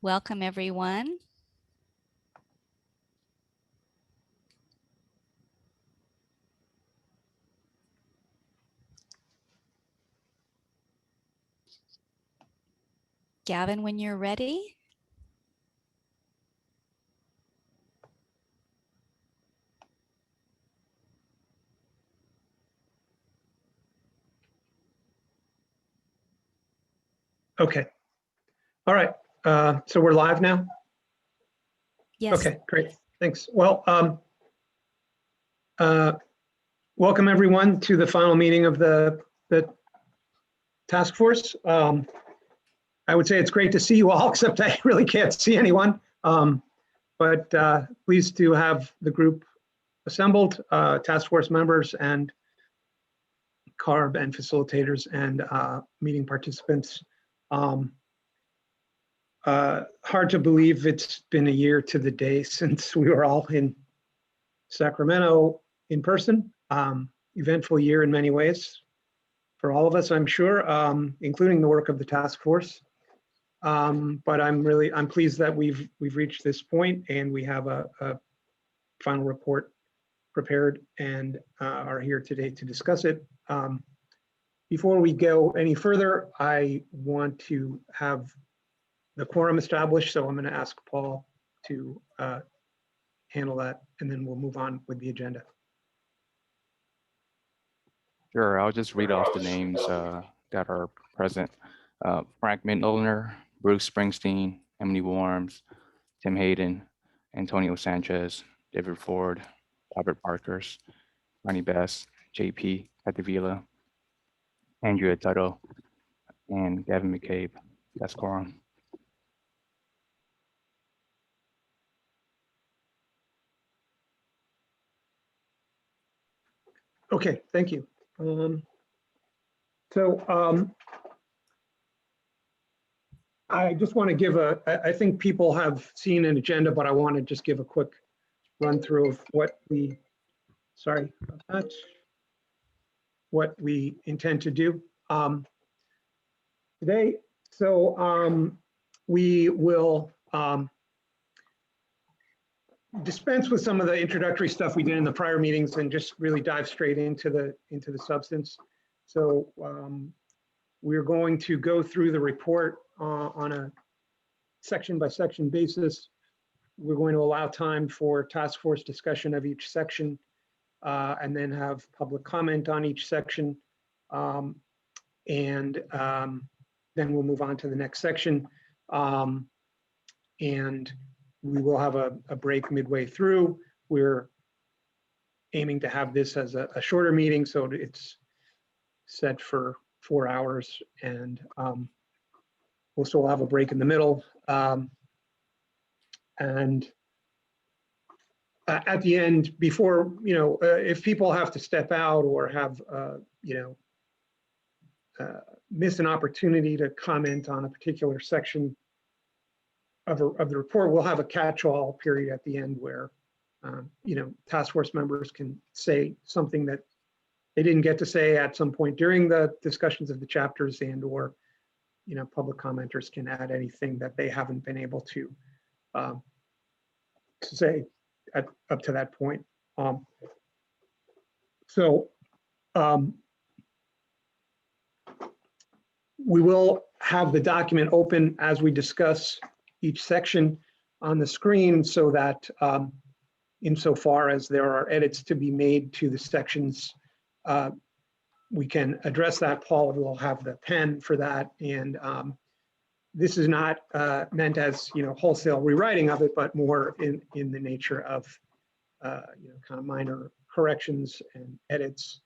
Welcome, everyone. Gavin, when you're ready. Okay. All right. So we're live now? Yes. Okay, great. Thanks. Well, welcome everyone to the final meeting of the task force. I would say it's great to see you all, except I really can't see anyone. But pleased to have the group assembled, task force members and CARB and facilitators and meeting participants. Hard to believe it's been a year to the day since we were all in Sacramento in person. Eventful year in many ways for all of us, I'm sure, including the work of the task force. But I'm pleased that we've reached this point and we have a final report prepared and are here today to discuss it. Before we go any further, I want to have the quorum established, so I'm going to ask Paul to handle that, and then we'll move on with the agenda. Sure, I'll just read off the names that are present. Frank Midlner, Bruce Springsteen, Emily Worms, Tim Hayden, Antonio Sanchez, David Ford, Robert Parkers, Ronnie Bess, JP Catavila, Andrea Tuttle, and Gavin McCabe. That's quorum. Okay, thank you. I just want to give I think people have seen an agenda, but I want to just give a quick run through of what we, sorry about that, what we intend to do today. So we will dispense with some of the introductory stuff we did in the prior meetings and just really dive straight into the substance. So we're going to go through the report on a section by section basis. We're going to allow time for task force discussion of each section and then have public comment on each section. And then we'll move on to the next section. And we will have a break midway through. We're aiming to have this as a shorter meeting, so it's set for 4 hours, and we'll still have a break in the middle. And at the end, before, if people have to step out or have, miss an opportunity to comment on a particular section of the report, we'll have a catch-all period at the end where, task force members can say something that they didn't get to say at some point during the discussions of the chapters, and or, public commenters can add anything that they haven't been able to say up to that point. We will have the document open as we discuss each section on the screen, so that insofar as there are edits to be made to the sections, we can address that. Paul will have the pen for that, and this is not meant as wholesale rewriting of it, but more in the nature of kind of minor corrections and edits.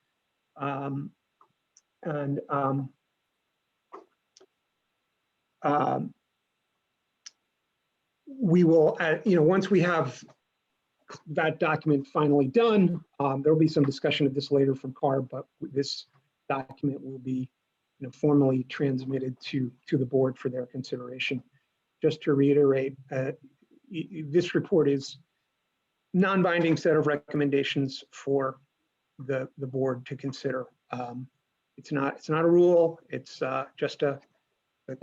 We will, once we have that document finally done, there will be some discussion of this later from CARB, but this document will be formally transmitted to the board for their consideration. Just to reiterate, this report is non-binding set of recommendations for the board to consider. It's not a rule. It's just a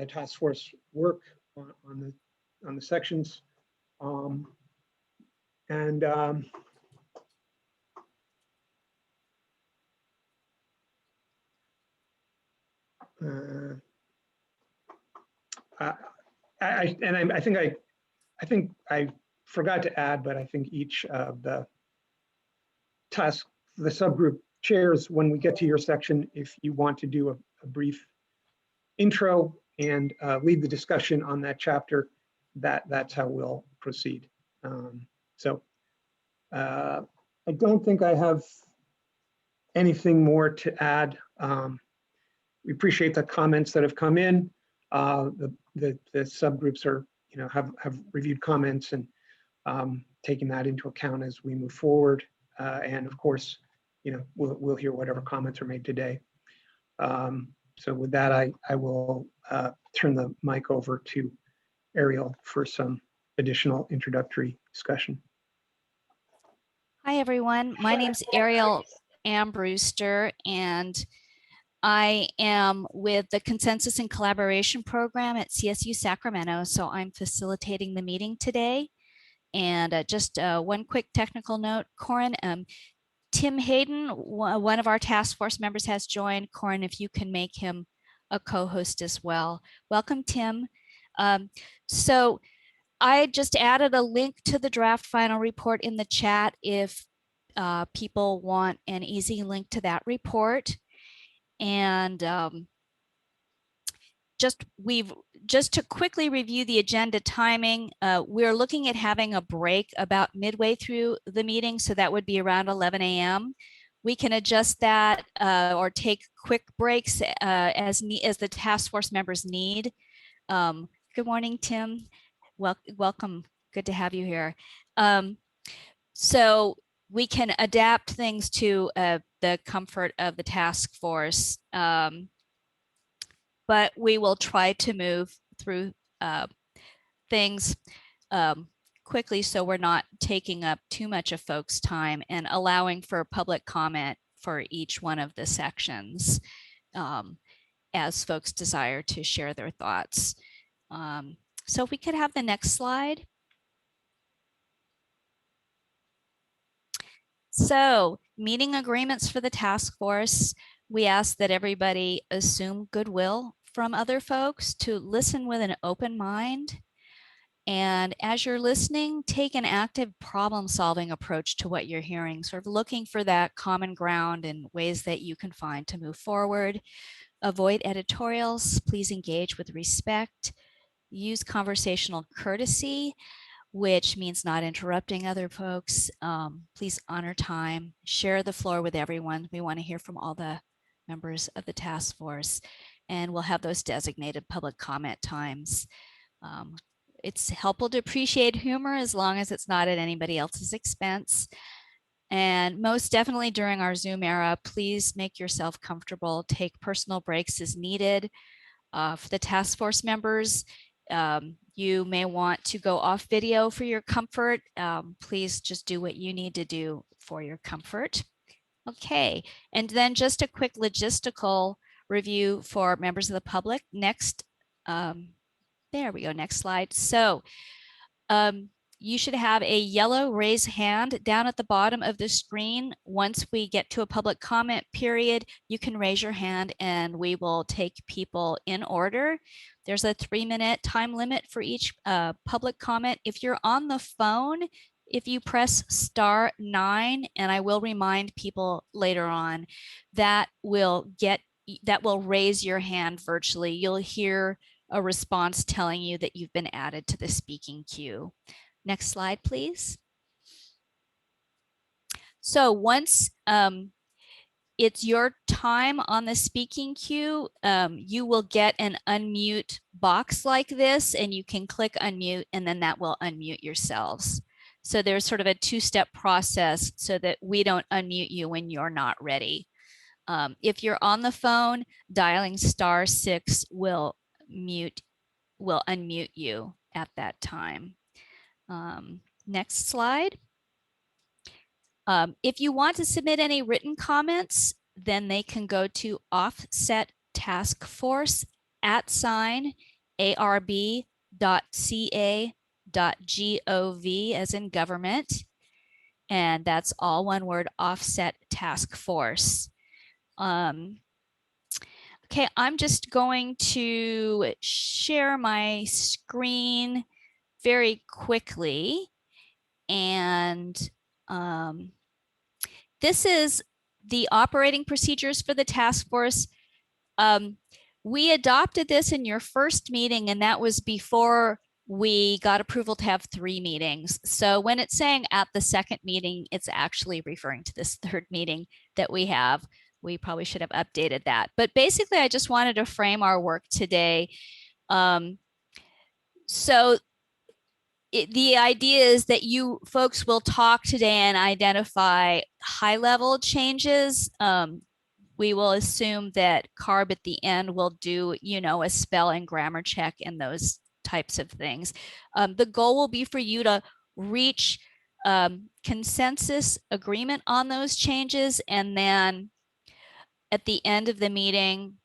task force work on the on the sections. And I think I forgot to add, but I think each of the subgroup chairs, when we get to your section, if you want to do a brief intro and lead the discussion on that chapter, that's how we'll proceed. I don't think I have anything more to add. We appreciate the comments that have come in. The subgroups are, have reviewed comments and taking that into account as we move forward. And of course, we'll hear whatever comments are made today. So with that, I will turn the mic over to Ariel for some additional introductory discussion. Hi, everyone. My name's Ariel Brewster, and I am with the Consensus and Collaboration Program at CSU Sacramento. So I'm facilitating the meeting today. And just one quick technical note, Corin, Tim Hayden, one of our task force members, has joined. Corin, if you can make him a co-host as well. Welcome, Tim. So I just added a link to the draft final report in the chat if people want an easy link to that report. And just to quickly review the agenda timing, we're looking at having a break about midway through the meeting, so that would be around 11 a.m. We can adjust that or take quick breaks as the task force members need. Good morning, Tim. Welcome. Good to have you here. So we can adapt things to the comfort of the task force. But we will try to move through things quickly so we're not taking up too much of folks' time and allowing for public comment for each one of the sections as folks desire to share their thoughts. So if we could have the next slide. So meeting agreements for the task force. We ask that everybody assume goodwill from other folks, to listen with an open mind. And as you're listening, take an active problem-solving approach to what you're hearing, sort of looking for that common ground and ways that you can find to move forward. Avoid editorials. Please engage with respect. Use conversational courtesy, which means not interrupting other folks. Please honor time. Share the floor with everyone. We want to hear from all the members of the task force, and we'll have those designated public comment times. It's helpful to appreciate humor as long as it's not at anybody else's expense. And most definitely during our Zoom era, please make yourself comfortable. Take personal breaks as needed. For the task force members, you may want to go off video for your comfort. Please just do what you need to do for your comfort. Okay, and then just a quick logistical review for members of the public. Next, there we go, next slide. So you should have a yellow raise hand down at the bottom of the screen. Once we get to a public comment period, you can raise your hand and we will take people in order. There's a 3-minute time limit for each public comment. If you're on the phone, if you press *9, and I will remind people later on, that will raise your hand virtually. You'll hear a response telling you that you've been added to the speaking queue. Next slide, please. So once it's your time on the speaking queue, you will get an unmute box like this, and you can click unmute, and then that will unmute yourselves. So there's sort of a 2-step process so that we don't unmute you when you're not ready. If you're on the phone, dialing *6 will unmute you at that time. Next slide. If you want to submit any written comments, then they can go to offset task force @ARB as in government. And that's all one word, offset task force. Okay, I'm just going to share my screen very quickly. And this is the operating procedures for the task force. We adopted this in your first meeting, and that was before we got approval to have 3 meetings. So when it's saying at the second meeting, it's actually referring to this third meeting that we have. We probably should have updated that. But basically, I just wanted to frame our work today. So the idea is that you folks will talk today and identify high-level changes. We will assume that CARB at the end will do, a spell and grammar check and those types of things. The goal will be for you to reach consensus agreement on those changes. And then at the end of the meeting,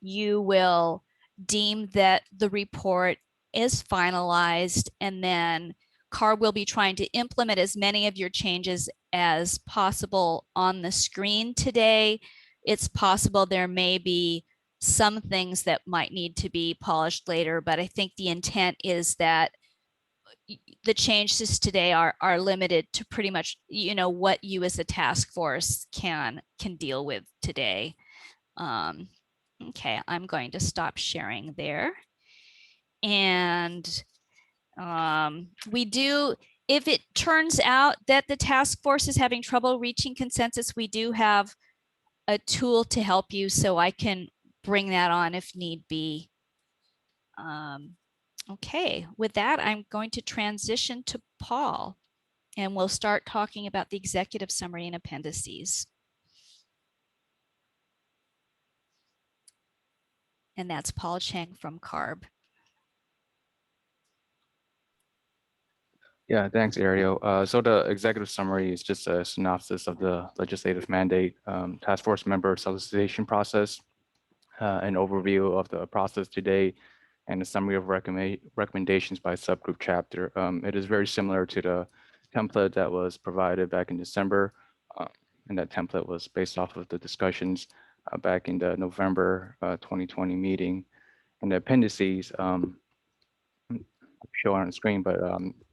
you will deem that the report is finalized, and then CARB will be trying to implement as many of your changes as possible on the screen today. It's possible there may be some things that might need to be polished later, but I think the intent is that the changes today are limited to pretty much, what you as a task force can deal with today. Okay, I'm going to stop sharing there. And we do, if it turns out that the task force is having trouble reaching consensus, we do have a tool to help you, so I can bring that on if need be. Okay, with that, I'm going to transition to Paul, and we'll start talking about the executive summary and appendices. And that's Paul Cheng from CARB. Yeah, thanks, Ariel. So the executive summary is just a synopsis of the legislative mandate, task force member solicitation process, an overview of the process today, and a summary of recommendations by subgroup chapter. It is very similar to the template that was provided back in December, and that template was based off of the discussions back in the November 2020 meeting. And the appendices show on the screen, but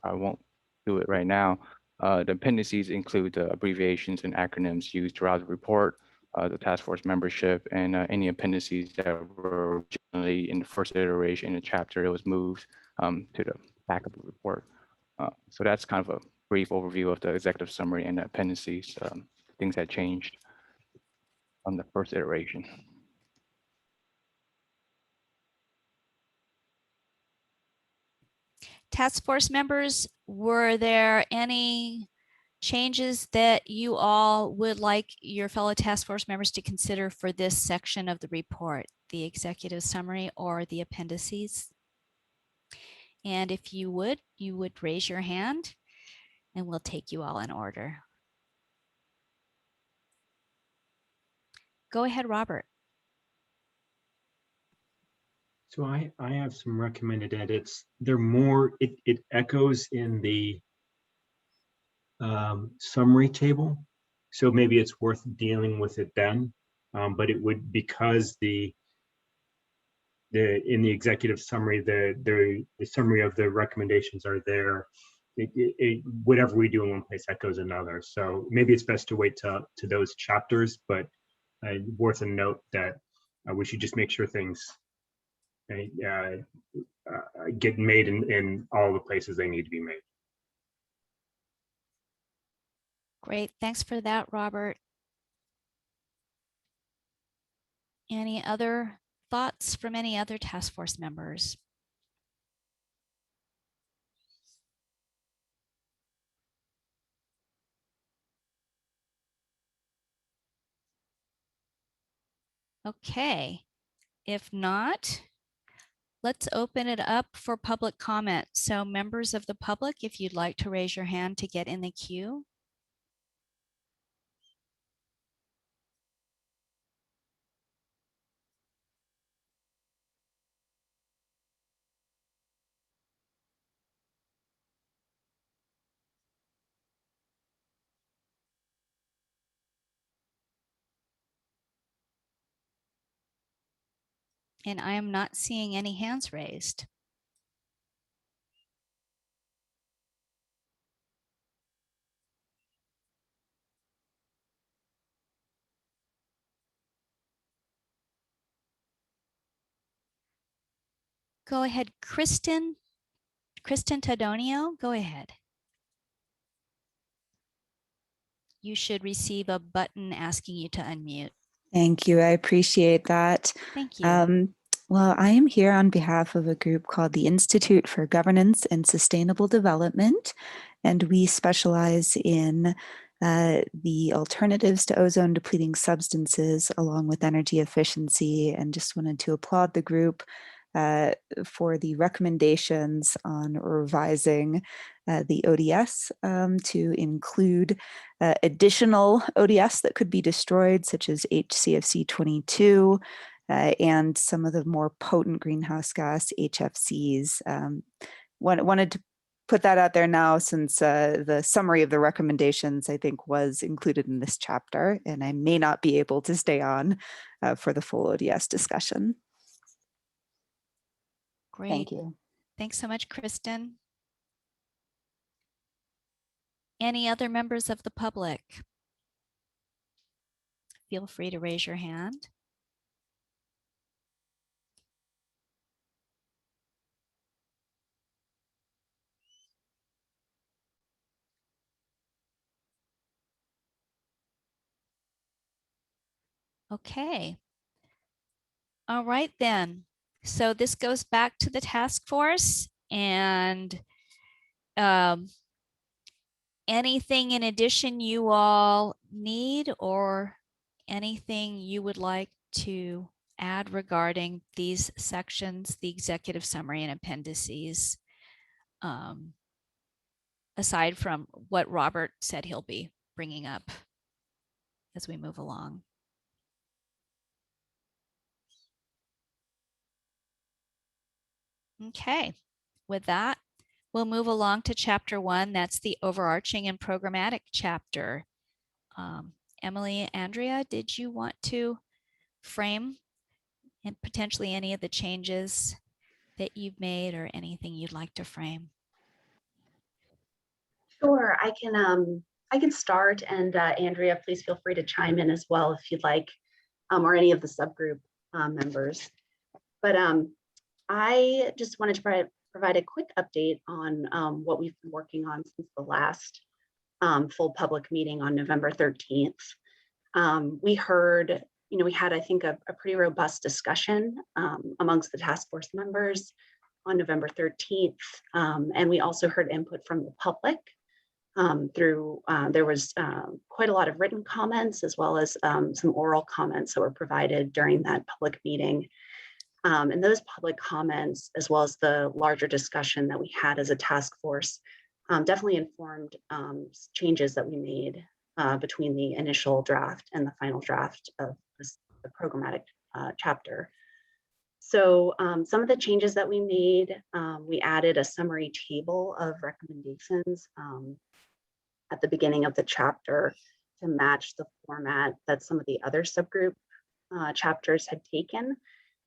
I won't do it right now. The appendices include the abbreviations and acronyms used throughout the report, the task force membership, and any appendices that were originally in the first iteration in the chapter. It was moved to the back of the report. So that's kind of a brief overview of the executive summary and the appendices, things that changed from the first iteration. Task force members, were there any changes that you all would like your fellow task force members to consider for this section of the report, the executive summary or the appendices? And if you would raise your hand and we'll take you all in order. Go ahead, Robert. So I have some recommended edits. They're more, it echoes in the summary table. So maybe it's worth dealing with it then. But it would, because in the executive summary, the summary of the recommendations are there. Whatever we do in one place echoes another. So maybe it's best to wait to those chapters, but worth a note that we should just make sure things get made in all the places they need to be made. Great, thanks for that, Robert. Any other thoughts from any other task force members? Okay, if not, let's open it up for public comment. So members of the public, if you'd like to raise your hand to get in the queue. And I am not seeing any hands raised. Go ahead, Kristen Tadonio, go ahead. You should receive a button asking you to unmute. Thank you. I appreciate that. Thank you. Well, I am here on behalf of a group called the Institute for Governance and Sustainable Development, and we specialize in the alternatives to ozone depleting substances along with energy efficiency, and just wanted to applaud the group for the recommendations on revising the ODS to include additional ODS that could be destroyed, such as HCFC 22, and some of the more potent greenhouse gas HFCs. Wanted to put that out there now, since the summary of the recommendations, I think, was included in this chapter, and I may not be able to stay on for the full ODS discussion. Great. Thank you. Thanks so much, Kristen. Any other members of the public? Feel free to raise your hand. Okay. All right then. So this goes back to the task force, and anything in addition you all need, or anything you would like to add regarding these sections, the executive summary and appendices, aside from what Robert said he'll be bringing up as we move along. Okay, with that, we'll move along to chapter 1. That's the overarching and programmatic chapter. Emily, Andrea, did you want to frame and potentially any of the changes that you've made, or anything you'd like to frame? Sure, I can start, and Andrea, please feel free to chime in as well if you'd like, or any of the subgroup members. But I just wanted to provide a quick update on what we've been working on since the last full public meeting on November 13th. We heard, we had, I think, a pretty robust discussion amongst the task force members on November 13th. And we also heard input from the public through, there was quite a lot of written comments, as well as some oral comments that were provided during that public meeting. And those public comments, as well as the larger discussion that we had as a task force, definitely informed changes that we made between the initial draft and the final draft of the programmatic chapter. So some of the changes that we made, we added a summary table of recommendations at the beginning of the chapter to match the format that some of the other subgroup chapters had taken.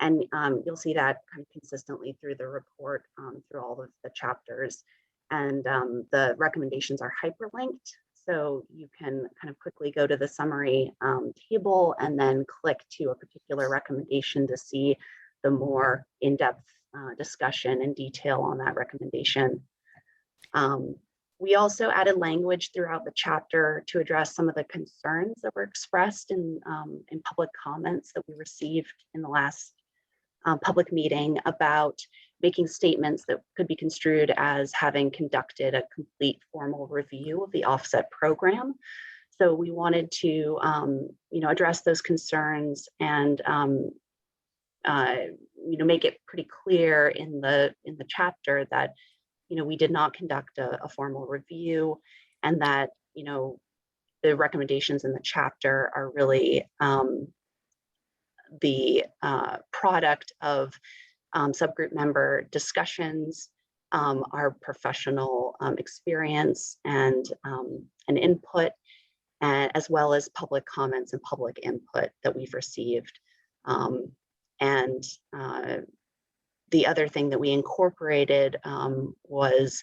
And you'll see that kind of consistently through the report, through all of the chapters. And the recommendations are hyperlinked. So you can kind of quickly go to the summary table and then click to a particular recommendation to see the more in-depth discussion and detail on that recommendation. We also added language throughout the chapter to address some of the concerns that were expressed in public comments that we received in the last public meeting about making statements that could be construed as having conducted a complete formal review of the offset program. So we wanted to, address those concerns and, make it pretty clear in the chapter that, we did not conduct a formal review, and that, the recommendations in the chapter are really the product of subgroup member discussions, our professional experience and input, as well as public comments and public input that we've received. And the other thing that we incorporated was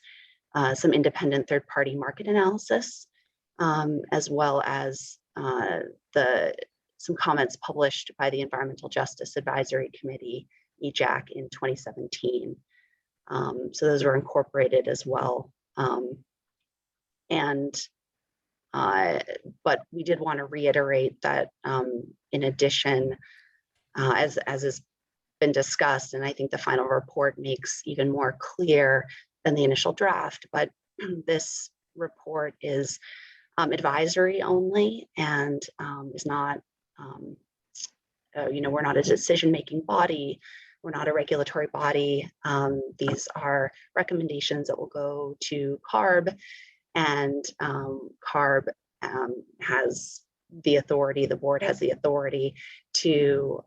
some independent third-party market analysis, as well as some comments published by the Environmental Justice Advisory Committee, EJAC, in 2017. So those were incorporated as well. But we did want to reiterate that in addition, as has been discussed, and I think the final report makes even more clear than the initial draft, but this report is advisory only and is not, we're not a decision-making body. We're not a regulatory body. These are recommendations that will go to CARB, and CARB has the authority, the board has the authority to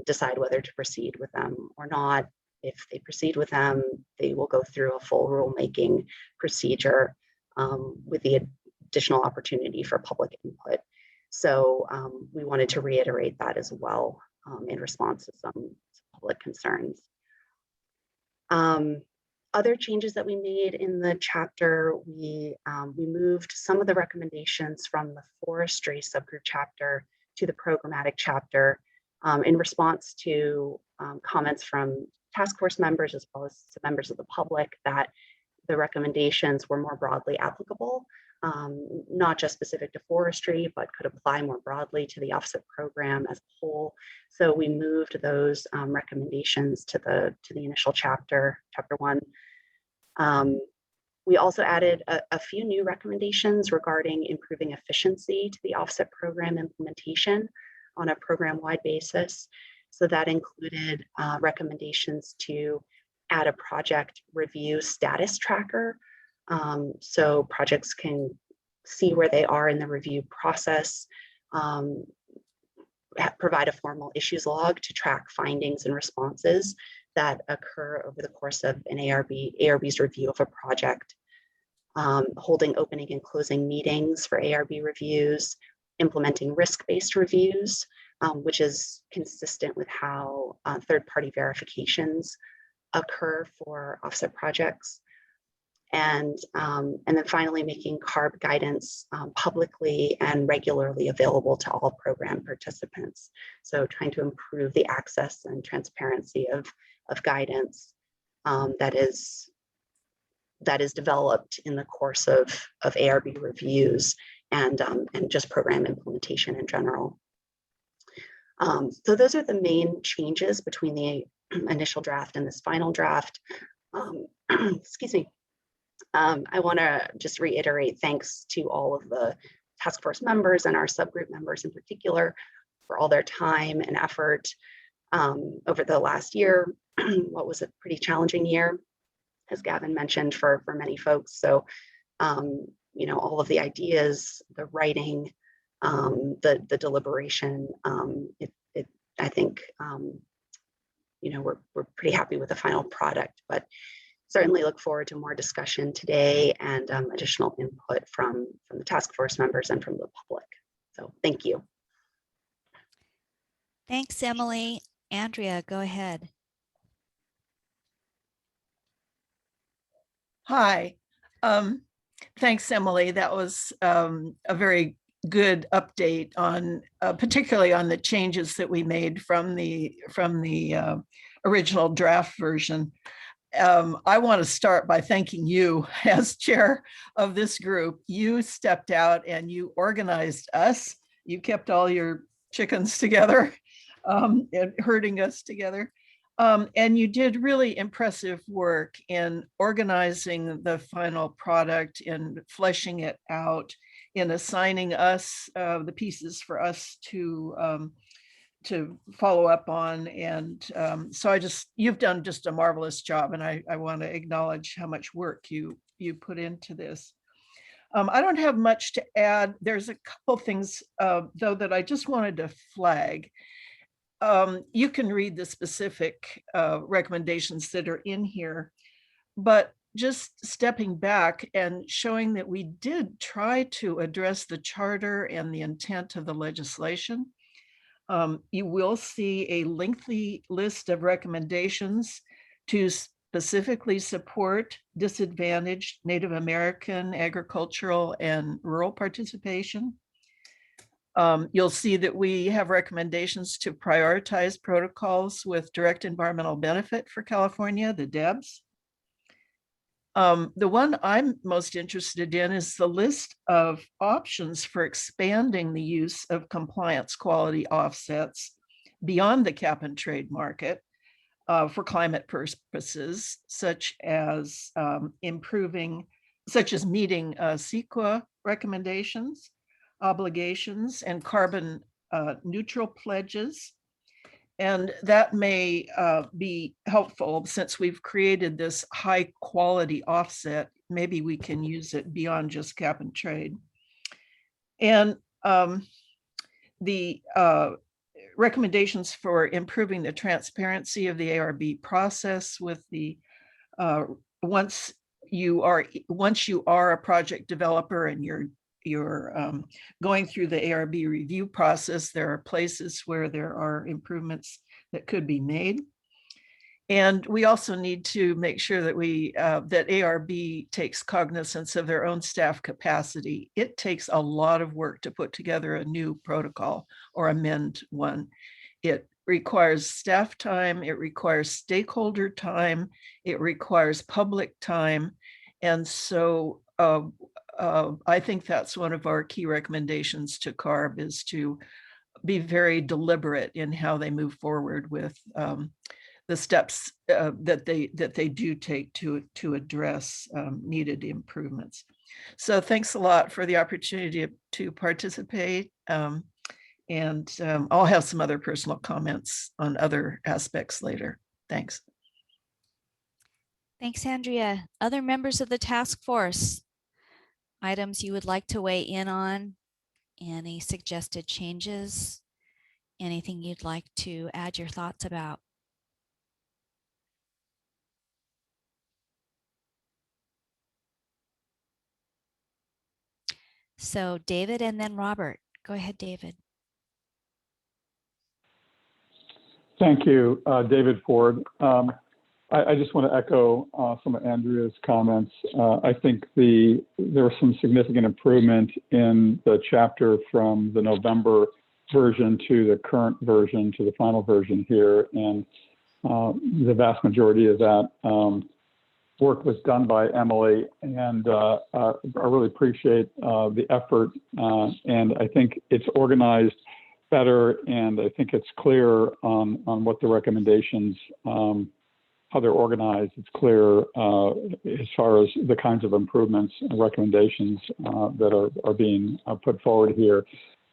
decide whether to proceed with them or not. If they proceed with them, they will go through a full rulemaking procedure with the additional opportunity for public input. So we wanted to reiterate that as well in response to some public concerns. Other changes that we made in the chapter, we moved some of the recommendations from the Forestry subgroup chapter to the programmatic chapter in response to comments from task force members as well as some members of the public that the recommendations were more broadly applicable, not just specific to forestry, but could apply more broadly to the offset program as a whole. So we moved those recommendations to the initial chapter 1. We also added a few new recommendations regarding improving efficiency to the offset program implementation on a program-wide basis. So that included recommendations to add a project review status tracker. So projects can see where they are in the review process, provide a formal issues log to track findings and responses that occur over the course of an ARB's review of a project, holding opening and closing meetings for ARB reviews, implementing risk-based reviews, which is consistent with how third-party verifications occur for offset projects. And then finally making CARB guidance publicly and regularly available to all program participants. So trying to improve the access and transparency of guidance that is developed in the course of ARB reviews and just program implementation in general. So those are the main changes between the initial draft and this final draft. Excuse me. I want to just reiterate thanks to all of the task force members and our subgroup members in particular for all their time and effort over the last year. What was a pretty challenging year, as Gavin mentioned, for many folks. So, all of the ideas, the writing, the deliberation, I think, we're pretty happy with the final product, but certainly look forward to more discussion today and additional input from the task force members and from the public. So thank you. Thanks, Emily. Andrea, go ahead. Hi. Thanks, Emily. That was a very good update on, particularly on the changes that we made from the original draft version. I want to start by thanking you as chair of this group. You stepped out and you organized us. You kept all your chickens together and herding us together. And you did really impressive work in organizing the final product and fleshing it out, in assigning us the pieces for us to follow up on. And so you've done just a marvelous job, and I want to acknowledge how much work you put into this. I don't have much to add. There's a couple things though that I just wanted to flag. You can read the specific recommendations that are in here, but just stepping back and showing that we did try to address the charter and the intent of the legislation. You will see a lengthy list of recommendations to specifically support disadvantaged Native American agricultural and rural participation. You'll see that we have recommendations to prioritize protocols with direct environmental benefit for California, the DEBs. The one I'm most interested in is the list of options for expanding the use of compliance quality offsets beyond the cap and trade market for climate purposes, such as meeting CEQA recommendations, obligations, and carbon neutral pledges. And that may be helpful since we've created this high quality offset. Maybe we can use it beyond just cap and trade. And the recommendations for improving the transparency of the ARB process with the once you are a project developer and you're going through the ARB review process, there are places where there are improvements that could be made. And we also need to make sure that that ARB takes cognizance of their own staff capacity. It takes a lot of work to put together a new protocol or amend one. It requires staff time, it requires stakeholder time, it requires public time. And so I think that's one of our key recommendations to CARB, is to be very deliberate in how they move forward with the steps that they do take to address needed improvements. So thanks a lot for the opportunity to participate. And I'll have some other personal comments on other aspects later. Thanks. Thanks, Andrea. Other members of the task force, items you would like to weigh in on, any suggested changes, anything you'd like to add your thoughts about? So David and then Robert. Go ahead, David. Thank you, David Ford. I just want to echo some of Andrea's comments. I think there was some significant improvement in the chapter from the November version to the current version to the final version here. And the vast majority of that work was done by Emily. And I really appreciate the effort. And I think it's organized better. And I think it's clear on what the recommendations, how they're organized. It's clear as far as the kinds of improvements and recommendations that are being put forward here.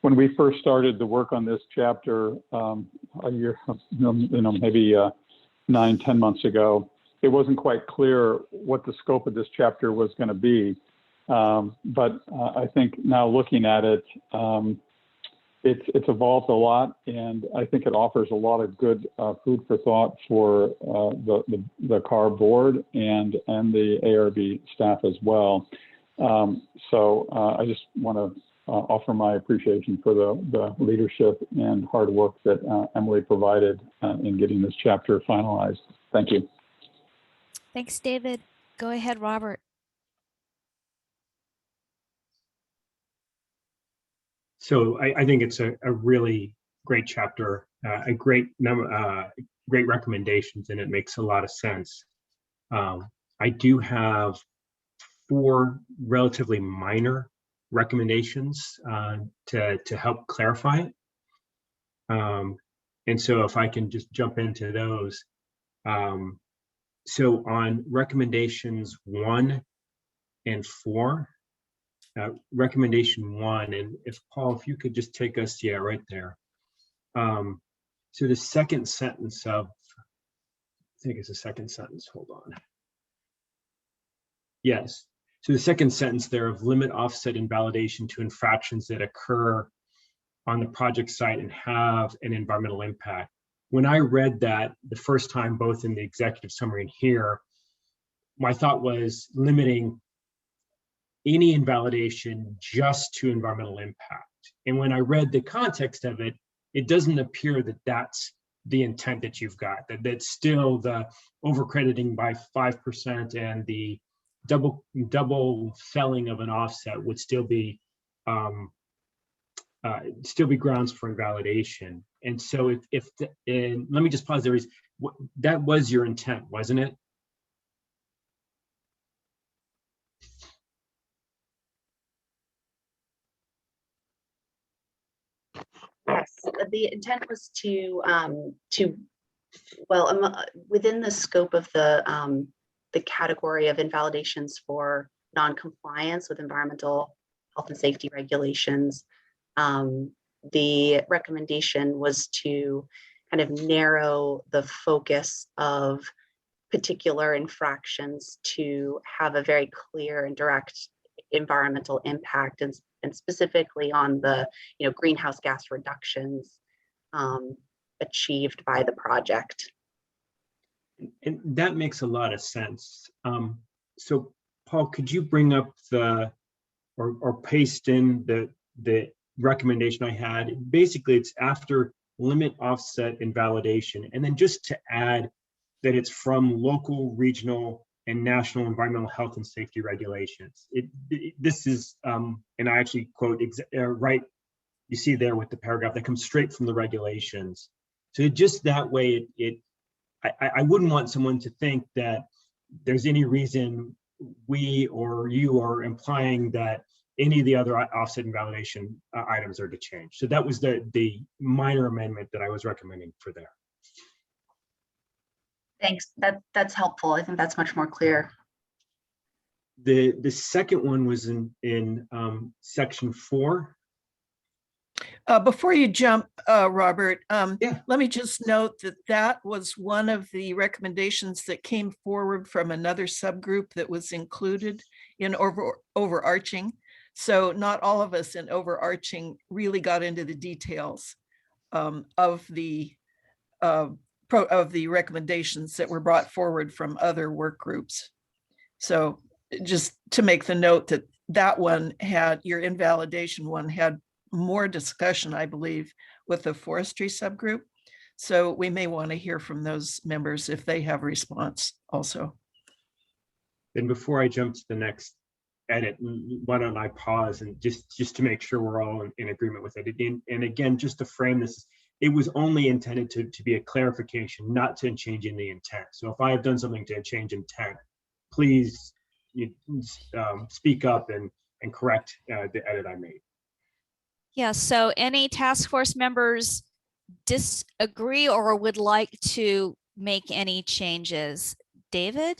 When we first started the work on this chapter a year, maybe 9-10 months ago, it wasn't quite clear what the scope of this chapter was going to be. But I think now looking at it, it's evolved a lot, and I think it offers a lot of good food for thought for the CARB board and the ARB staff as well. So I just want to offer my appreciation for the leadership and hard work that Emily provided in getting this chapter finalized. Thank you. Thanks, David. Go ahead, Robert. So I think it's a really great chapter, a great recommendations, and it makes a lot of sense. I do have 4 relatively minor recommendations to help clarify it. And so if I can just jump into those. So on recommendations 1 and 4, recommendation 1, and if Paul, if you could just take us, yeah, right there. So the second sentence of, I think it's the second sentence, hold on. Yes, so the second sentence there of limit offset invalidation to infractions that occur on the project site and have an environmental impact. When I read that the first time, both in the executive summary and here, my thought was limiting any invalidation just to environmental impact. And when I read the context of it, it doesn't appear that that's the intent that you've got, that that's still the overcrediting by 5% and the double selling of an offset would still be grounds for invalidation. And so and let me just pause there, that was your intent, wasn't it? Yes, the intent was to within the scope of the category of invalidations for non-compliance with environmental health and safety regulations, the recommendation was to kind of narrow the focus of particular infractions to have a very clear and direct environmental impact, and specifically on the greenhouse gas reductions achieved by the project. And that makes a lot of sense. So Paul, could you bring up or paste in the recommendation I had? Basically, it's after limit offset invalidation, and then just to add that it's from local, regional, and national environmental health and safety regulations. This is, and I actually quote right, you see there with the paragraph that comes straight from the regulations. So just that way, I wouldn't want someone to think that there's any reason we or you are implying that any of the other offset invalidation items are to change. So that was the minor amendment that I was recommending for there. Thanks, that's helpful. I think that's much more clear. The second one was in section 4. Before you jump, Robert, Yeah. let me just note that was one of the recommendations that came forward from another subgroup that was included in overarching. So not all of us in overarching really got into the details of the recommendations that were brought forward from other work groups. So just to make the note that one had, your invalidation one had more discussion, I believe, with the forestry subgroup. So we may want to hear from those members if they have a response also. Then before I jump to the next edit, why don't I pause and just to make sure we're all in agreement with it. And again, just to frame this, it was only intended to be a clarification, not to change in the intent. So if I have done something to change intent, please speak up and correct the edit I made. Yeah, so any task force members disagree or would like to make any changes? David?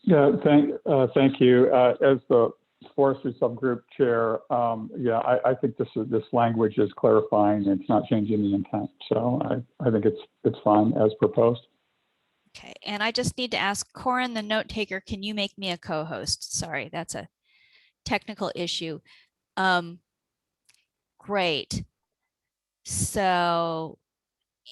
Yeah, thank you. As the forestry subgroup chair, yeah, I think this language is clarifying. It's not changing the intent. So I think it's fine as proposed. Okay, and I just need to ask Corin, the note taker, can you make me a co-host? Sorry, that's a technical issue. Great. So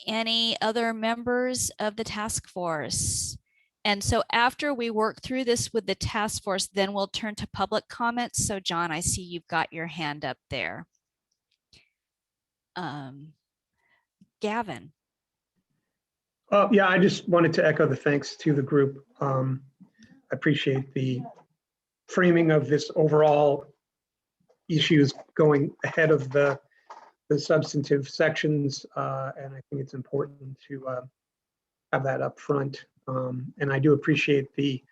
any other members of the task force? And so after we work through this with the task force, then we'll turn to public comments. So John, I see you've got your hand up there. Gavin. Yeah, I just wanted to echo the thanks to the group. I appreciate the framing of this overall issues going ahead of the substantive sections, and I think it's important to have that up front. And I do appreciate the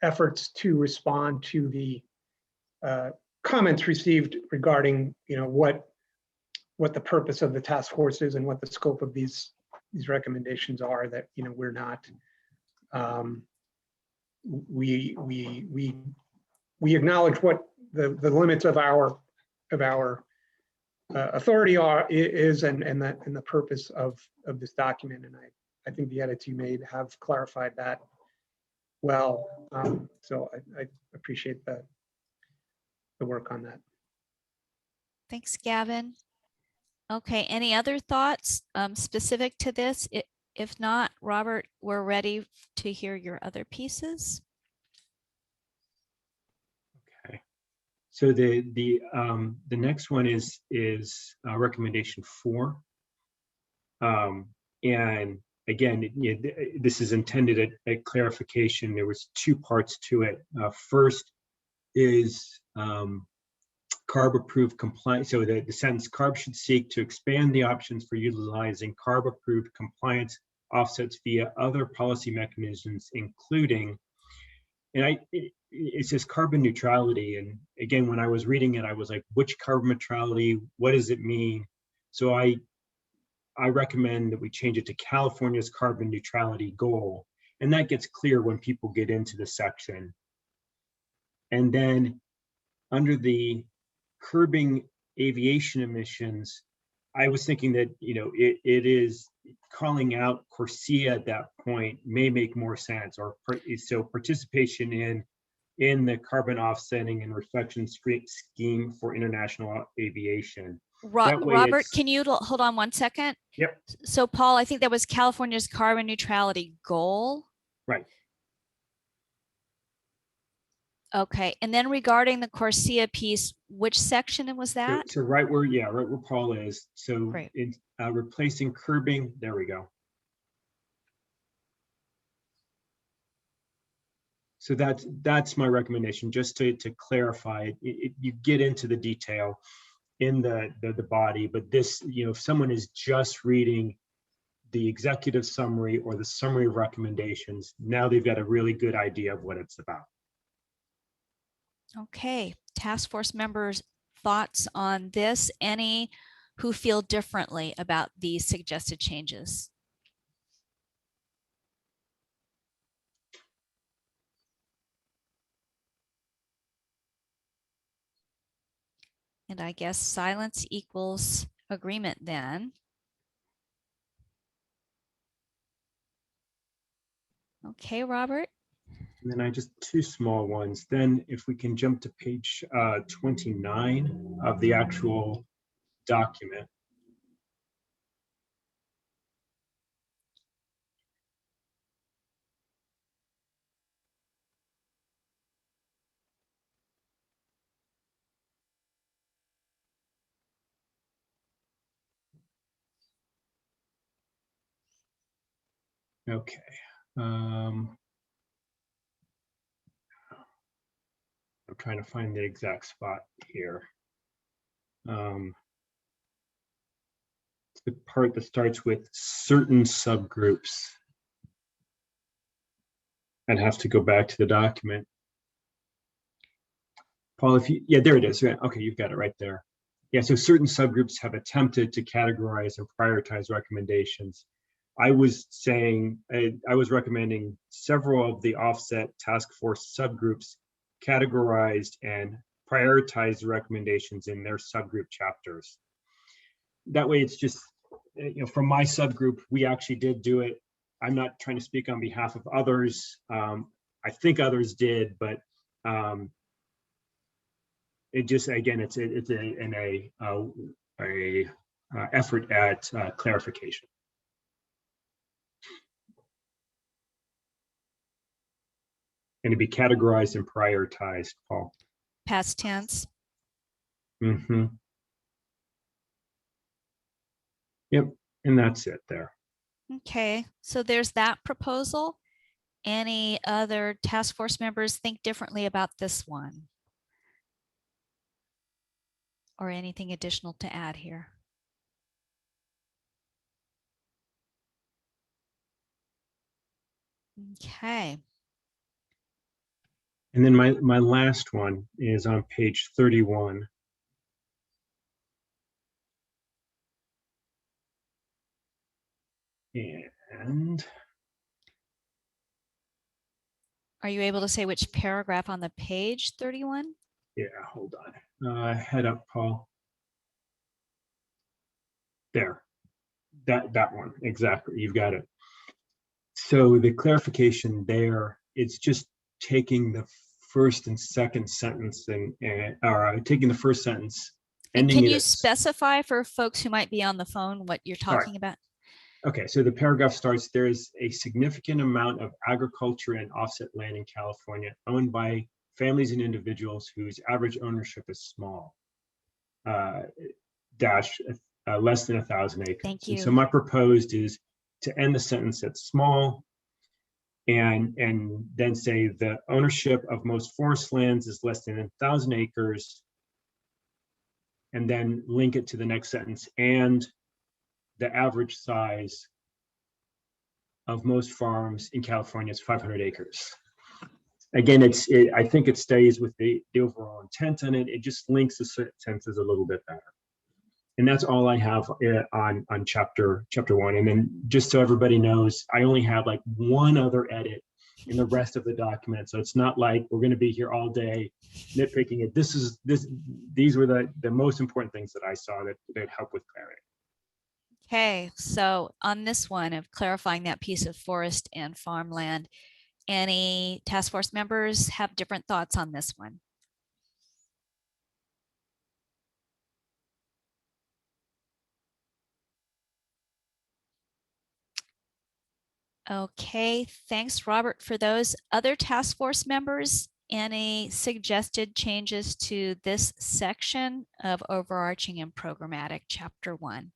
efforts to respond to the comments received regarding, what the purpose of the task force is and what the scope of these recommendations are. That we're not. We acknowledge what the limits of our authority is and the purpose of this document, and I think the edits you made have clarified that well. So I appreciate the work on that. Thanks, Gavin. Okay, any other thoughts specific to this? If not, Robert, we're ready to hear your other pieces. So the next one is recommendation 4. And again, this is intended at clarification. There was 2 parts to it. First is CARB approved compliance. So the sentence, CARB should seek to expand the options for utilizing CARB approved compliance offsets via other policy mechanisms, including, and it says carbon neutrality. And again, when I was reading it, I was like, which carbon neutrality? What does it mean? So I recommend that we change it to California's carbon neutrality goal. And that gets clear when people get into the section. And then under the curbing aviation emissions, I was thinking that, it is calling out CORSIA at that point may make more sense, or so participation in the carbon offsetting and reflection scheme for international aviation. Robert, can you hold on 1 second? Yep. So Paul, I think that was California's carbon neutrality goal. Right. Okay, and then regarding the CORSIA piece, which section was that? So right where Paul is. So Great. in replacing curbing, there we go. So that's my recommendation, just to clarify. You get into the detail in the body, but this, if someone is just reading the executive summary or the summary of recommendations, now they've got a really good idea of what it's about. Okay, task force members, thoughts on this? Any who feel differently about these suggested changes? And I guess silence equals agreement then. Okay, Robert. And then I just 2 small ones. Then if we can jump to page 29 of the actual document. Okay. I'm trying to find the exact spot here. It's the part that starts with certain subgroups. I'd have to go back to the document. Paul, there it is. Okay, you've got it right there. Yeah, so certain subgroups have attempted to categorize and prioritize recommendations. I was saying, I was recommending several of the offset task force subgroups categorized and prioritized recommendations in their subgroup chapters. That way it's just, from my subgroup, we actually did do it. I'm not trying to speak on behalf of others. I think others did, but it just, again, it's an effort at clarification. And to be categorized and prioritized, Paul. Past tense. Mm-hmm. Yep, and that's it there. Okay, so there's that proposal. Any other task force members think differently about this one? Or anything additional to add here? Okay. And then my last one is on page 31. And are you able to say which paragraph on the page 31? Yeah, hold on. Head up, Paul. There. That one, exactly. You've got it. So the clarification there, it's just taking the first and second sentence and taking the first sentence. And can you specify for folks who might be on the phone what you're talking about? Okay, so the paragraph starts, there is a significant amount of agriculture and offset land in California owned by families and individuals whose average ownership is small, dash less than 1,000 acres. Thank And so you. my proposed is to end the sentence at small, and then say the ownership of most forest lands is less than 1,000 acres, and then link it to the next sentence, and the average size of most farms in California is 500 acres. Again, I think it stays with the overall intent on it. It just links the sentences a little bit better. And that's all I have on chapter 1. And then just so everybody knows, I only have like one other edit in the rest of the document. So it's not like we're going to be here all day nitpicking it. These were the most important things that I saw that help with clarity. Okay, so on this one of clarifying that piece of forest and farmland, any task force members have different thoughts on this one? Okay, thanks, Robert, for those. Other task force members, any suggested changes to this section of overarching and programmatic chapter 1?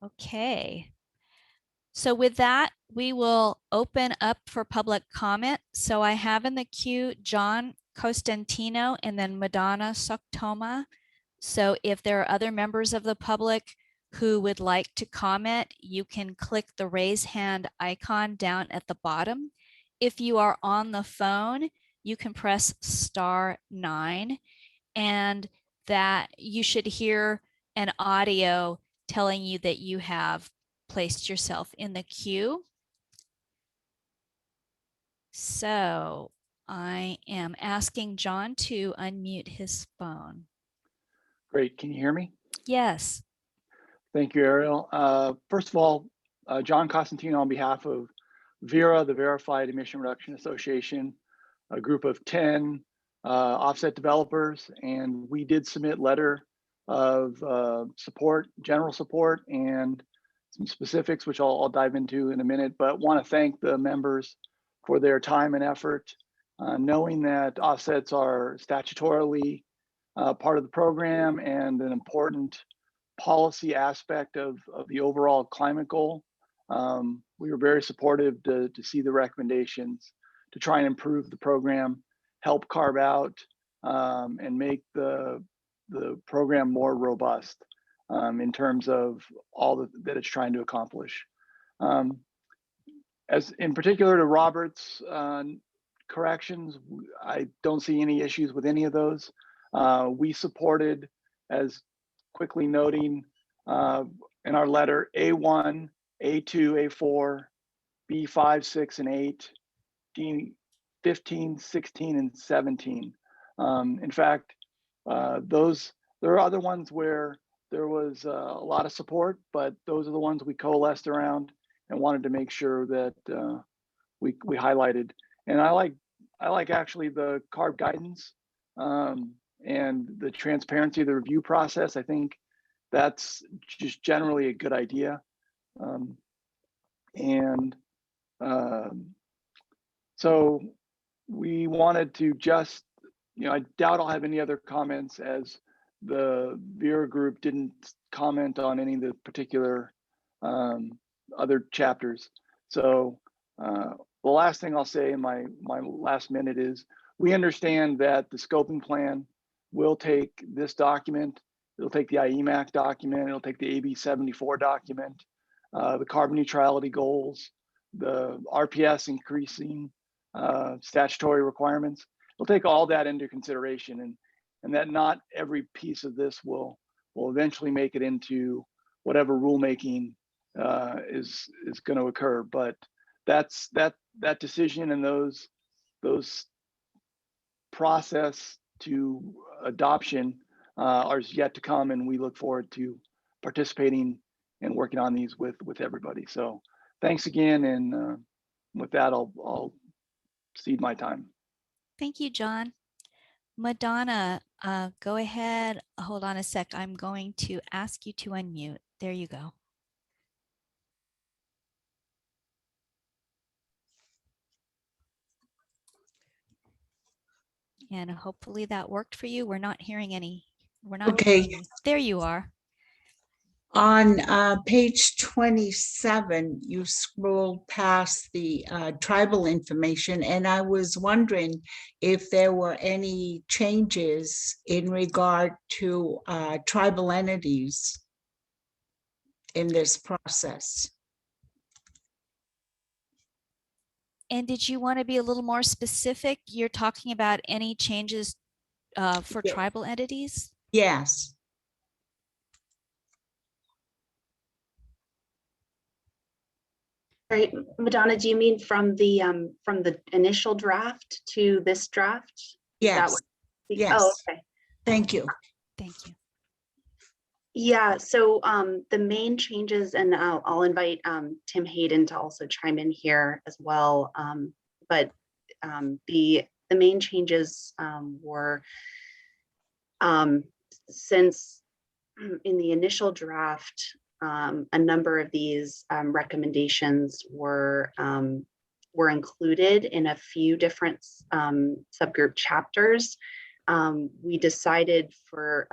Okay. So with that, we will open up for public comment. So I have in the queue John Costantino and then Madonna Soktoma. So if there are other members of the public who would like to comment, you can click the raise hand icon down at the bottom. If you are on the phone, you can press *9, and that you should hear an audio telling you that you have placed yourself in the queue. So I am asking John to unmute his phone. Great. Can you hear me? Yes. Thank you, Ariel. First of all, John Costantino on behalf of VERA, the Verified Emission Reduction Association, a group of 10 offset developers, and we did submit letter of support, general support, and some specifics, which I'll dive into in a minute, but want to thank the members for their time and effort, knowing that offsets are statutorily part of the program and an important policy aspect of the overall climate goal. We were very supportive to see the recommendations to try and improve the program, help carve out and make the program more robust in terms of all that it's trying to accomplish. As in particular to Robert's corrections, I don't see any issues with any of those. We supported, as quickly noting in our letter, A1, A2, A4, B5, 6, and 8, D 15, 16, and 17. In fact, there are other ones where there was a lot of support, but those are the ones we coalesced around and wanted to make sure that we highlighted. And I like actually the CARB guidance and the transparency of the review process. I think that's just generally a good idea. So we wanted to just, I doubt I'll have any other comments, as the VERA group didn't comment on any of the particular other chapters. So the last thing I'll say in my last minute is, we understand that the scoping plan will take this document, it'll take the IEMAC document, it'll take the AB 74 document, the carbon neutrality goals, the RPS increasing statutory requirements. It'll take all that into consideration, and that not every piece of this will eventually make it into whatever rulemaking is going to occur. But that's that decision and those process to adoption are yet to come, and we look forward to participating and working on these with everybody. So thanks again, and with that, I'll cede my time. Thank you, John. Madonna, Go ahead. Hold on a sec. I'm going to ask you to unmute. There you go. And hopefully that worked for you. We're not hearing any. We're not hearing Okay, you. There you are. on page 27, you scroll past the tribal information, and I was wondering if there were any changes in regard to tribal entities in this process. And did you want to be a little more specific? You're talking about any changes for Yeah. tribal entities? Yes. Right, Madonna, do you mean from the initial draft to this draft? Is that Yes. what? Yes. Oh, okay. Thank you. Thank you. Yeah, so the main changes, and I'll invite Tim Hayden to also chime in here as well. But the main changes were since in the initial draft, a number of these recommendations were included in a few different subgroup chapters. We decided for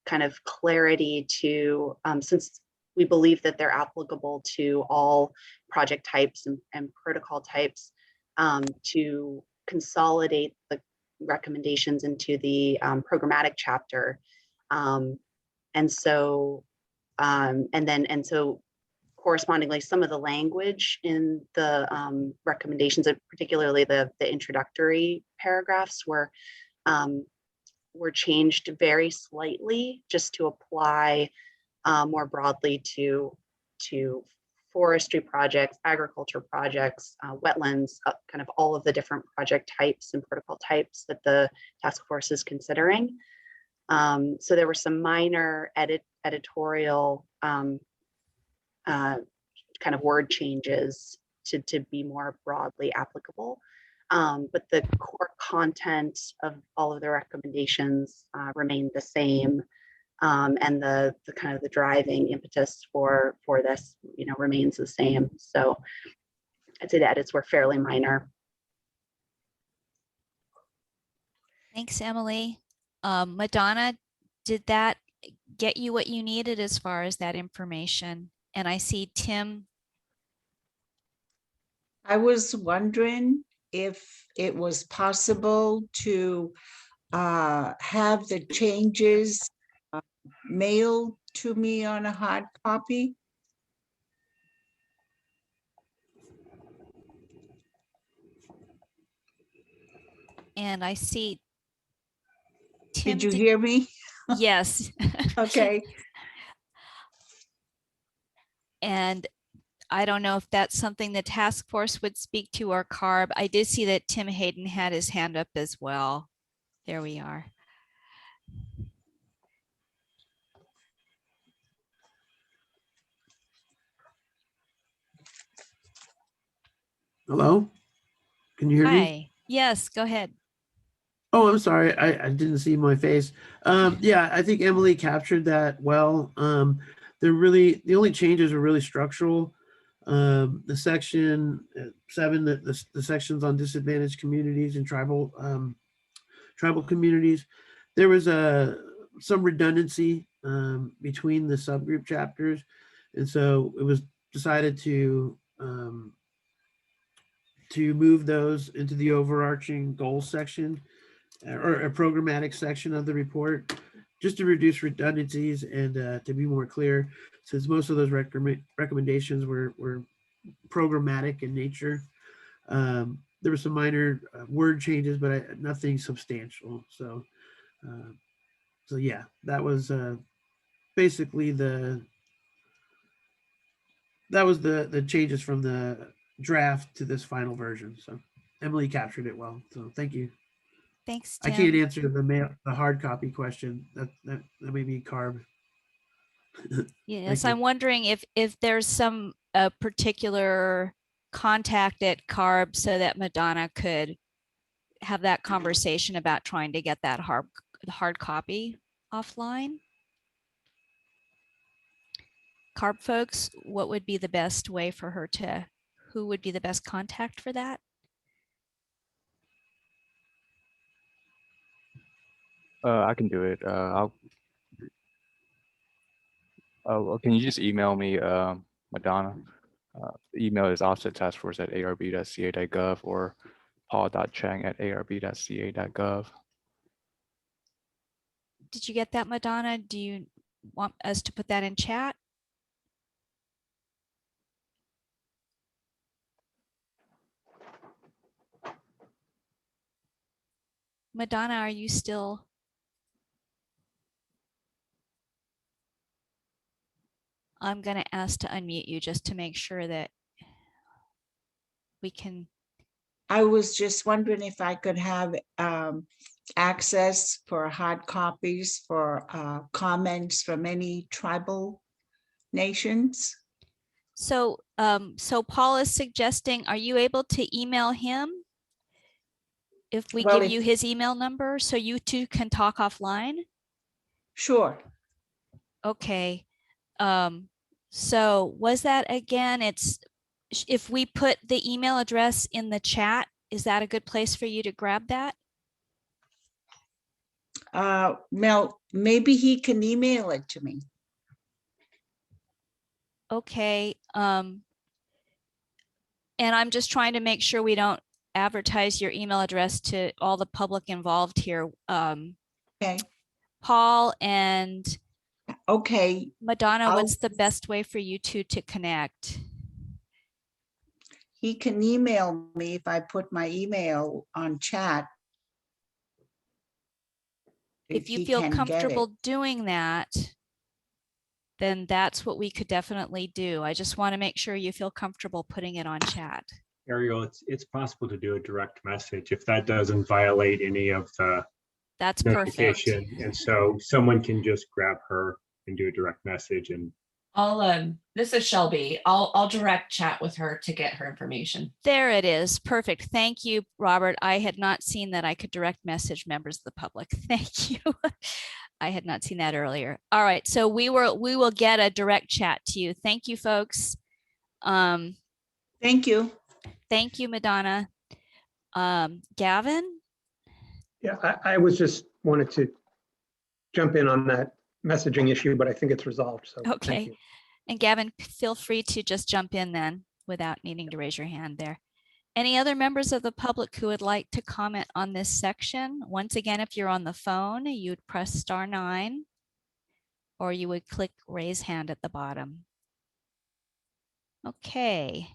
kind of clarity to, since we believe that they're applicable to all project types and protocol types, to consolidate the recommendations into the programmatic chapter. And so correspondingly, some of the language in the recommendations, particularly the introductory paragraphs, were changed very slightly just to apply more broadly to forestry projects, agriculture projects, wetlands, kind of all of the different project types and protocol types that the task force is considering. So there were some minor editorial kind of word changes to be more broadly applicable. But the core content of all of the recommendations remained the same. And the kind of the driving impetus for this, remains the same. So I'd say the edits were fairly minor. Thanks, Emily. Madonna, did that get you what you needed as far as that information? And I see Tim. I was wondering if it was possible to have the changes mailed to me on a hard copy. And I see Tim. Did you hear me? Yes. Okay. And I don't know if that's something the task force would speak to, or CARB. I did see that Tim Hayden had his hand up as well. There we are. Hello? Can you hear me? Hi. Yes, go ahead. Oh, I'm sorry. I didn't see my face. Yeah, I think Emily captured that well. The only changes are really structural. The section 7, the sections on disadvantaged communities and tribal communities, there was some redundancy between the subgroup chapters, and so it was decided to move those into the overarching goals section, or a programmatic section of the report, just to reduce redundancies and to be more clear, since most of those recommendations were programmatic in nature. There were some minor word changes, but nothing substantial. So yeah, that was basically the changes from the draft to this final version. So Emily captured it well. So thank you. Thanks, I Tim. can't answer the hard copy question. That may be CARB. Yes, I'm wondering if there's some particular contact at CARB so that Madonna could have that conversation about trying to get that the hard copy offline. CARB folks, what would be the best way for her to, who would be the best contact for that? I can do it. Can you just email me, Madonna? The email is offsettaskforce@arb.ca.gov or paul.chang@arb.ca.gov. Did you get that, Madonna? Do you want us to put that in chat? Madonna, are you still? I'm going to ask to unmute you just to make sure that we can. I was just wondering if I could have access for hard copies for comments from any tribal nations. So, so Paul is suggesting, are you able to email him? If we Well, give you his email number so you two can talk offline? Sure. Okay. So was that again, it's, if we put the email address in the chat, is that a good place for you to grab that? Mel, maybe he can email it to me. Okay. And I'm just trying to make sure we don't advertise your email address to all the public involved here. Okay. Paul and Okay. Madonna, what's the best way for you two to connect? He can email me if I put my email on chat. If you he feel can get it. comfortable doing that, then that's what we could definitely do. I just want to make sure you feel comfortable putting it on chat. Ariel, it's possible to do a direct message if that doesn't violate any of the That's perfect. notification. And so someone can just grab her and do a direct message. And this is Shelby. I'll direct chat with her to get her information. There it is. Perfect. Thank you, Robert. I had not seen that I could direct message members of the public. Thank you. I had not seen that earlier. All right. So we will get a direct chat to you. Thank you, folks. Thank you. Thank you, Madonna. Gavin? Yeah, I was just wanted to jump in on that messaging issue, but I think it's resolved. So thank Okay. you. And Gavin, feel free to just jump in then without needing to raise your hand there. Any other members of the public who would like to comment on this section? Once again, if you're on the phone, you'd press *9 or you would click raise hand at the bottom. Okay.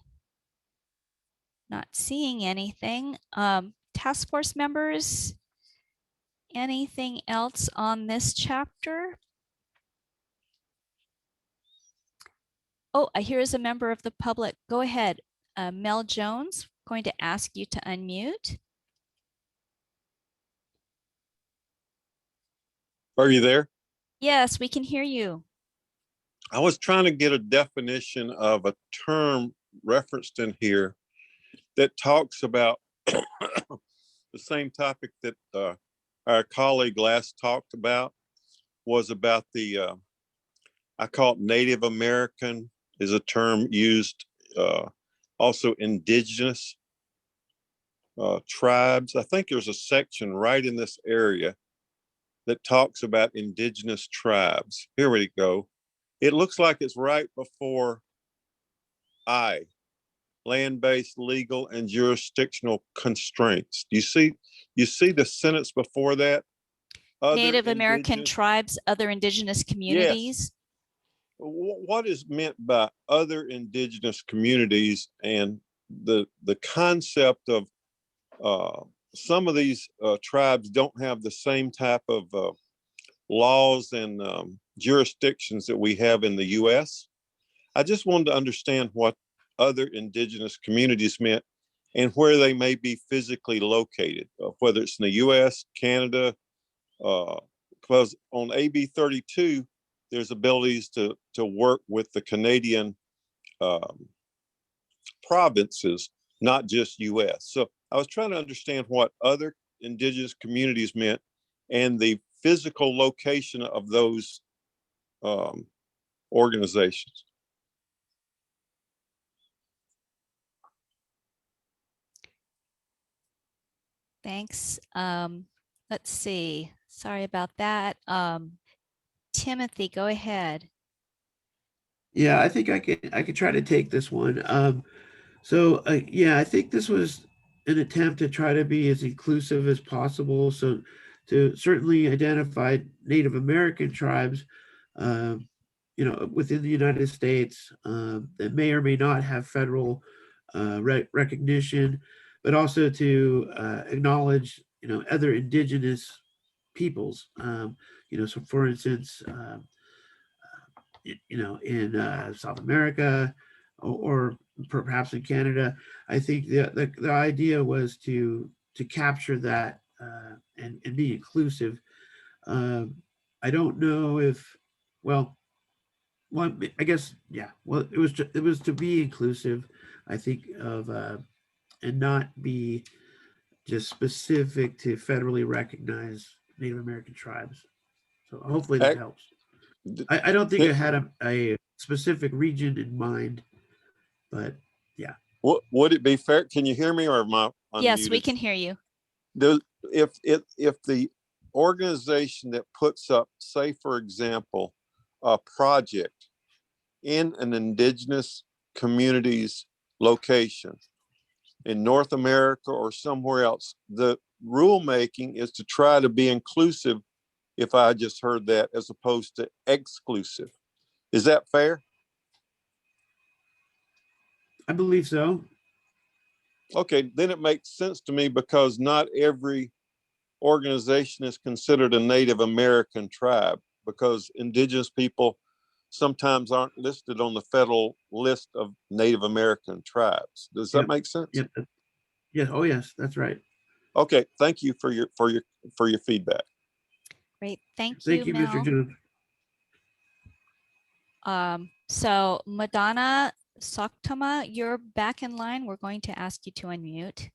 Not seeing anything. Task force members, anything else on this chapter? Oh, here is a member of the public. Go ahead. Mel Jones, going to ask you to unmute. Are you there? Yes, we can hear you. I was trying to get a definition of a term referenced in here that talks about the same topic that our colleague last talked about, was about the, I call it Native American is a term used, also indigenous tribes. I think there's a section right in this area that talks about indigenous tribes. Here we go. It looks like it's right before I, land-based legal and jurisdictional constraints. You see the sentence before that? Native American tribes, other indigenous communities. Yes. What is meant by other indigenous communities, and the concept of some of these tribes don't have the same type of laws and jurisdictions that we have in the U.S. I just wanted to understand what other indigenous communities meant and where they may be physically located, whether it's in the U.S., Canada, because on AB 32, there's abilities to work with the Canadian provinces, not just U.S. So I was trying to understand what other indigenous communities meant and the physical location of those organizations. Thanks. Let's see. Sorry about that. Timothy, go ahead. Yeah, I think I could try to take this one. Yeah, I think this was an attempt to try to be as inclusive as possible. So to certainly identify Native American tribes, within the United States that may or may not have federal recognition, but also to acknowledge, other indigenous peoples. So for instance, in South America or perhaps in Canada. I think the idea was to capture that and be inclusive. I don't know if, well, I guess, yeah. Well, it was to be inclusive, I think, of and not be just specific to federally recognized Native American tribes. So hopefully that helps. I don't think I had a specific region in mind, but yeah. Would it be fair? Can you hear me, or am I unmuted? Yes, we can hear you. If the organization that puts up, say, for example, a project in an indigenous community's location in North America or somewhere else, the rulemaking is to try to be inclusive, if I just heard that, as opposed to exclusive. Is that fair? I believe so. Okay, then it makes sense to me, because not every organization is considered a Native American tribe, because indigenous people sometimes aren't listed on the federal list of Native American tribes. Does that make sense? Yep. Yeah. Oh, yes, that's right. Okay, thank you for your feedback. Great, thank you, Mel. Mr. Jones. So Madonna Soktama, you're back in line. We're going to ask you to unmute.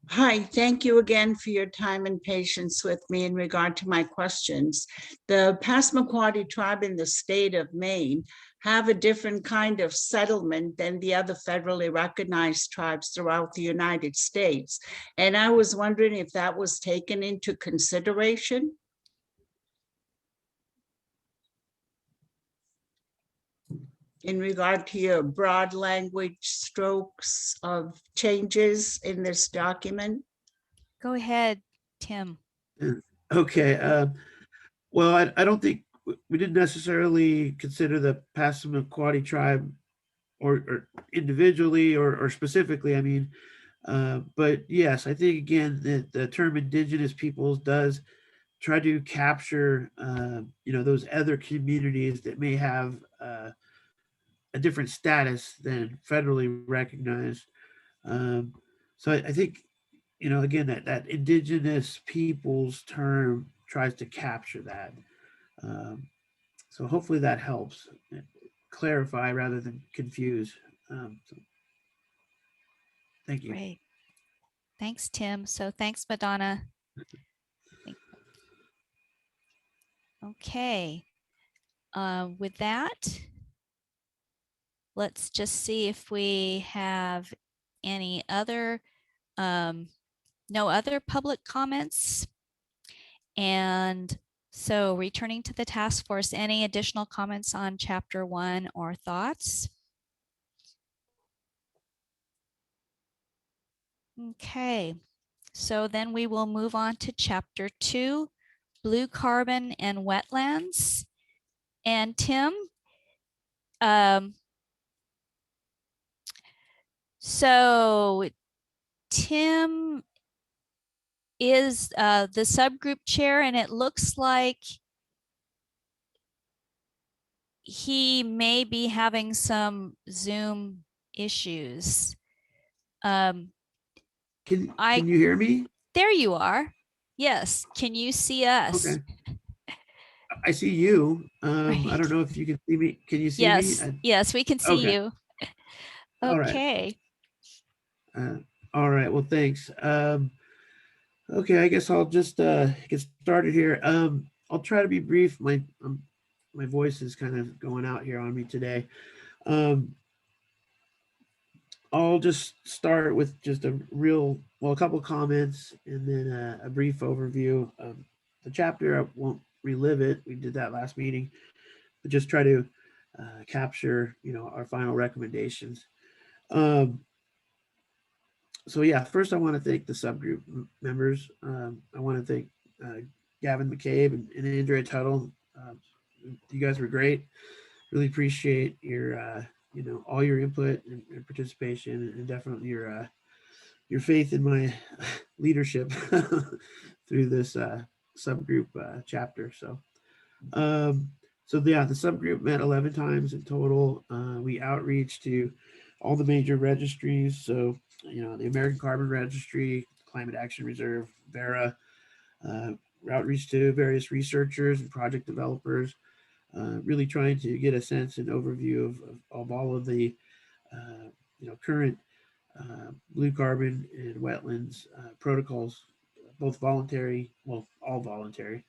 Hi, thank you again for your time and patience with me in regard to my questions. The Passamaquoddy tribe in the state of Maine have a different kind of settlement than the other federally recognized tribes throughout the United States. And I was wondering if that was taken into consideration. In regard to your broad language strokes of changes in this document? Go ahead, Tim. Okay. Well, I don't think we didn't necessarily consider the Passamaquoddy tribe or individually or specifically. I mean, but yes, I think again that the term indigenous peoples does try to capture, those other communities that may have a different status than federally recognized. So I think, again, that indigenous peoples term tries to capture that. So hopefully that helps clarify rather than confuse. So thank you. Great. Thanks, Tim. So thanks, Madonna. Okay. With that, let's just see if we have any other, no other public comments. And so returning to the task force, any additional comments on chapter 1 or thoughts? Okay, so then we will move on to chapter 2, blue carbon and wetlands. And Tim, so Tim is the subgroup chair, and it looks like he may be having some Zoom issues. Can you hear me? There you are. Yes. Can you see us? Okay. I see you. Right. I don't know if you can see me. Can you see me? Yes, we can see you. All okay. right. All right. Well, thanks. Okay, I guess I'll just get started here. I'll try to be brief. My voice is kind of going out here on me today. I'll just start with just a couple comments and then a brief overview of the chapter. I won't relive it. We did that last meeting, but just try to capture, our final recommendations. So yeah, first I want to thank the subgroup members. I want to thank Gavin McCabe and Andrea Tuttle. You guys were great. Really appreciate your, all your input and participation, and definitely your faith in my leadership through this subgroup chapter. So, the subgroup met 11 times in total. We outreach to all the major registries. So, the American Carbon Registry, Climate Action Reserve, Vera, outreach to various researchers and project developers, really trying to get a sense and overview of all of the, current blue carbon and wetlands protocols, both voluntary, all voluntary,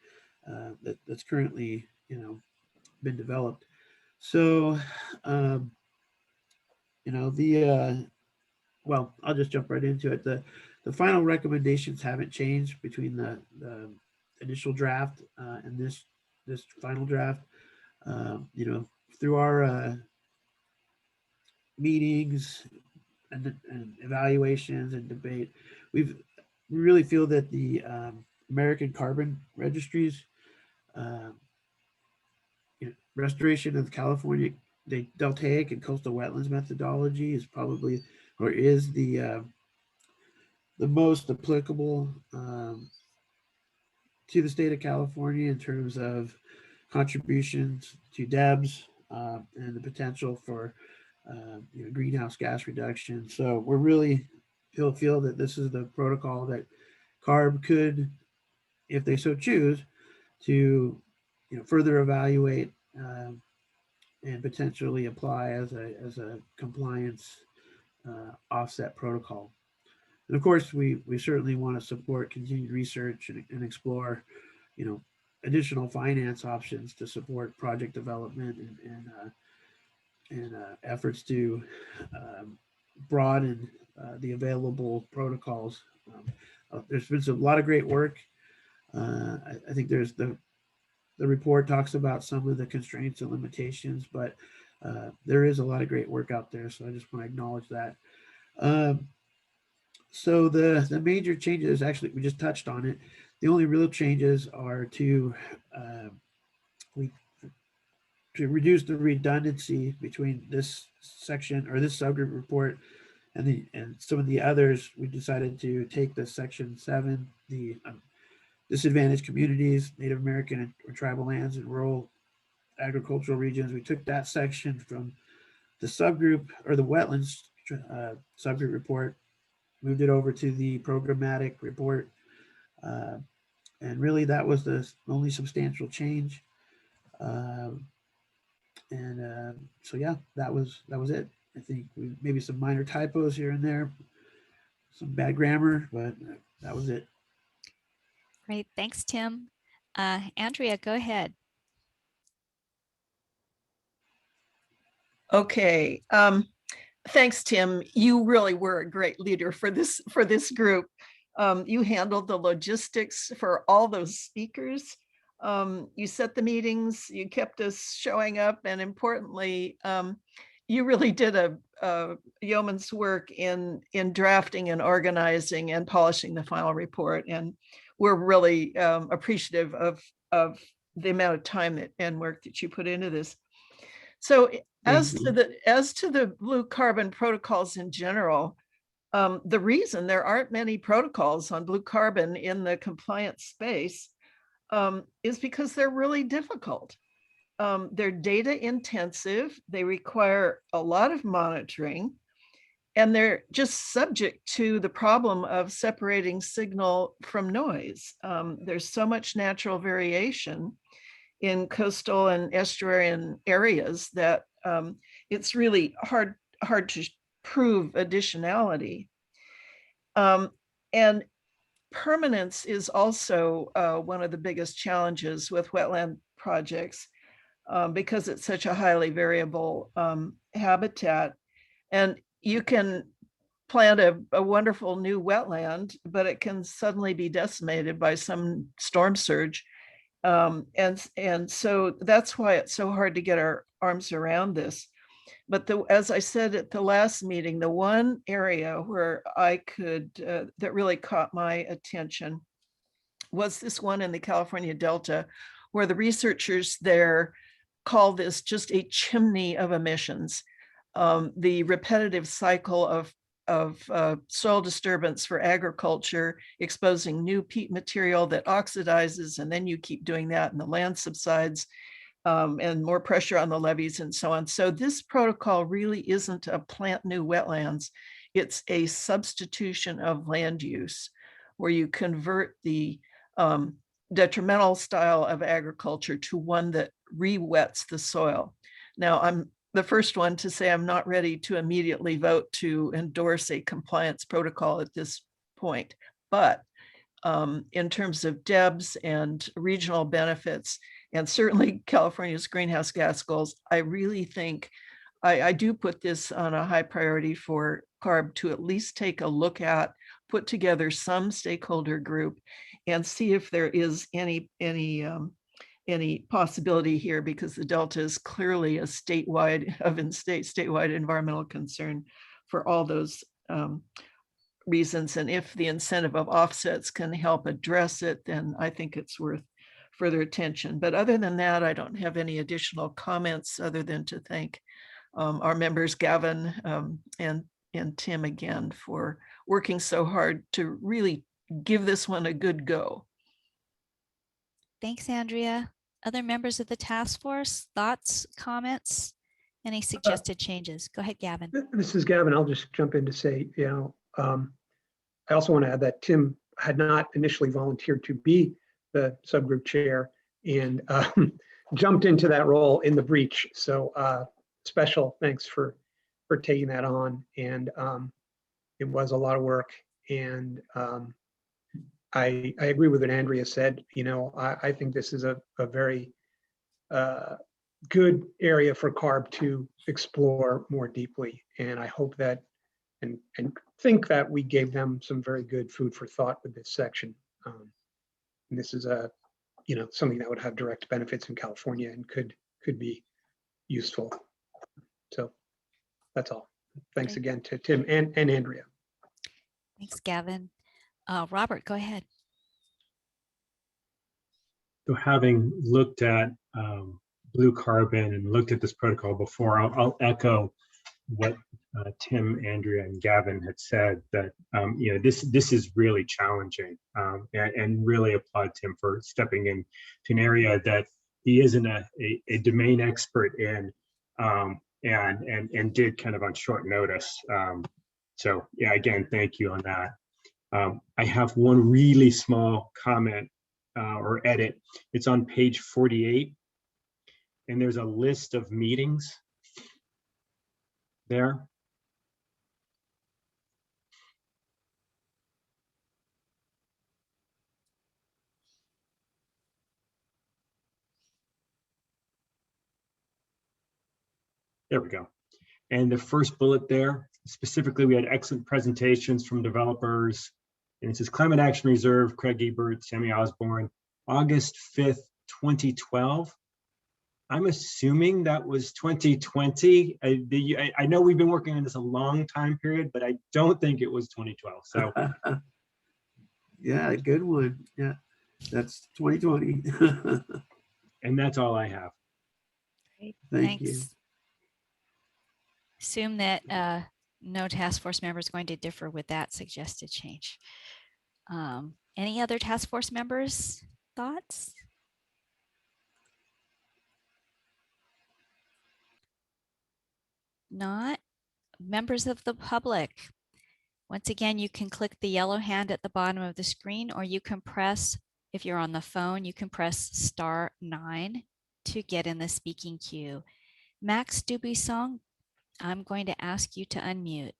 that's currently, been developed. So, I'll just jump right into it. The final recommendations haven't changed between the initial draft and this final draft. Through our meetings and evaluations and debate, we really feel that the American Carbon Registries restoration of California, the deltaic and coastal wetlands methodology is probably, or is the most applicable to the state of California in terms of contributions to DEBs and the potential for greenhouse gas reduction. So we're really feel that this is the protocol that CARB could, if they so choose, to further evaluate and potentially apply as a compliance offset protocol. And of course, we certainly want to support continued research and explore, additional finance options to support project development and efforts to broaden the available protocols. There's been a lot of great work. I think there's the report talks about some of the constraints and limitations, but there is a lot of great work out there. So I just want to acknowledge that. So the major changes, actually, we just touched on it. The only real changes are to reduce the redundancy between this section or this subgroup report and some of the others. We decided to take the section 7, the disadvantaged communities, Native American or tribal lands and rural agricultural regions. We took that section from the subgroup or the wetlands subgroup report, moved it over to the programmatic report. And really that was the only substantial change. So yeah, that was it. I think maybe some minor typos here and there, some bad grammar, but that was it. Great. Thanks, Tim. Andrea, go ahead. Okay. Thanks, Tim. You really were a great leader for this group. You handled the logistics for all those speakers. You set the meetings, you kept us showing up, and importantly, you really did a yeoman's work in drafting and organizing and polishing the final report. And we're really appreciative of the amount of time and work that you put into this. So as to the blue carbon protocols in general, the reason there aren't many protocols on blue carbon in the compliance space is because they're really difficult. They're data intensive, they require a lot of monitoring, and they're just subject to the problem of separating signal from noise. There's so much natural variation in coastal and estuarine areas that it's really hard to prove additionality. And permanence is also one of the biggest challenges with wetland projects because it's such a highly variable habitat. And you can plant a wonderful new wetland, but it can suddenly be decimated by some storm surge. And so that's why it's so hard to get our arms around this. But as I said at the last meeting, the one area where I could, that really caught my attention was this one in the California Delta, where the researchers there call this just a chimney of emissions. The repetitive cycle of soil disturbance for agriculture, exposing new peat material that oxidizes, and then you keep doing that and the land subsides, and more pressure on the levees and so on. So this protocol really isn't a plant new wetlands. It's a substitution of land use where you convert the detrimental style of agriculture to one that re-wets the soil. Now, I'm the first one to say I'm not ready to immediately vote to endorse a compliance protocol at this point. But in terms of DEBs and regional benefits, and certainly California's greenhouse gas goals, I really think I do put this on a high priority for CARB to at least take a look at, put together some stakeholder group and see if there is any possibility here, because the Delta is clearly a statewide environmental concern for all those reasons. And if the incentive of offsets can help address it, then I think it's worth further attention. But other than that, I don't have any additional comments other than to thank our members, Gavin and Tim, again, for working so hard to really give this one a good go. Thanks, Andrea. Other members of the task force, thoughts, comments, any suggested changes? Go ahead, Gavin. This is Gavin. I'll just jump in to say, I also want to add that Tim had not initially volunteered to be the subgroup chair and jumped into that role in the breach. So special thanks for taking that on. And it was a lot of work. And I agree with what Andrea said. I think this is a very good area for CARB to explore more deeply. And I hope that and think that we gave them some very good food for thought with this section. And this is something that would have direct benefits in California and could be useful. So that's all. Thanks Great. again to Tim and Andrea. Thanks, Gavin. Robert, go ahead. So having looked at blue carbon and looked at this protocol before, I'll echo what Tim, Andrea, and Gavin had said, that this is really challenging, and really applaud Tim for stepping into an area that he isn't a domain expert in, and did kind of on short notice. So yeah, again, thank you on that. I have one really small comment or edit. It's on page 48, and there's a list of meetings there. There we go. And the first bullet there, specifically, we had excellent presentations from developers. And it says Climate Action Reserve, Craig Ebert, Sammy Osborne, August 5th, 2012. I'm assuming that was 2020. I know we've been working on this a long time period, but I don't think it was 2012. So yeah, good one. Yeah, that's 2020. And that's all I have. Great. Thank Thanks. you. Assume that no task force member is going to differ with that suggested change. Any other task force members' thoughts? Not. Members of the public. Once again, you can click the yellow hand at the bottom of the screen, or you can press, if you're on the phone, you can press *9 to get in the speaking queue. Max Dubuisson, I'm going to ask you to unmute.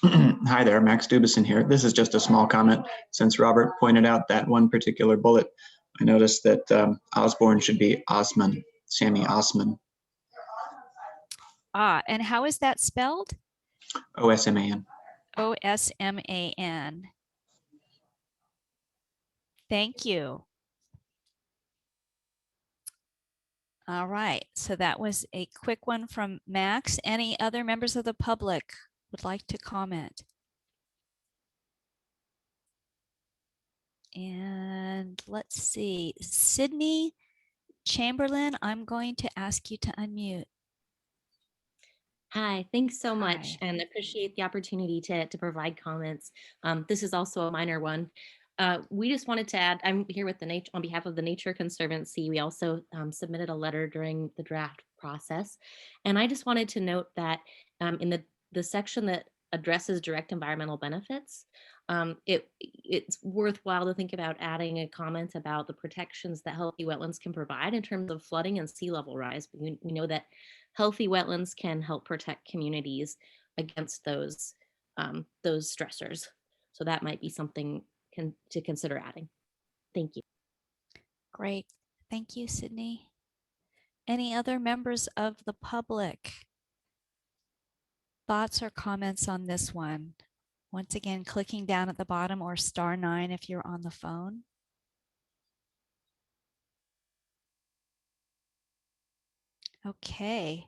Hi there, Max Dubison here. This is just a small comment. Since Robert pointed out that one particular bullet, I noticed that Osborne should be Osman, Sammy Osman, And how is that spelled? Osman. Osman. Thank you. All right, so that was a quick one from Max. Any other members of the public would like to comment? And let's see, Sydney Chamberlain, I'm going to ask you to unmute. Hi, thanks so much, Hi. and appreciate the opportunity to provide comments. This is also a minor one. We just wanted to add, I'm here with the on behalf of the Nature Conservancy. We also submitted a letter during the draft process, and I just wanted to note that in the section that addresses direct environmental benefits, it's worthwhile to think about adding a comment about the protections that healthy wetlands can provide in terms of flooding and sea level rise. We know that healthy wetlands can help protect communities against those stressors. So that might be something to consider adding. Thank you. Great. Thank you, Sydney. Any other members of the public? Thoughts or comments on this one? Once again, clicking down at the bottom or *9 if you're on the phone. Okay,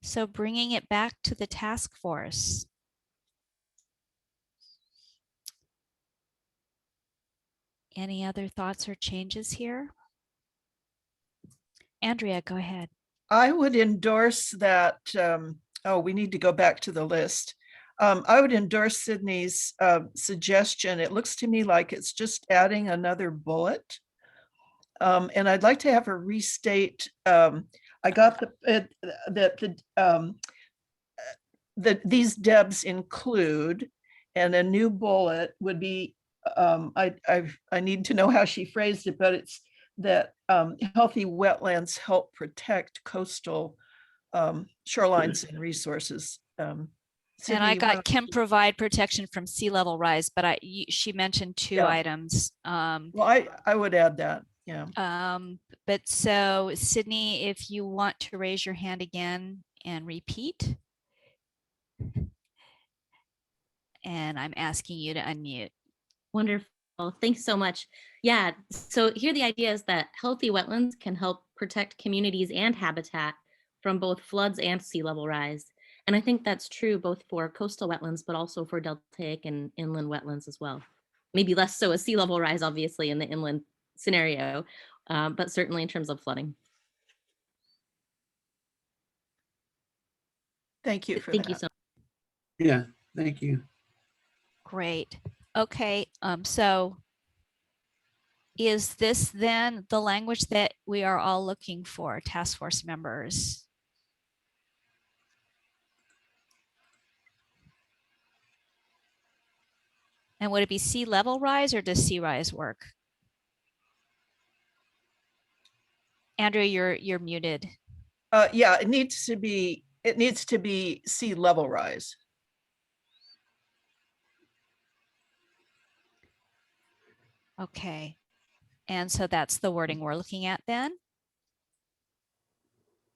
so bringing it back to the task force. Any other thoughts or changes here? Andrea, go ahead. I would endorse that. We need to go back to the list. I would endorse Sydney's suggestion. It looks to me like it's just adding another bullet. And I'd like to have her restate. I got these DEBs include, and a new bullet would be, I need to know how she phrased it, but it's that healthy wetlands help protect coastal shorelines and resources. And I got can provide protection from sea level rise, but she mentioned two items. Well, I would add that, yeah. But so Sydney, if you want to raise your hand again and repeat. And I'm asking you to unmute. Wonderful. Thanks so much. Yeah, so here the idea is that healthy wetlands can help protect communities and habitat from both floods and sea level rise. And I think that's true both for coastal wetlands, but also for deltaic and inland wetlands as well. Maybe less so a sea level rise, obviously, in the inland scenario, but certainly in terms of flooding. Thank you for Thank that. you so much. Yeah, thank you. Great. Okay, so is this then the language that we are all looking for, task force members? And would it be sea level rise or does sea rise work? Andrea, you're muted. Yeah, it needs to be sea level rise. Okay. And so that's the wording we're looking at then?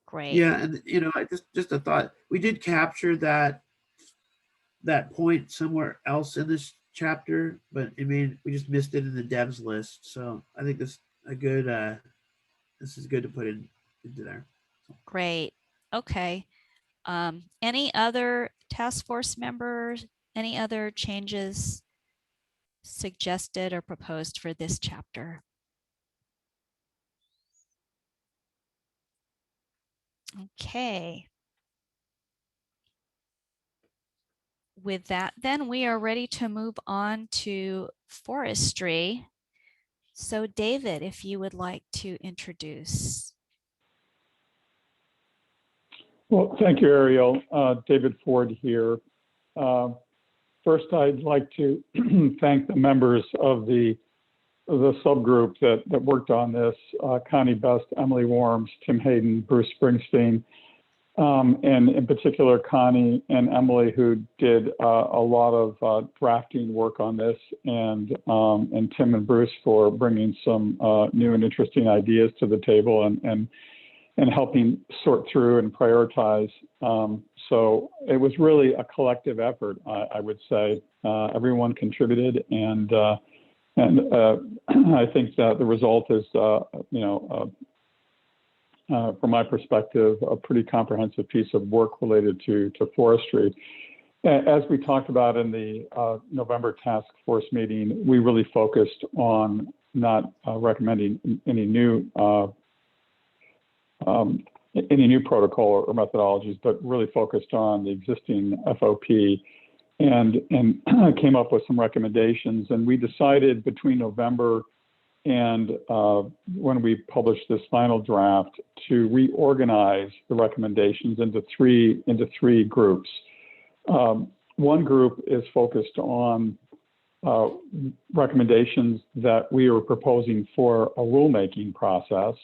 Great. Yeah, and I just a thought. We did capture that point somewhere else in this chapter, but I mean, we just missed it in the devs list. So I think this is good to put into there. Great. Okay. Any other task force members? Any other changes suggested or proposed for this chapter? Okay. With that, then we are ready to move on to forestry. So David, if you would like to introduce. Well, thank you, Ariel. David Ford here. First, I'd like to thank the members of the subgroup that worked on this, Connie Best, Emily Worms, Tim Hayden, Bruce Springsteen, And in particular, Connie and Emily, who did a lot of drafting work on this, and Tim and Bruce for bringing some new and interesting ideas to the table and helping sort through and prioritize. So it was really a collective effort, I would say. Everyone contributed, and I think that the result is, from my perspective, a pretty comprehensive piece of work related to forestry. As we talked about in the November task force meeting, we really focused on not recommending any new protocol or methodologies, but really focused on the existing FOP and came up with some recommendations. And we decided between November and when we published this final draft to reorganize the recommendations into three groups. One group is focused on recommendations that we are proposing for a rulemaking process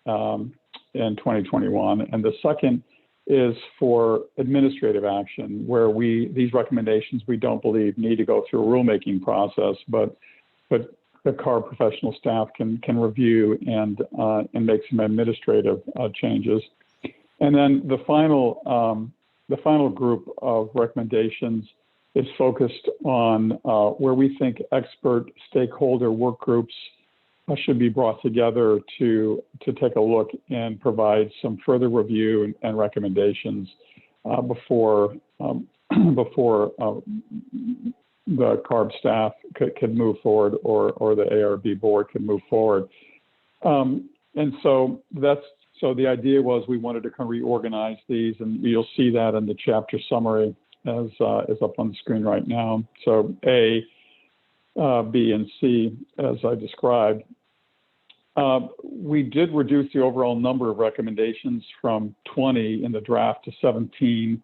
in 2021, and the second is for administrative action, where these recommendations we don't believe need to go through a rulemaking process, but the CARB professional staff can review and make some administrative changes. And then the final group of recommendations is focused on where we think expert stakeholder work groups should be brought together to take a look and provide some further review and recommendations before the CARB staff could move forward, or the ARB board could move forward. And so the idea was we wanted to kind of reorganize these, and you'll see that in the chapter summary as is up on the screen right now. So A, B, and C, as I described. We did reduce the overall number of recommendations from 20 in the draft to 17.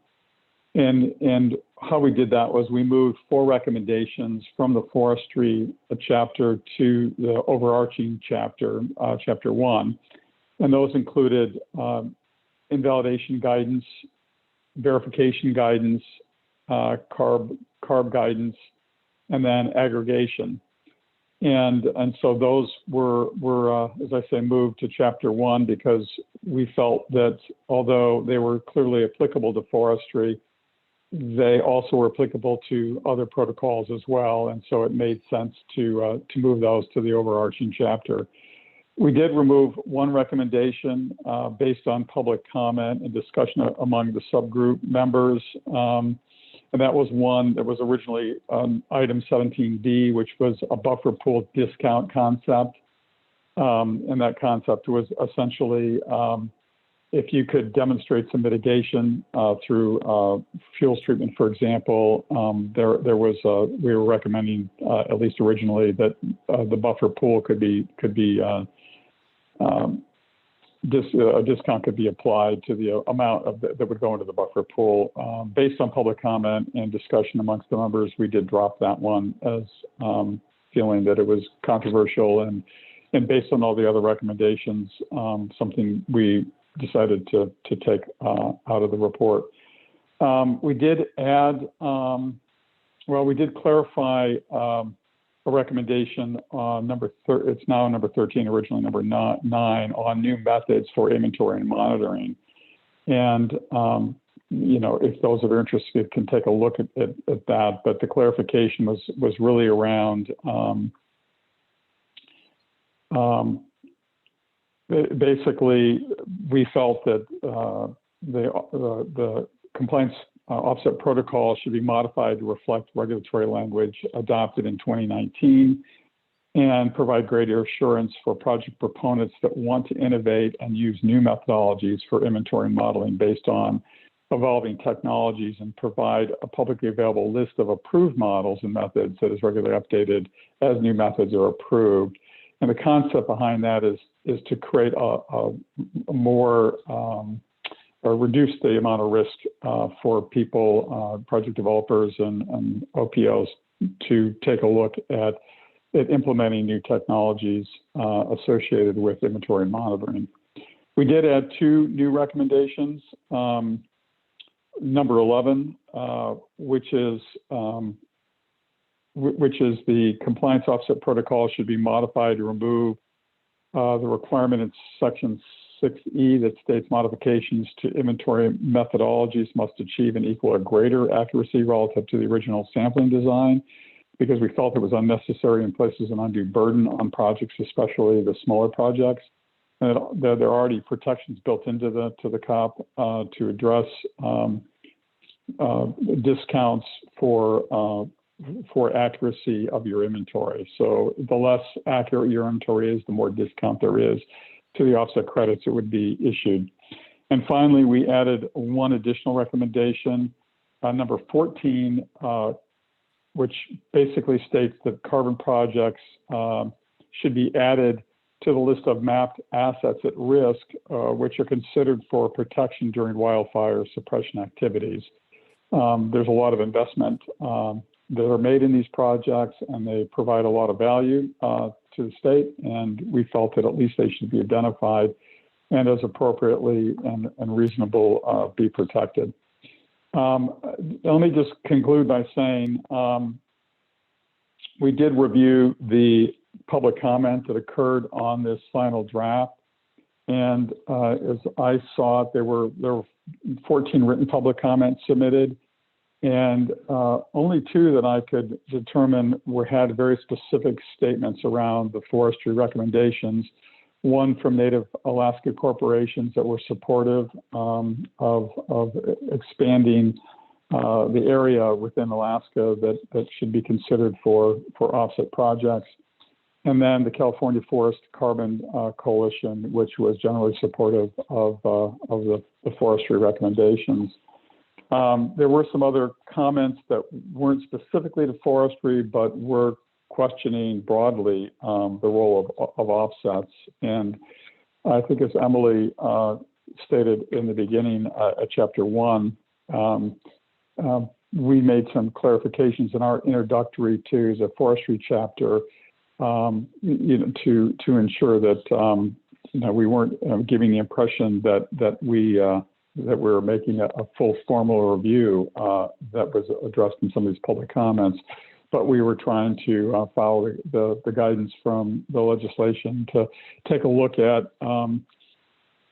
And how we did that was we moved 4 recommendations from the forestry chapter to the overarching chapter, chapter 1. And those included invalidation guidance, verification guidance, CARB guidance, and then aggregation. And so those were as I say, moved to chapter 1 because we felt that although they were clearly applicable to forestry, they also were applicable to other protocols as well. And so it made sense to move those to the overarching chapter. We did remove one recommendation based on public comment and discussion among the subgroup members. And that was one that was originally item 17D, which was a buffer pool discount concept. And that concept was essentially if you could demonstrate some mitigation through fuels treatment, for example, we were recommending, at least originally, that the buffer pool could be a discount could be applied to the amount that would go into the buffer pool. Based on public comment and discussion amongst the members, we did drop that one as feeling that it was controversial, and based on all the other recommendations, something we decided to take out of the report. We did add, we did clarify a recommendation on it's now number 13, originally number 9, on new methods for inventory and monitoring. And, if those are interested can take a look at that, but the clarification was really around basically, we felt that the compliance offset protocol should be modified to reflect regulatory language adopted in 2019 and provide greater assurance for project proponents that want to innovate and use new methodologies for inventory modeling based on evolving technologies, and provide a publicly available list of approved models and methods that is regularly updated as new methods are approved. And the concept behind that is to create a more or reduce the amount of risk for people, project developers and OPOs to take a look at implementing new technologies associated with inventory monitoring. We did add 2 new recommendations. Number 11, which is the compliance offset protocol should be modified to remove the requirement in section 6E that states modifications to inventory methodologies must achieve an equal or greater accuracy relative to the original sampling design, because we felt it was unnecessary and places an undue burden on projects, especially the smaller projects. And there are already protections built into the COP to address discounts for accuracy of your inventory. So the less accurate your inventory is, the more discount there is to the offset credits that would be issued. And finally, we added 1 additional recommendation, number 14, which basically states that carbon projects should be added to the list of mapped assets at risk, which are considered for protection during wildfire suppression activities. There's a lot of investment that are made in these projects, and they provide a lot of value to the state, and we felt that at least they should be identified and as appropriately and reasonable be protected. Let me just conclude by saying we did review the public comment that occurred on this final draft, and as I saw it, there were 14 written public comments submitted, and only 2 that I could determine had very specific statements around the forestry recommendations. One from Native Alaska corporations that were supportive of expanding the area within Alaska that should be considered for offset projects. And then the California Forest Carbon Coalition, which was generally supportive of the forestry recommendations. There were some other comments that weren't specifically to forestry, but were questioning broadly the role of offsets. And I think, as Emily stated in the beginning at chapter 1, we made some clarifications in our introductory to the forestry chapter, to ensure that we weren't giving the impression that we were making a full formal review that was addressed in some of these public comments, but we were trying to follow the guidance from the legislation to take a look at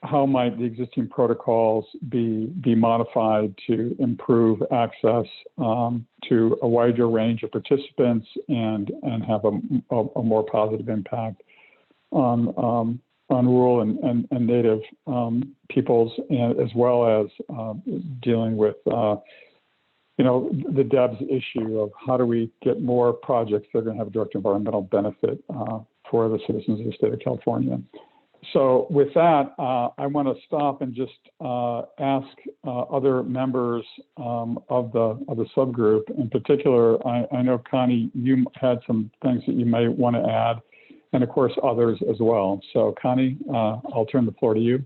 how might the existing protocols be modified to improve access to a wider range of participants and have a more positive impact on rural and native peoples, as well as dealing with the DEBS issue of how do we get more projects that are going to have a direct environmental benefit for the citizens of the state of California. So with that, I want to stop and just ask other members of the subgroup. In particular, I know, Connie, you had some things that you may want to add, and of course others as well. So Connie, I'll turn the floor to you.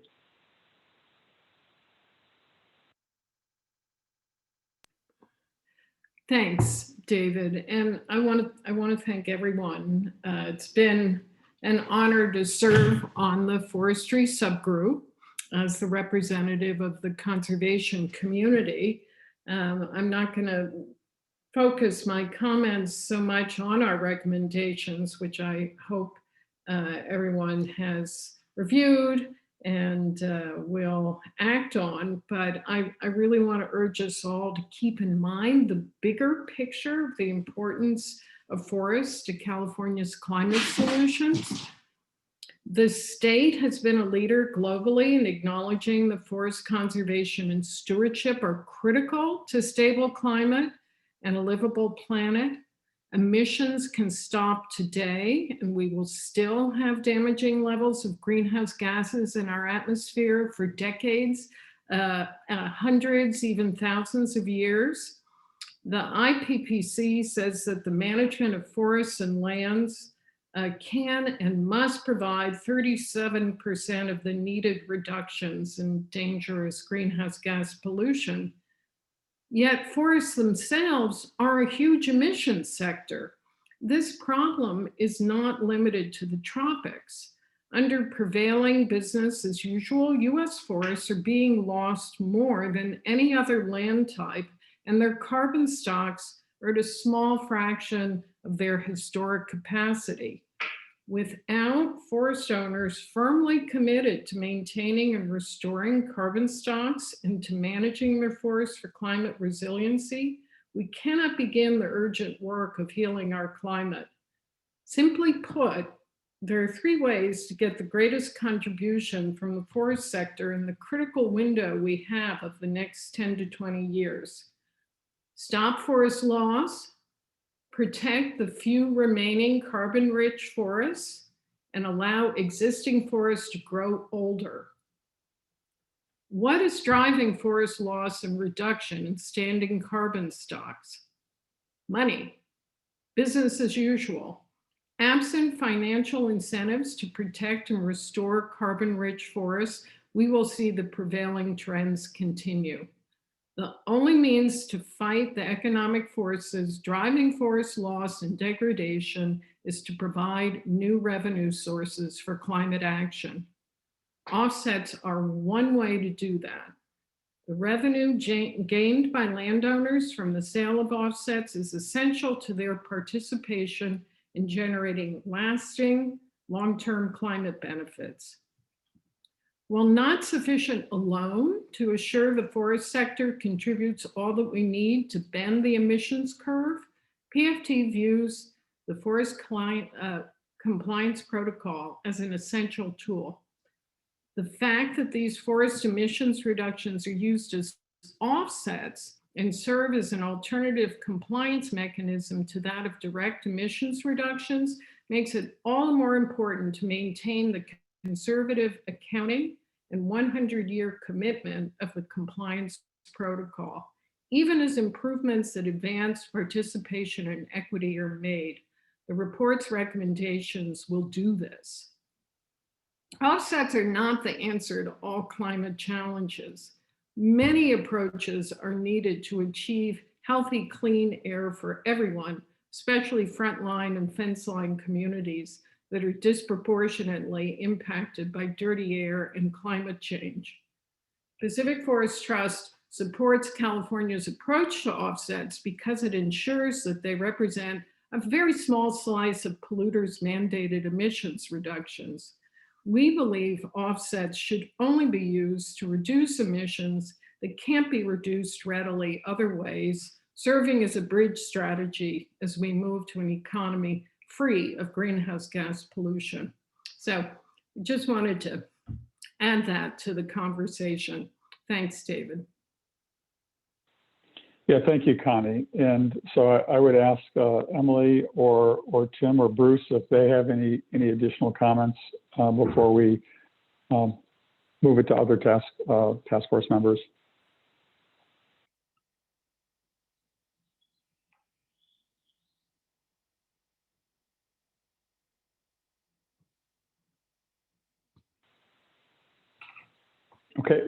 Thanks, David. And I want to thank everyone. It's been an honor to serve on the forestry subgroup as the representative of the conservation community. I'm not going to focus my comments so much on our recommendations, which I hope everyone has reviewed and will act on, but I really want to urge us all to keep in mind the bigger picture of the importance of forests to California's climate solutions. The state has been a leader globally in acknowledging that forest conservation and stewardship are critical to stable climate and a livable planet. Emissions can stop today, and we will still have damaging levels of greenhouse gases in our atmosphere for decades, hundreds, even thousands of years. The IPCC says that the management of forests and lands can and must provide 37% of the needed reductions in dangerous greenhouse gas pollution. Yet forests themselves are a huge emissions sector. This problem is not limited to the tropics. Under prevailing business as usual, US forests are being lost more than any other land type, and their carbon stocks are at a small fraction of their historic capacity. Without forest owners firmly committed to maintaining and restoring carbon stocks and to managing their forests for climate resiliency, we cannot begin the urgent work of healing our climate. Simply put, there are three ways to get the greatest contribution from the forest sector in the critical window we have of the next 10 to 20 years. Stop forest loss, protect the few remaining carbon-rich forests, and allow existing forests to grow older. What is driving forest loss and reduction in standing carbon stocks? Money, business as usual. Absent financial incentives to protect and restore carbon-rich forests, we will see the prevailing trends continue. The only means to fight the economic forces driving forest loss and degradation is to provide new revenue sources for climate action. Offsets are one way to do that. The revenue gained by landowners from the sale of offsets is essential to their participation in generating lasting, long-term climate benefits. While not sufficient alone to assure the forest sector contributes all that we need to bend the emissions curve, PFT views the Forest Compliance Protocol as an essential tool. The fact that these forest emissions reductions are used as offsets and serve as an alternative compliance mechanism to that of direct emissions reductions makes it all the more important to maintain the conservative accounting and 100-year commitment of the compliance protocol, even as improvements that advance participation and equity are made. The report's recommendations will do this. Offsets are not the answer to all climate challenges. Many approaches are needed to achieve healthy, clean air for everyone, especially frontline and fence line communities that are disproportionately impacted by dirty air and climate change. Pacific Forest Trust supports California's approach to offsets because it ensures that they represent a very small slice of polluters' mandated emissions reductions. We believe offsets should only be used to reduce emissions that can't be reduced readily other ways, serving as a bridge strategy as we move to an economy free of greenhouse gas pollution. So just wanted to add that to the conversation. Thanks, David. Yeah, thank you, Connie. And so I would ask Emily or Tim or Bruce if they have any additional comments before we move it to other task force members. Okay,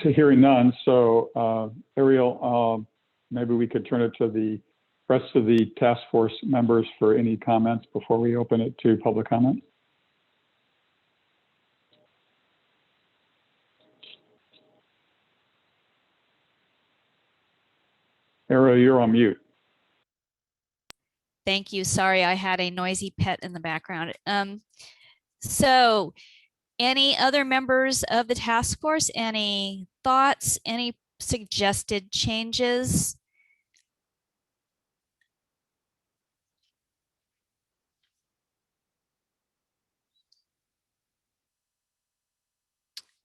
so hearing none, so Ariel, maybe we could turn it to the rest of the task force members for any comments before we open it to public comment. Ariel, you're on mute. Thank you. Sorry, I had a noisy pet in the background. So any other members of the task force, any thoughts, any suggested changes?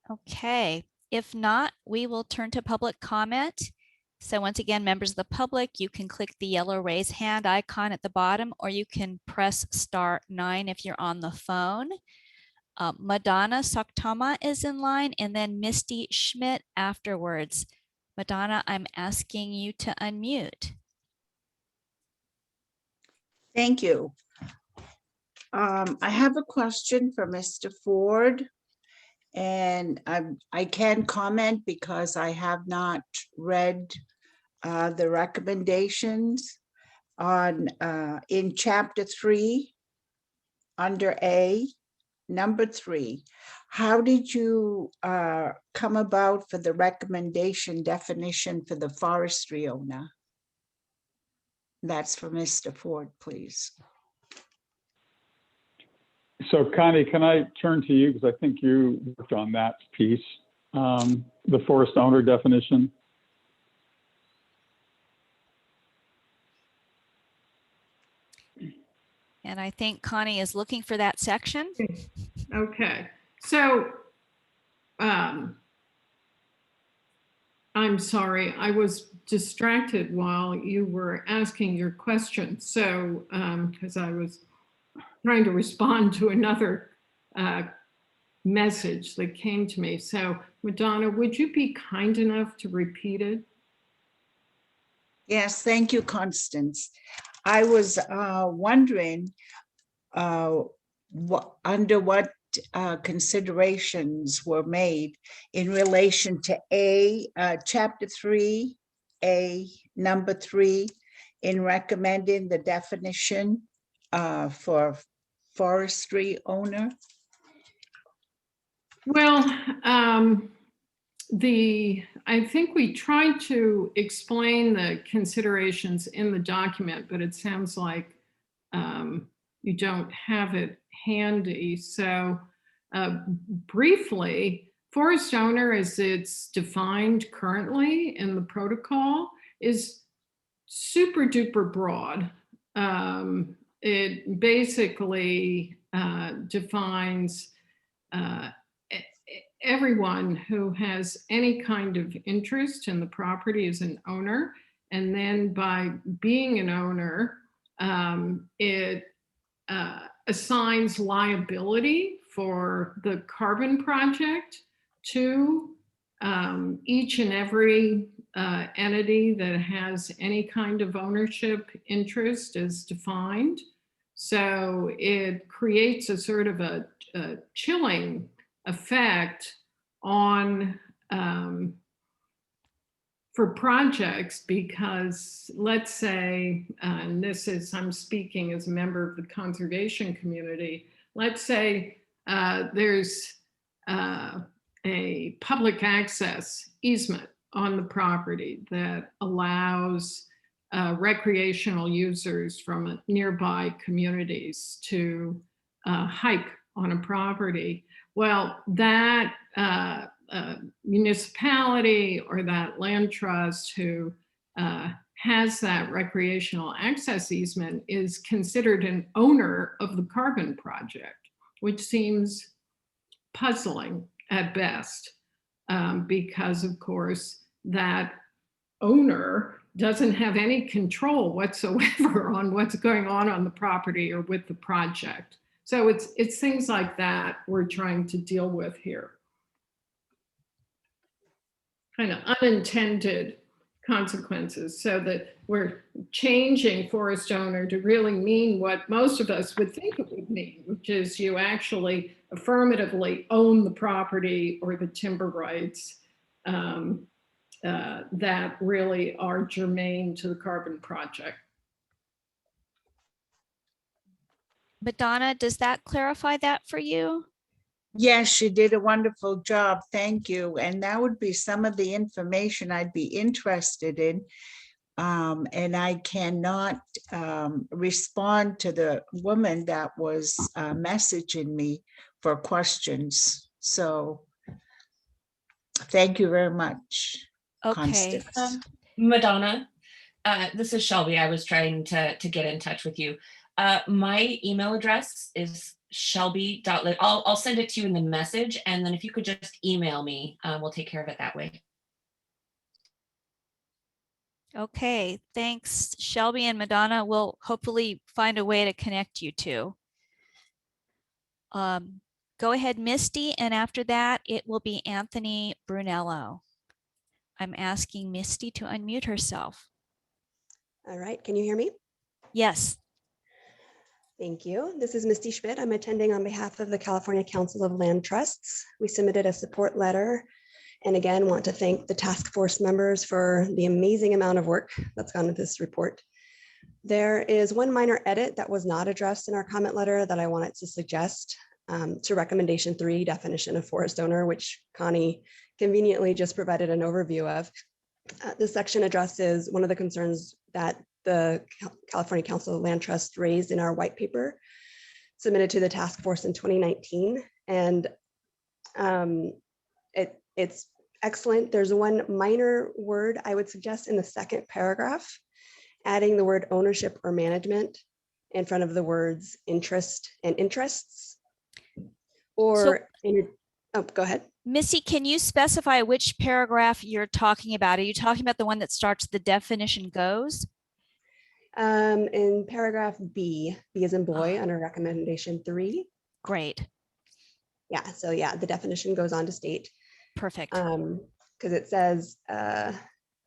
Okay, if not, we will turn to public comment. So once again, members of the public, you can click the yellow raise hand icon at the bottom, or you can press *9 if you're on the phone. Madonna Soktama is in line, and then Misty Schmidt afterwards. Madonna, I'm asking you to unmute. Thank you. I have a question for Mr. Ford, and I can comment because I have not read the recommendations on in Chapter 3 under A. number 3, how did you come about for the recommendation definition for the forestry owner? That's for Mr. Ford, please. So Connie, can I turn to you, because I think you worked on that piece, the forest owner definition. And I think Connie is looking for that section. Okay, so I'm sorry, I was distracted while you were asking your question. So, because I was trying to respond to another message that came to me. So, Madonna, would you be kind enough to repeat it? Yes, thank you, Constance. I was wondering under what considerations were made in relation to chapter 3, number 3, in recommending the definition for forestry owner? Well, I think we tried to explain the considerations in the document, but it sounds like you don't have it handy. So briefly, forest owner as it's defined currently in the protocol is super duper broad. It basically defines everyone who has any kind of interest in the property as an owner. And then by being an owner, it assigns liability for the carbon project to each and every entity that has any kind of ownership interest as defined. So it creates a sort of a chilling effect on for projects, because let's say, and this is, I'm speaking as a member of the conservation community, let's say there's a public access easement on the property that allows recreational users from nearby communities to hike on a property. Well, that municipality or that land trust who has that recreational access easement is considered an owner of the carbon project, which seems puzzling at best, because of course that owner doesn't have any control whatsoever on what's going on the property or with the project. So it's things like that we're trying to deal with here. Kind of unintended consequences, so that we're changing forest owner to really mean what most of us would think it would mean, which is you actually affirmatively own the property or the timber rights that really are germane to the carbon project. Madonna, does that clarify that for you? Yes, you did a wonderful job. Thank you. And that would be some of the information I'd be interested in. And I cannot respond to the woman that was messaging me for questions. So thank you very much. Okay. Madonna, this is Shelby. I was trying to get in touch with you. My email address is shelby.lit. I'll send it to you in the message, and then if you could just email me, we'll take care of it that way. Okay, thanks, Shelby and Madonna. We'll hopefully find a way to connect you two. Go ahead, Misty, and after that, it will be Anthony Brunello. I'm asking Misty to unmute herself. All right, can you hear me? Yes. Thank you. This is Misty Schmidt. I'm attending on behalf of the California Council of Land Trusts. We submitted a support letter, and again, want to thank the task force members for the amazing amount of work that's gone into this report. There is one minor edit that was not addressed in our comment letter that I wanted to suggest. to recommendation 3, definition of forest owner, which Connie conveniently just provided an overview of. This section addresses one of the concerns that the California Council of Land Trust raised in our white paper submitted to the task force in 2019. And it's excellent. There's one minor word I would suggest in the second paragraph, adding the word ownership or management in front of the words interest and interests. Or, oh, go ahead. Missy, can you specify which paragraph you're talking about? Are you talking about the one that starts the definition goes? In paragraph B as in boy, under recommendation 3. Great. Yeah, so yeah, the definition goes on to state. Perfect. Because it says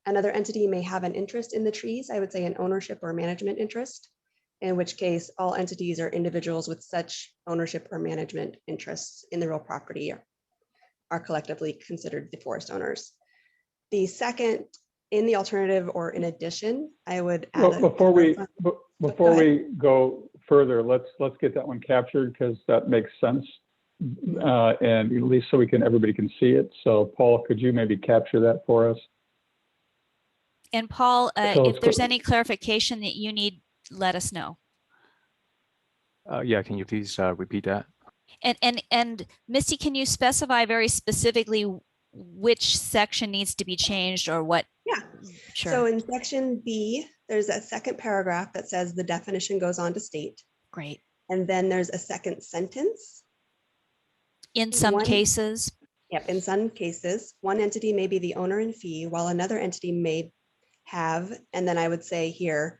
another entity may have an interest in the trees. I would say an ownership or management interest, in which case all entities or individuals with such ownership or management interests in the real property are collectively considered the forest owners. The second, in the alternative or in addition, I would add. Well, before we go further, let's get that one captured because that makes sense, and at least so everybody can see it. So, Paul, could you maybe capture that for us? And Paul, So if there's any clarification that you need, let us know. Yeah, can you please repeat that? And Misty, can you specify very specifically which section needs to be changed or what? Yeah, sure. So in section B, there's a second paragraph that says the definition goes on to state. Great. And then there's a second sentence. In some cases. Yep, in some cases, one entity may be the owner in fee while another entity may have, and then I would say here,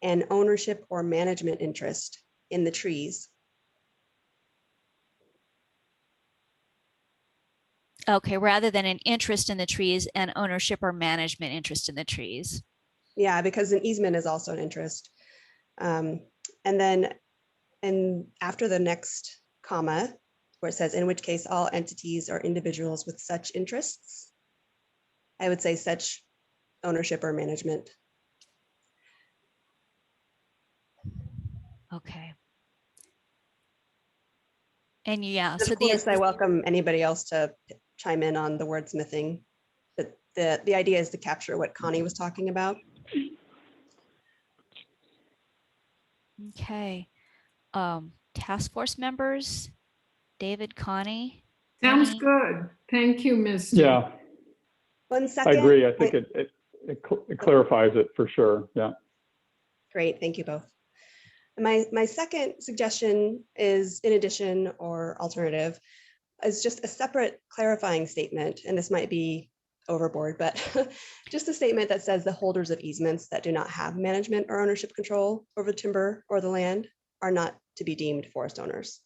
an ownership or management interest in the trees. Okay, rather than an interest in the trees, and ownership or management interest in the trees. Yeah, because an easement is also an interest. And then, and after the next comma, where it says, in which case all entities or individuals with such interests, I would say such ownership or management. Okay. And yeah, of so course, I welcome anybody else to chime in on the wordsmithing. But the idea is to capture what Connie was talking about. Okay. Task force members, David, Connie. Sounds good. Thank you, Misty. Yeah. 1 second. I agree. I think it clarifies it for sure. Yeah. Great. Thank you both. My second suggestion is, in addition or alternative, is just a separate clarifying statement. And this might be overboard, but just a statement that says the holders of easements that do not have management or ownership control over the timber or the land are not to be deemed forest owners.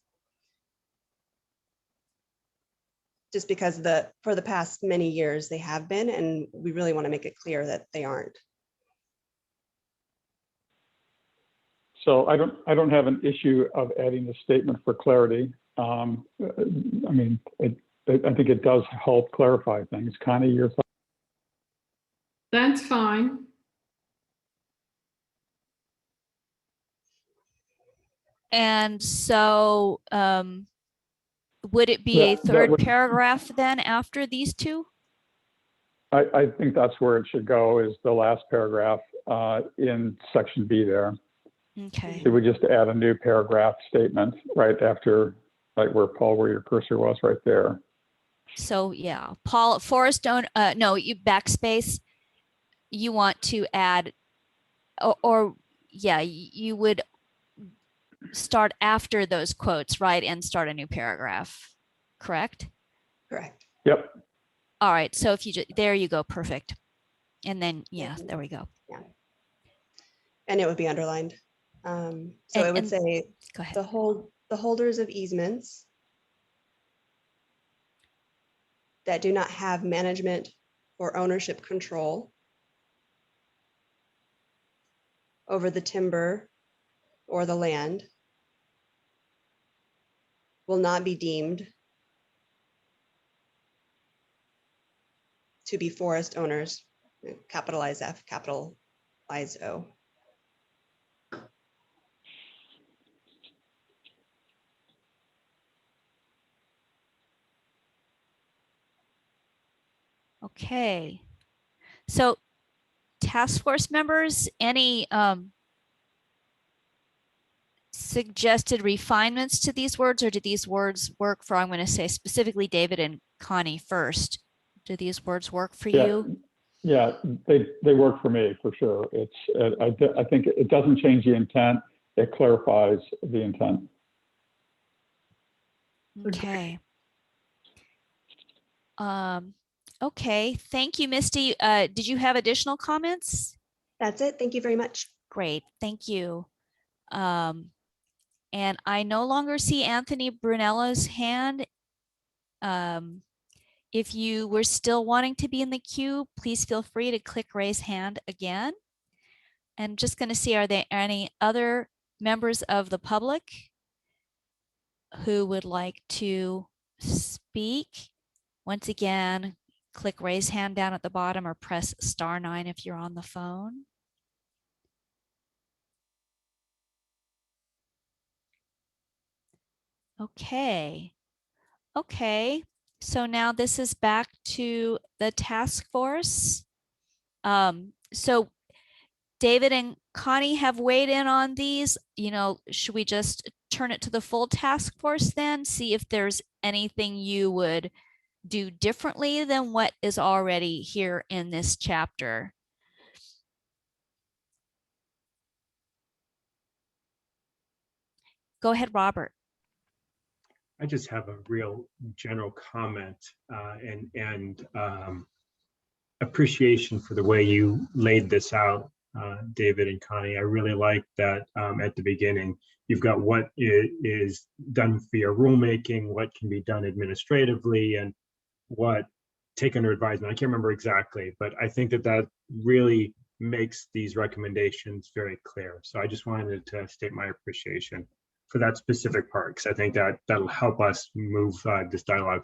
Just because for the past many years they have been, and we really want to make it clear that they aren't. So I don't have an issue of adding the statement for clarity. I mean, I think it does help clarify things. Connie, your thoughts? That's fine. And so would it be a third paragraph then after these two? I think that's where it should go, is the last paragraph in section B there. Okay. So we just add a new paragraph statement right after, right where Paul, where your cursor was right there. So yeah, Paul, forest owner, no, you backspace, you want to add, or yeah, you would start after those quotes, right? And start a new paragraph, correct? Correct. Yep. All right, so if you just, there you go, perfect. And then, yeah, there we go. Yeah. And it would be underlined. So it would say go ahead. the holders of easements that do not have management or ownership control over the timber or the land will not be deemed to be forest owners, capitalize F, capitalize O. Okay. So task force members, any suggested refinements to these words, or do these words work for, I'm going to say specifically David and Connie first. Do these words work for you? Yeah, they work for me for sure. I think it doesn't change the intent. It clarifies the intent. Okay. Okay, thank you, Misty. Did you have additional comments? That's it. Thank you very much. Great, thank you. And I no longer see Anthony Brunella's hand. If you were still wanting to be in the queue, please feel free to click raise hand again. And just going to see, are there any other members of the public who would like to speak? Once again, click raise hand down at the bottom or press *9 if you're on the phone. Okay. Okay. So now this is back to the task force. So David and Connie have weighed in on these. You know, should we just turn it to the full task force then? See if there's anything you would do differently than what is already here in this chapter. Go ahead, Robert. I just have a real general comment and appreciation for the way you laid this out, David and Connie. I really like that at the beginning. You've got what is done via rulemaking, what can be done administratively, and what take under advisement. I can't remember exactly, but I think that really makes these recommendations very clear. So I just wanted to state my appreciation for that specific part, because I think that'll help us move this dialogue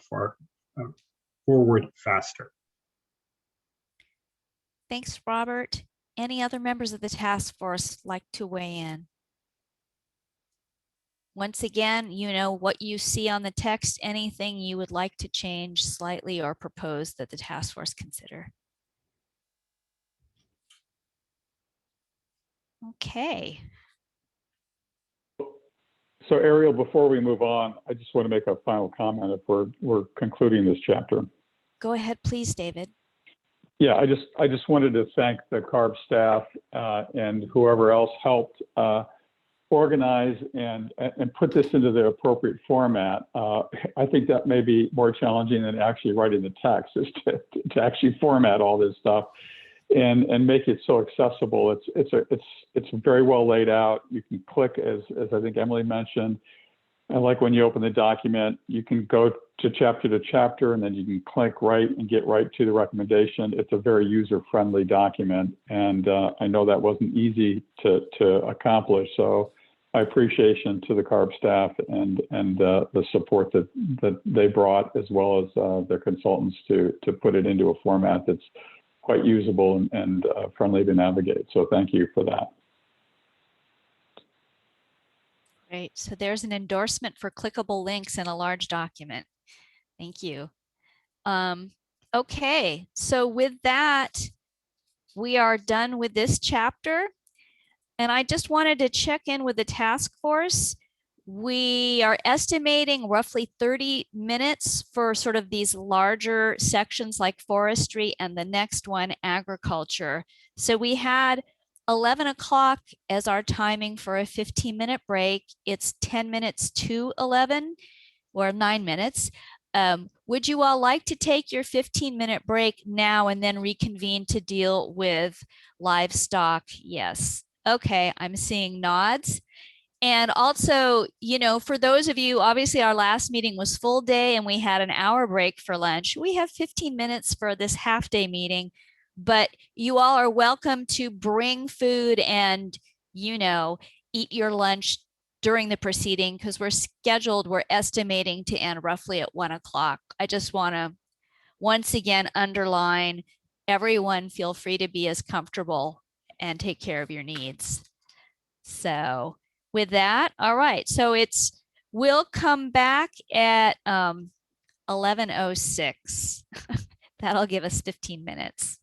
forward faster. Thanks, Robert. Any other members of the task force like to weigh in? Once again, you know what you see on the text, anything you would like to change slightly or propose that the task force consider. Okay. So Ariel, before we move on, I just want to make a final comment if we're concluding this chapter. Go ahead, please, David. Yeah, I just wanted to thank the CARB staff and whoever else helped organize and put this into the appropriate format. I think that may be more challenging than actually writing the text, is to actually format all this stuff and make it so accessible. It's very well laid out. You can click, as I think Emily mentioned. I like when you open the document, you can go to chapter, and then you can click right and get right to the recommendation. It's a very user-friendly document, and I know that wasn't easy to accomplish. So my appreciation to the CARB staff and the support that they brought, as well as their consultants, to put it into a format that's quite usable and friendly to navigate. So thank you for that. Great. So there's an endorsement for clickable links in a large document. Thank you. Okay, so with that, we are done with this chapter. And I just wanted to check in with the task force. We are estimating roughly 30 minutes for sort of these larger sections like forestry, and the next one, agriculture. So we had 11 o'clock as our timing for a 15-minute break. It's 10 minutes to 11, or 9 minutes. Would you all like to take your 15-minute break now and then reconvene to deal with livestock? Yes. Okay, I'm seeing nods. And also, you know, for those of you, obviously our last meeting was full day and we had an hour break for lunch. We have 15 minutes for this half-day meeting, but you all are welcome to bring food and, you know, eat your lunch during the proceeding, because we're estimating to end roughly at 1 o'clock. I just want to once again underline, everyone feel free to be as comfortable and take care of your needs. So with that, all right, so we'll come back at 11:06. That'll give us 15 minutes.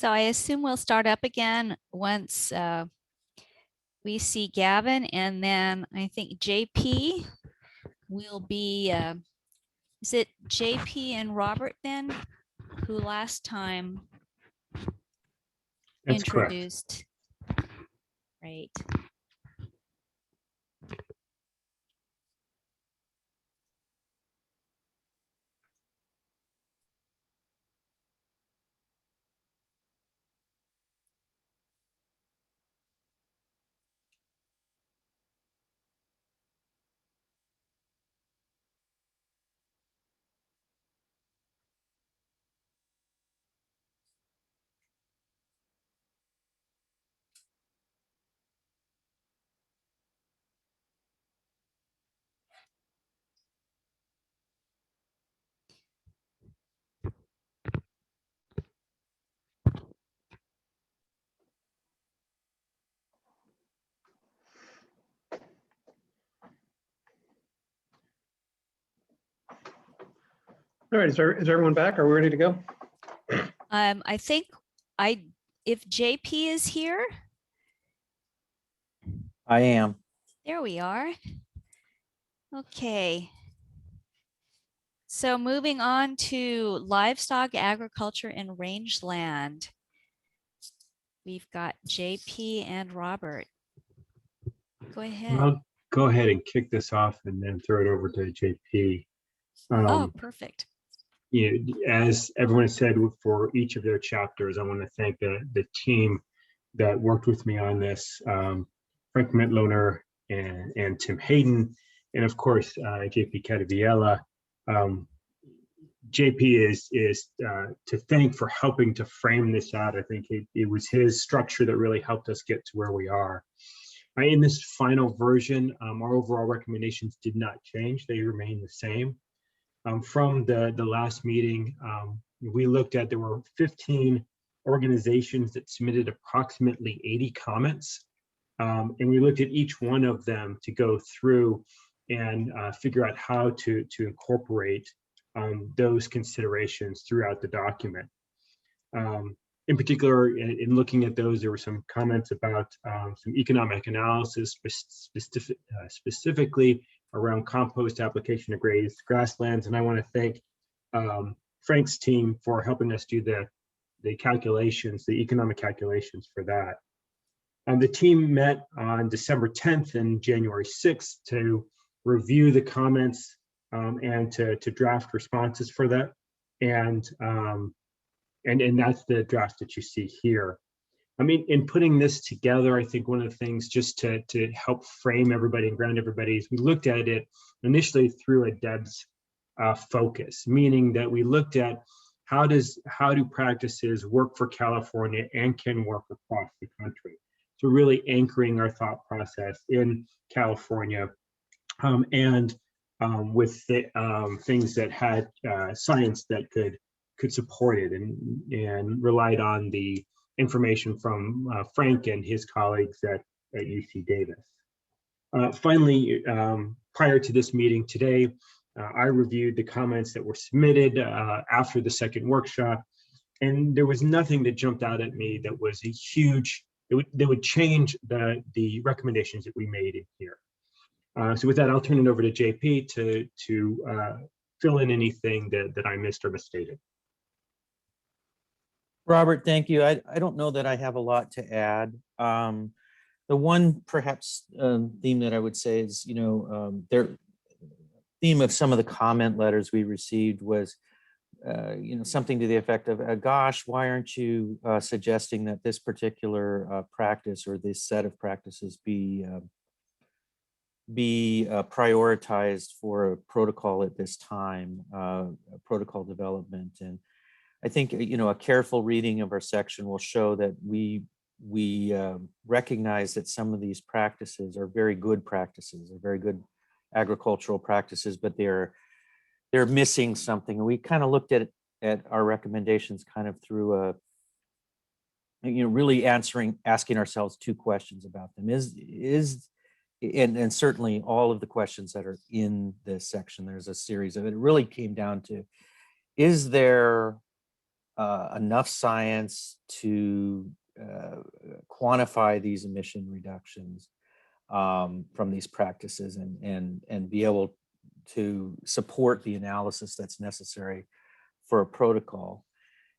So I assume we'll start up again once we see Gavin, and then I think JP will be, is it JP and Robert then, who last time That's correct. introduced? Right. All right, is everyone back? Are we ready to go? I think if JP is here, I am. there we are. Okay. So moving on to livestock, agriculture, and rangeland. We've got JP and Robert. Go ahead. I'll go ahead and kick this off and then throw it over to JP. Oh, perfect. As everyone said, for each of their chapters, I want to thank the team that worked with me on this, Frank Mitloner and Tim Hayden, and of course, JP Cataviella. JP is to thank for helping to frame this out. I think it was his structure that really helped us get to where we are. In this final version, our overall recommendations did not change. They remain the same. From the last meeting, we looked at, there were 15 organizations that submitted approximately 80 comments. And we looked at each one of them to go through and figure out how to incorporate those considerations throughout the document. In particular, in looking at those, there were some comments about some economic analysis, specifically around compost application to grazed grasslands. And I want to thank Frank's team for helping us do the calculations, the economic calculations for that. The team met on December 10th and January 6th to review the comments and to draft responses for that. And that's the draft that you see here. I mean, in putting this together, I think one of the things just to help frame everybody and ground everybody is we looked at it initially through a DEBS focus, meaning that we looked at how do practices work for California and can work across the country. So really anchoring our thought process in California and with the, things that had science that could support it, and relied on the information from Frank and his colleagues at UC Davis. Finally, prior to this meeting today, I reviewed the comments that were submitted after the second workshop, and there was nothing that jumped out at me that was a huge, that would change the recommendations that we made in here. So with that, I'll turn it over to JP to fill in anything that I missed or misstated. Robert, thank you. I don't know that I have a lot to add. The one perhaps theme that I would say is, their theme of some of the comment letters we received was, something to the effect of, gosh, why aren't you suggesting that this particular practice or this set of practices be prioritized for a protocol at this time, protocol development. And I think, a careful reading of our section will show that we recognize that some of these practices are very good practices, are very good agricultural practices, but they're missing something. And we kind of looked at our recommendations kind of through really asking ourselves two questions about them. And certainly all of the questions that are in this section, there's a series of it. It really came down to, is there enough science to quantify these emission reductions from these practices and be able to support the analysis that's necessary for a protocol.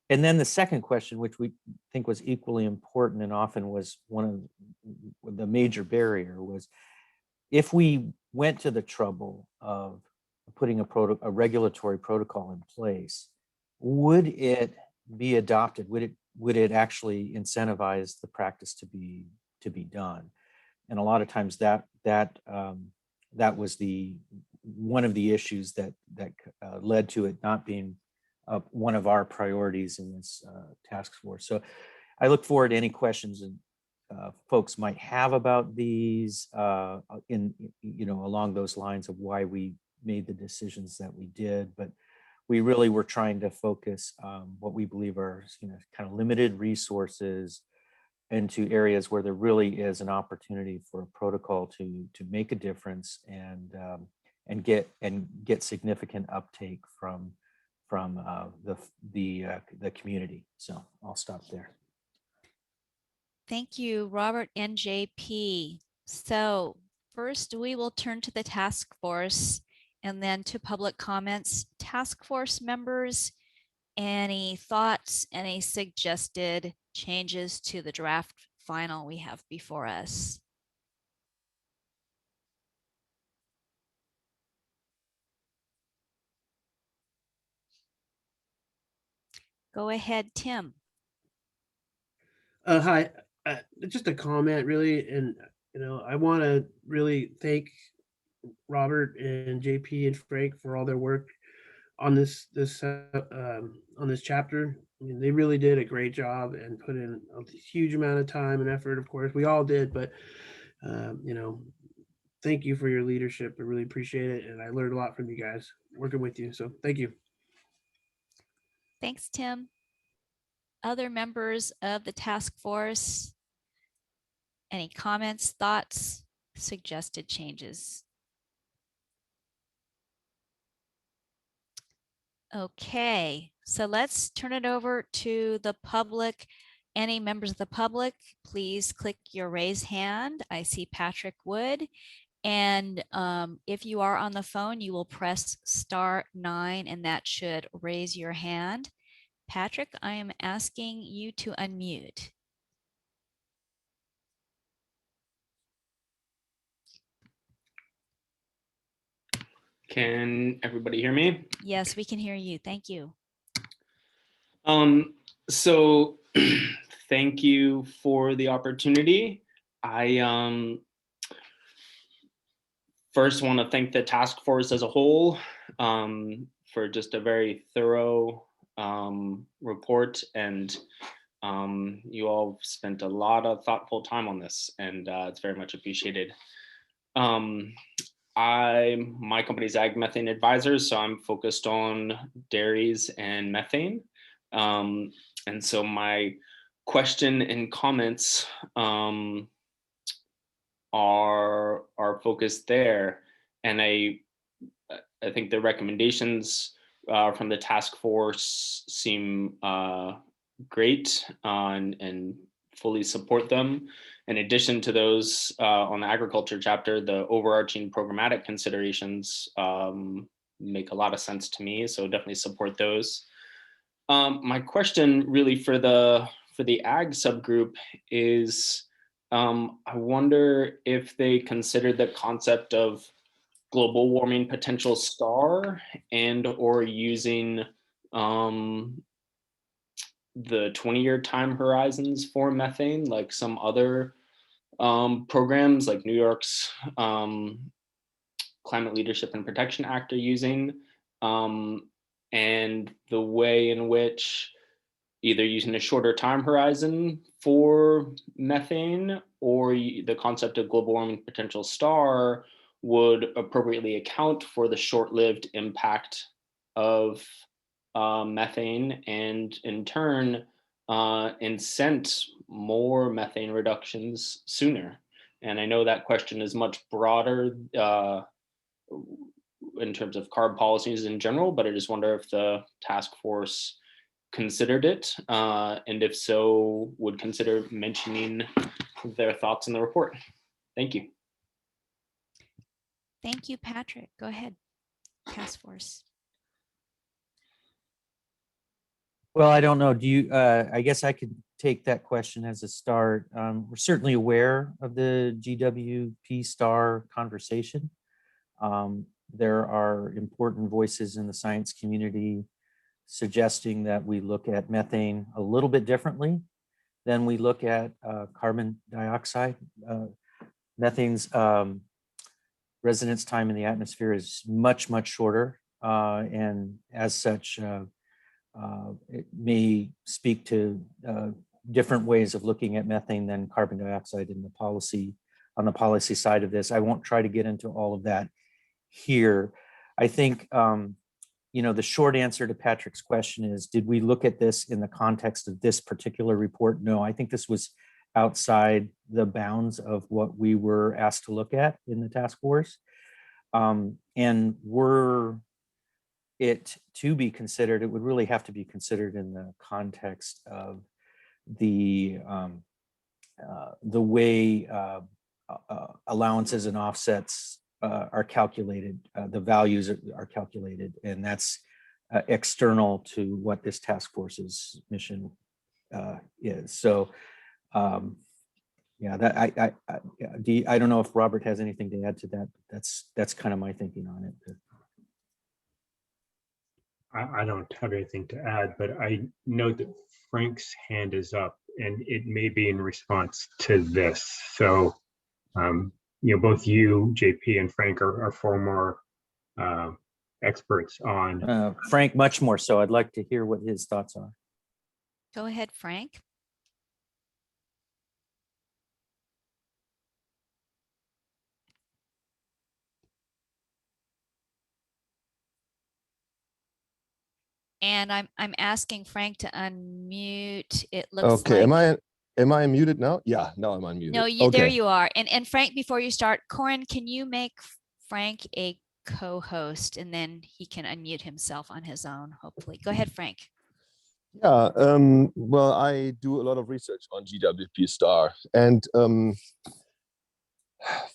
And then the second question, which we think was equally important and often was one of the major barrier, was if we went to the trouble of putting a regulatory protocol in place, would it be adopted? Would it actually incentivize the practice to be done? And a lot of times that was one of the issues that led to it not being one of our priorities in this task force. So I look forward to any questions and folks might have about these along those lines of why we made the decisions that we did. But we really were trying to focus what we believe are kind of limited resources into areas where there really is an opportunity for a protocol to make a difference and get significant uptake from the community. So I'll stop there. Thank you, Robert and JP. So first we will turn to the task force and then to public comments. Task force members, any thoughts, any suggested changes to the draft final we have before us? Go ahead, Tim. Hi, just a comment really, and I want to really thank Robert and JP and Frank for all their work on this chapter. I mean, they really did a great job and put in a huge amount of time and effort. Of course, we all did, but thank you for your leadership. I really appreciate it, and I learned a lot from you guys working with you. So thank you. Thanks, Tim. Other members of the task force, any comments, thoughts, suggested changes? Okay, so let's turn it over to the public. Any members of the public, please click your raise hand. I see Patrick Wood. And if you are on the phone, you will press *9 and that should raise your hand. Patrick, I am asking you to unmute. Can everybody hear me? Yes, we can hear you. Thank you. So thank you for the opportunity. I first want to thank the task force as a whole for just a very thorough report, and you all spent a lot of thoughtful time on this, and it's very much appreciated. My company's Ag Methane Advisors, so I'm focused on dairies and methane. And so my question and comments are focused there. And I think the recommendations from the task force seem great and fully support them. In addition to those on the agriculture chapter, the overarching programmatic considerations make a lot of sense to me, so definitely support those. My question really for the ag subgroup is, I wonder if they considered the concept of global warming potential star and or using the 20-year time horizons for methane, like some other programs like New York's Climate Leadership and Protection Act are using, and the way in which either using a shorter time horizon for methane or the concept of global warming potential star would appropriately account for the short-lived impact of methane, and in turn incent more methane reductions sooner. And I know that question is much broader in terms of CARB policies in general, but I just wonder if the task force considered it, and if so, would consider mentioning their thoughts in the report. Thank you. Thank you, Patrick. Go ahead, task force. Well, I don't know. Do you, I guess I could take that question as a start. We're certainly aware of the GWP star conversation. There are important voices in the science community suggesting that we look at methane a little bit differently than we look at carbon dioxide. Methane's residence time in the atmosphere is much, much shorter. And as such, it may speak to different ways of looking at methane than carbon dioxide in the policy, on the policy side of this. I won't try to get into all of that here. I think, the short answer to Patrick's question is, did we look at this in the context of this particular report? No, I think this was outside the bounds of what we were asked to look at in the task force. And were it to be considered, it would really have to be considered in the context of the way allowances and offsets are calculated, the values are calculated, and that's external to what this task force's mission is. So, yeah, that I don't know if Robert has anything to add to that. But that's kind of my thinking on it. I don't have anything to add, but I note that Frank's hand is up, and it may be in response to this. So, both you, JP, and Frank are former experts on. Frank, much more so. I'd like to hear what his thoughts are. Go ahead, Frank. And I'm asking Frank to unmute. It looks okay. like. Am I unmuted now? Yeah, now I'm unmuted. No, okay. There you are. And Frank, before you start, Corin, can you make Frank a co-host, and then he can unmute himself on his own, hopefully. Go ahead, Frank. Yeah, well, I do a lot of research on GWP star, and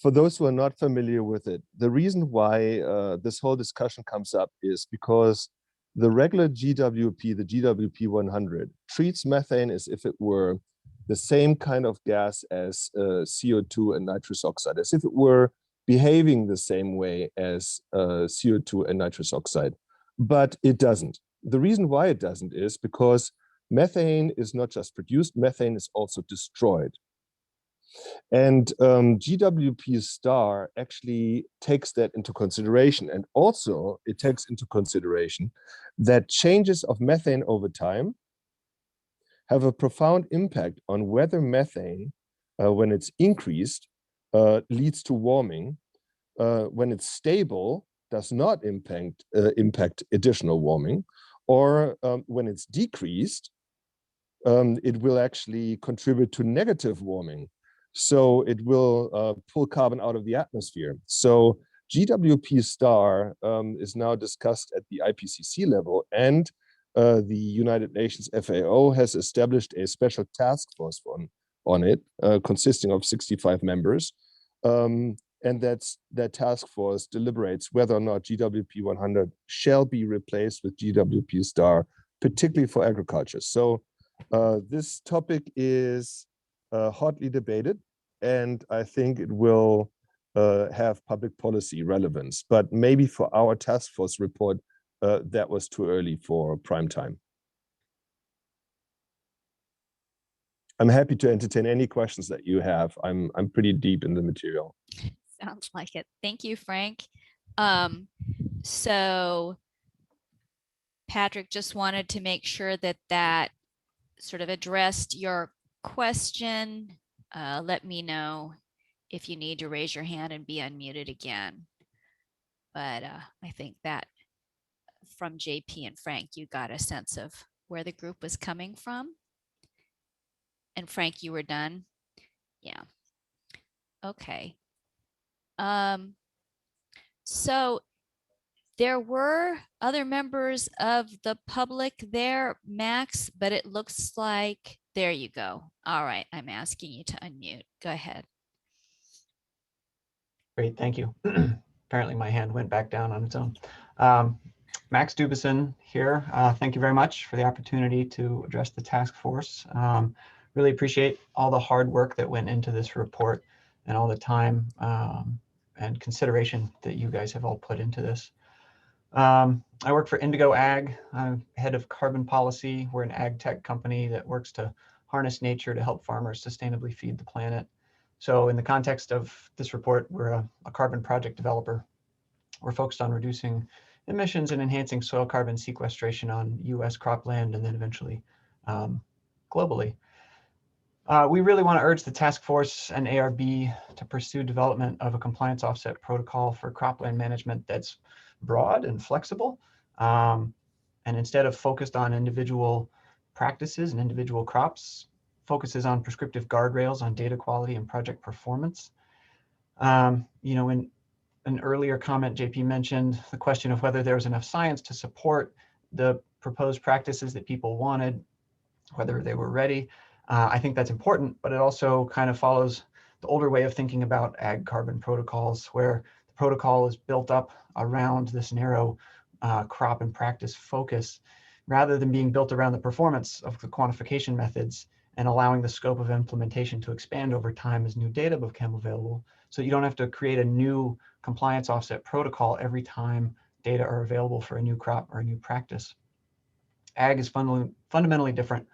for those who are not familiar with it, the reason why this whole discussion comes up is because the regular GWP, the GWP 100, treats methane as if it were the same kind of gas as CO2 and nitrous oxide, as if it were behaving the same way as CO2 and nitrous oxide, but it doesn't. The reason why it doesn't is because methane is not just produced, methane is also destroyed. And GWP star actually takes that into consideration. And also it takes into consideration that changes of methane over time have a profound impact on whether methane, when it's increased, leads to warming. When it's stable, does not impact additional warming, or when it's decreased, it will actually contribute to negative warming. So it will pull carbon out of the atmosphere. So GWP star is now discussed at the IPCC level, and the United Nations FAO has established a special task force on it, consisting of 65 members. And that task force deliberates whether or not GWP 100 shall be replaced with GWP star, particularly for agriculture. So this topic is hotly debated, and I think it will have public policy relevance. But maybe for our task force report, that was too early for prime time. I'm happy to entertain any questions that you have. I'm pretty deep in the material. Sounds like it. Thank you, Frank. So Patrick, just wanted to make sure that sort of addressed your question. Let me know if you need to raise your hand and be unmuted again. But I think that from JP and Frank, you got a sense of where the group was coming from. And Frank, you were done? Yeah. Okay. So There were other members of the public there, Max, but it looks like, there you go. All right, I'm asking you to unmute. Go ahead. Great, thank you. Apparently my hand went back down on its own. Max Dubison here. Thank you very much for the opportunity to address the task force. Really appreciate all the hard work that went into this report and all the time and consideration that you guys have all put into this. I work for Indigo Ag. I'm head of carbon policy. We're an ag tech company that works to harness nature to help farmers sustainably feed the planet. So in the context of this report, we're a carbon project developer. We're focused on reducing emissions and enhancing soil carbon sequestration on US cropland and then eventually globally. We really want to urge the task force and ARB to pursue development of a compliance offset protocol for cropland management that's broad and flexible. And instead of focused on individual practices and individual crops, focuses on prescriptive guardrails on data quality and project performance. You know, in an earlier comment, JP mentioned the question of whether there was enough science to support the proposed practices that people wanted, whether they were ready. I think that's important, but it also kind of follows the older way of thinking about ag carbon protocols, where the protocol is built up around this narrow crop and practice focus, rather than being built around the performance of the quantification methods and allowing the scope of implementation to expand over time as new data become available. So you don't have to create a new compliance offset protocol every time data are available for a new crop or a new practice. Ag is fundamentally different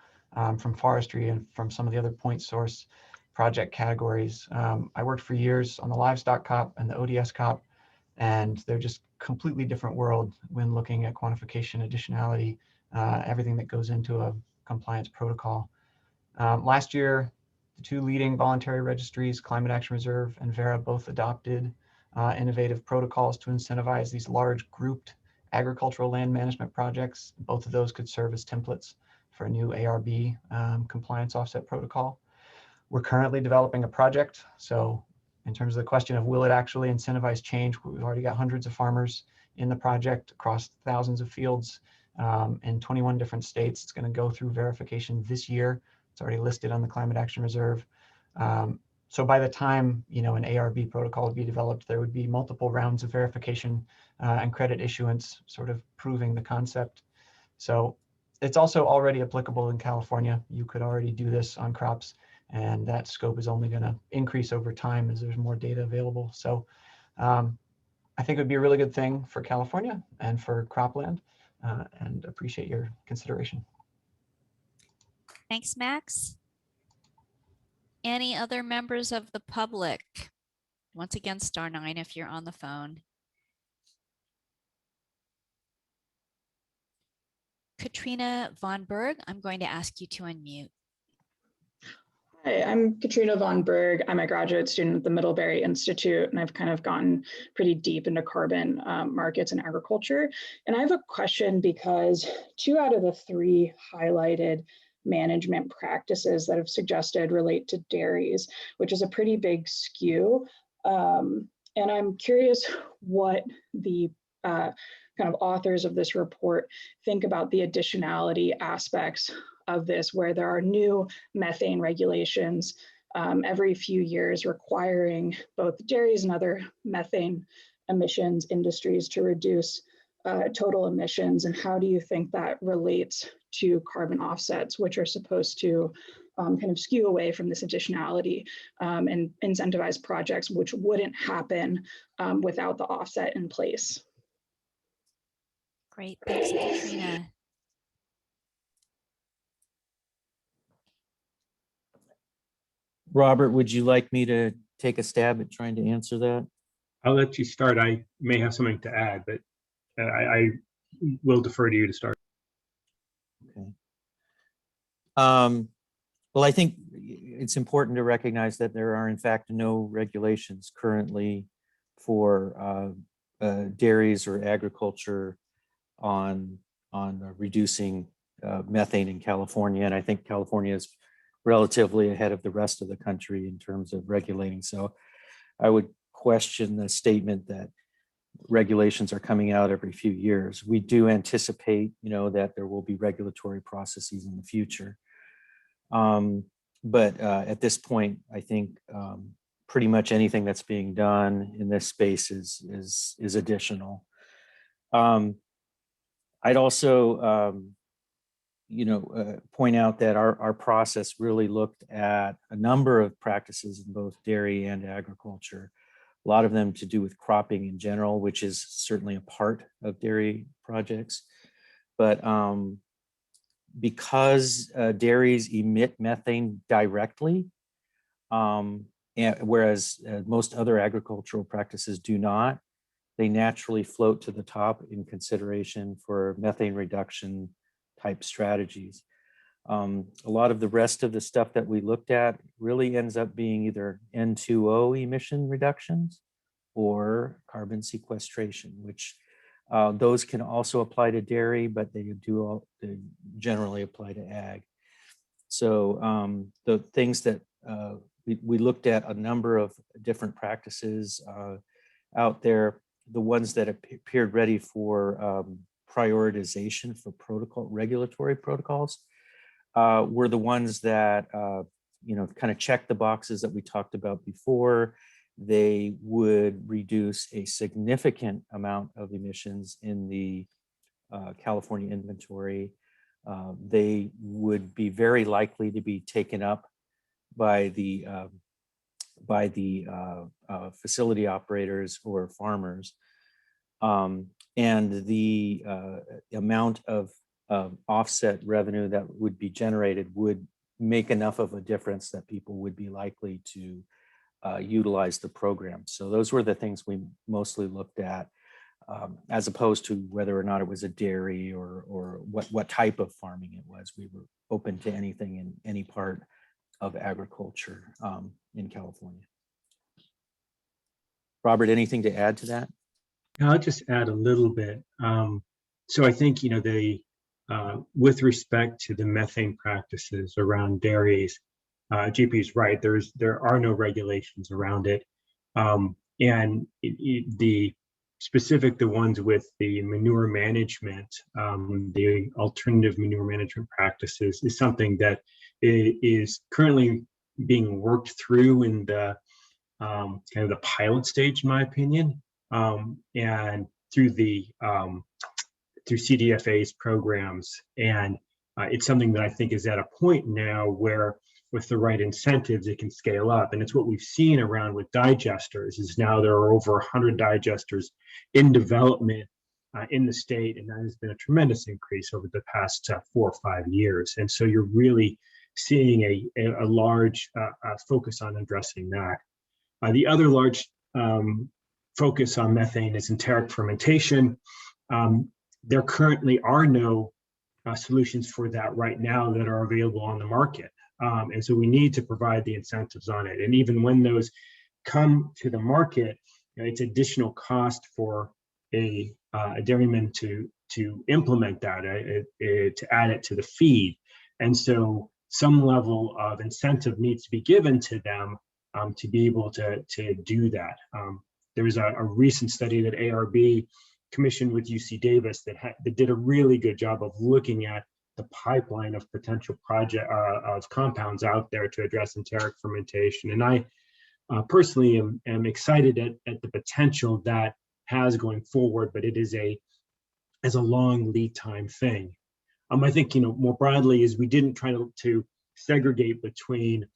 from forestry and from some of the other point source project categories. I worked for years on the Livestock COP and the ODS COP, and they're just completely different world when looking at quantification, additionality, everything that goes into a compliance protocol. Last year, the two leading voluntary registries, Climate Action Reserve and Vera, both adopted innovative protocols to incentivize these large grouped agricultural land management projects. Both of those could serve as templates for a new ARB compliance offset protocol. We're currently developing a project. So in terms of the question of will it actually incentivize change, we've already got hundreds of farmers in the project across thousands of fields in 21 different states. It's going to go through verification this year. It's already listed on the Climate Action Reserve. So by the time, you know, an ARB protocol would be developed, there would be multiple rounds of verification and credit issuance, sort of proving the concept. So it's also already applicable in California. You could already do this on crops, and that scope is only going to increase over time as there's more data available. So I think it would be a really good thing for California and for cropland, and appreciate your consideration. Thanks, Max. Any other members of the public? Once again, *9 if you're on the phone. Katrina Von Berg, I'm going to ask you to unmute. Hi, I'm Katrina Von Berg. I'm a graduate student at the Middlebury Institute, and I've kind of gotten pretty deep into carbon markets and agriculture. And I have a question because 2 out of the 3 highlighted management practices that have suggested relate to dairies, which is a pretty big skew. And I'm curious what the kind of authors of this report think about the additionality aspects of this, where there are new methane regulations every few years requiring both dairies and other methane emissions industries to reduce total emissions. And how do you think that relates to carbon offsets, which are supposed to kind of skew away from this additionality and incentivize projects which wouldn't happen without the offset in place? Great, thanks, Katrina. Robert, would you like me to take a stab at trying to answer that? I'll let you start. I may have something to add, but I will defer to you to start. Okay. Well, I think it's important to recognize that there are, in fact, no regulations currently for dairies or agriculture on reducing methane in California. And I think California is relatively ahead of the rest of the country in terms of regulating. So I would question the statement that regulations are coming out every few years. We do anticipate, that there will be regulatory processes in the future. But at this point, I think pretty much anything that's being done in this space is additional. I'd also, point out that our process really looked at a number of practices in both dairy and agriculture. A lot of them to do with cropping in general, which is certainly a part of dairy projects. But because dairies emit methane directly, whereas most other agricultural practices do not, they naturally float to the top in consideration for methane reduction type strategies. A lot of the rest of the stuff that we looked at really ends up being either N2O emission reductions or carbon sequestration, which those can also apply to dairy, but they generally apply to ag. So the things that we looked at a number of different practices out there. The ones that appeared ready for prioritization for regulatory protocols were the ones that kind of check the boxes that we talked about before. They would reduce a significant amount of emissions in the California inventory. They would be very likely to be taken up by the facility operators or farmers. And the amount of offset revenue that would be generated would make enough of a difference that people would be likely to utilize the program. So those were the things we mostly looked at, as opposed to whether or not it was a dairy or what type of farming it was. We were open to anything in any part of agriculture in California. Robert, anything to add to that? I'll just add a little bit. So I think, with respect to the methane practices around dairies, JP is right. There are no regulations around it. And the ones with the manure management, the alternative manure management practices is something that is currently being worked through in the kind of the pilot stage, in my opinion, and through CDFA's programs. And it's something that I think is at a point now where with the right incentives, it can scale up. And it's what we've seen around with digesters is now there are over 100 digesters in development in the state. And that has been a tremendous increase over the past 4 or 5 years. And so you're really seeing a large focus on addressing that. The other large focus on methane is enteric fermentation. There currently are no solutions for that right now that are available on the market. And so we need to provide the incentives on it. And even when those come to the market, it's additional cost for a dairyman to implement that, to add it to the feed. And so some level of incentive needs to be given to them to be able to do that. There was a recent study that ARB commissioned with UC Davis that did a really good job of looking at the pipeline of potential of compounds out there to address enteric fermentation. And I personally am excited at the potential that has going forward, but it is a long lead time thing. I think, more broadly is we didn't try to segregate between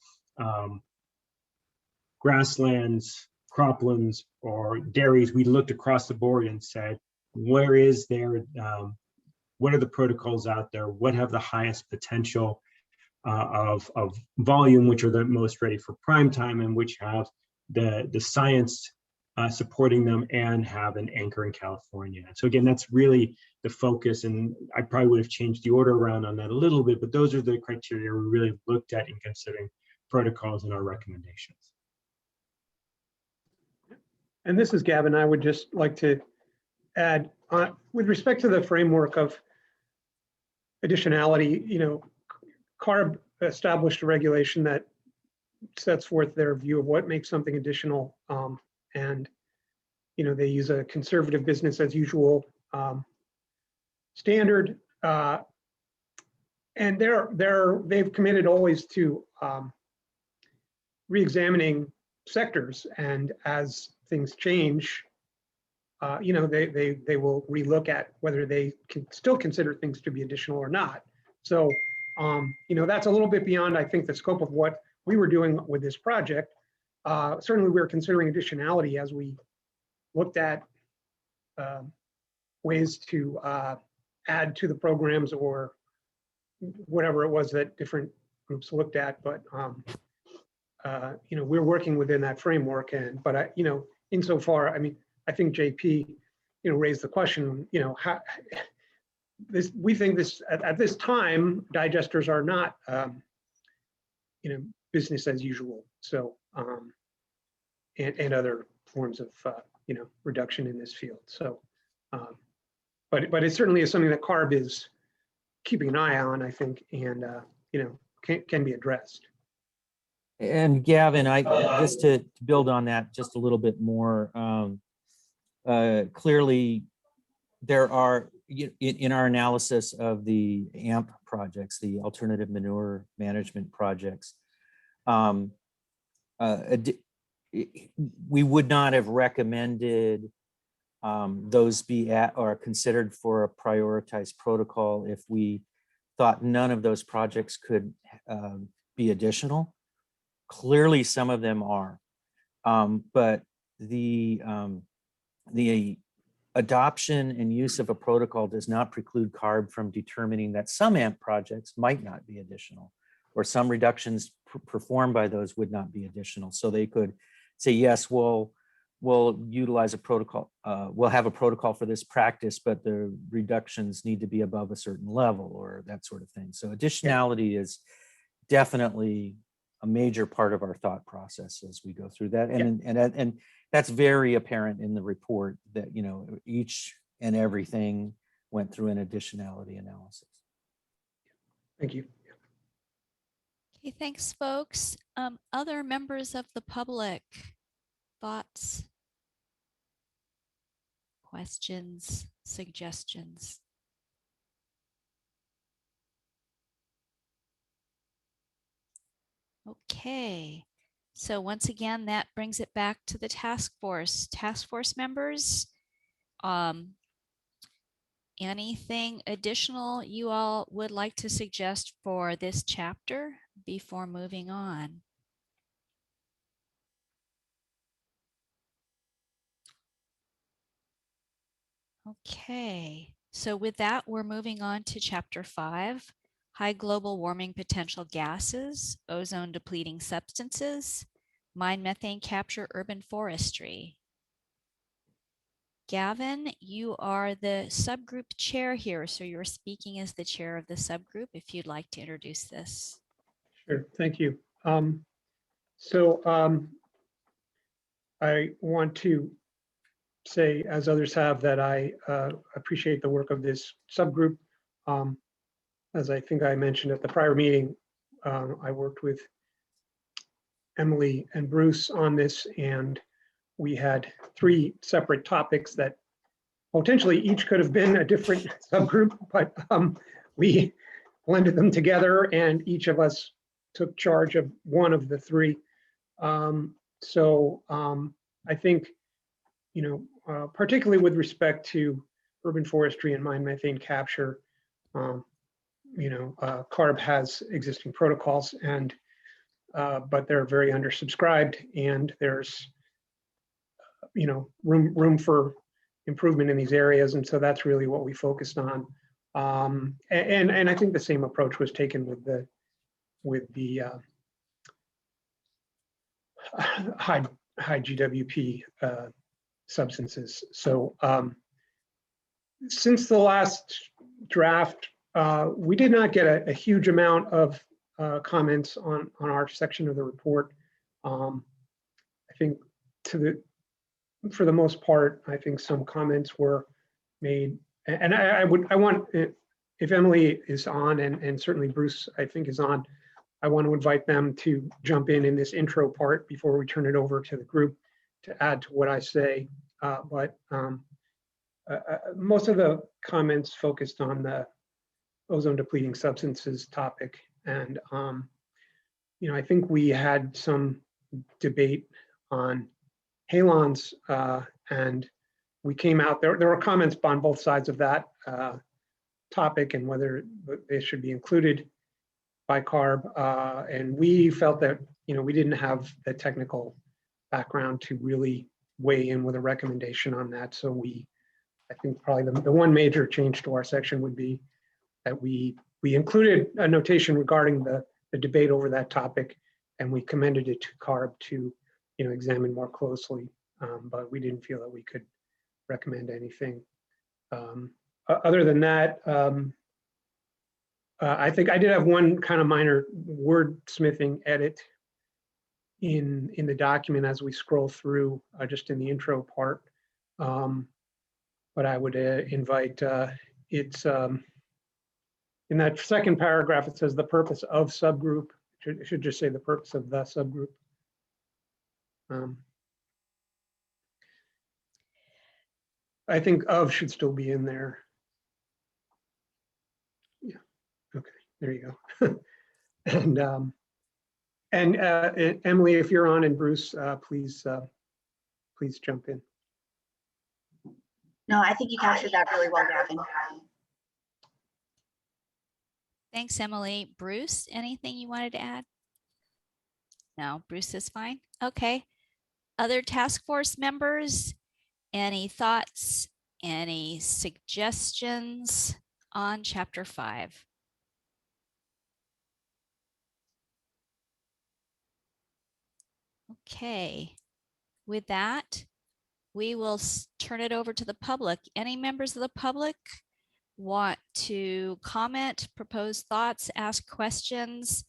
grasslands, croplands, or dairies. We looked across the board and said, where is there, what are the protocols out there? What have the highest potential of volume, which are the most ready for prime time, and which have the science supporting them and have an anchor in California. So again, that's really the focus, and I probably would have changed the order around on that a little bit, but those are the criteria we really looked at in considering protocols in our recommendations. And this is Gavin. I would just like to add, with respect to the framework of additionality, CARB established a regulation that sets forth their view of what makes something additional. And they use a conservative business as usual standard. And they've committed always to re-examining sectors, and as things change, they will relook at whether they can still consider things to be additional or not. So, that's a little bit beyond, I think, the scope of what we were doing with this project. Certainly, we were considering additionality as we looked at ways to add to the programs or whatever it was that different groups looked at. But we're working within that framework, but insofar, I think JP, raised the question, how we think this at this time, digesters are not, business as usual. So, and other forms of, reduction in this field. So, but it certainly is something that CARB is keeping an eye on, I think, and can be addressed. And Gavin, just to build on that just a little bit more, clearly there are, in our analysis of the AMP projects, the alternative manure management projects, we would not have recommended those be at or considered for a prioritized protocol if we thought none of those projects could be additional. Clearly, some of them are, but the adoption and use of a protocol does not preclude CARB from determining that some AMP projects might not be additional, or some reductions performed by those would not be additional. So they could say, yes, we'll utilize a protocol, we'll have a protocol for this practice, but the reductions need to be above a certain level or that sort of thing. So additionality is definitely a major part of our thought process as we go through that. And that's very apparent in the report that, each and everything went through an additionality analysis. Thank you. Okay, thanks, folks. Other members of the public, thoughts, questions, suggestions? Okay, so once again, that brings it back to the task force. Task force members, anything additional you all would like to suggest for this chapter before moving on? Okay, so with that, we're moving on to chapter 5, high global warming potential gases, ozone depleting substances, mine methane capture, urban forestry. Gavin, you are the subgroup chair here, so you're speaking as the chair of the subgroup if you'd like to introduce this. Sure, thank you. I want to say, as others have, that I appreciate the work of this subgroup. As I think I mentioned at the prior meeting, I worked with Emily and Bruce on this, and we had 3 separate topics that potentially each could have been a different subgroup, but we blended them together and each of us took charge of one of the 3. I think, particularly with respect to urban forestry and mine methane capture, CARB has existing protocols, and but they're very undersubscribed, and there's room for improvement in these areas, and so that's really what we focused on. And I think the same approach was taken with the high GWP substances. So since the last draft, we did not get a huge amount of comments on our section of the report. I think for the most part, I think some comments were made, and I want, if Emily is on, and certainly Bruce, I think, is on, I want to invite them to jump in this intro part before we turn it over to the group to add to what I say. but most of the comments focused on the ozone depleting substances topic. And, I think we had some debate on halons, and we came out, there were comments on both sides of that topic and whether they should be included by CARB. And we felt that, we didn't have the technical background to really weigh in with a recommendation on that. So I think probably the one major change to our section would be that we included a notation regarding the debate over that topic, and we commended it to CARB to, examine more closely. But we didn't feel that we could recommend anything. Other than that, I think I did have one kind of minor wordsmithing edit in the document as we scroll through, just in the intro part. But I would invite, it's in that second paragraph, it says the purpose of subgroup. It should just say the purpose of the subgroup. I think of should still be in there. Yeah, okay, there you go. And Emily, if you're on, and Bruce, please jump in. No, I think you captured that really well, Gavin. Thanks, Emily. Bruce, anything you wanted to add? No, Bruce is fine. Okay. Other task force members, any thoughts, any suggestions on chapter 5? Okay. With that, we will turn it over to the public. Any members of the public want to comment, propose thoughts, ask questions?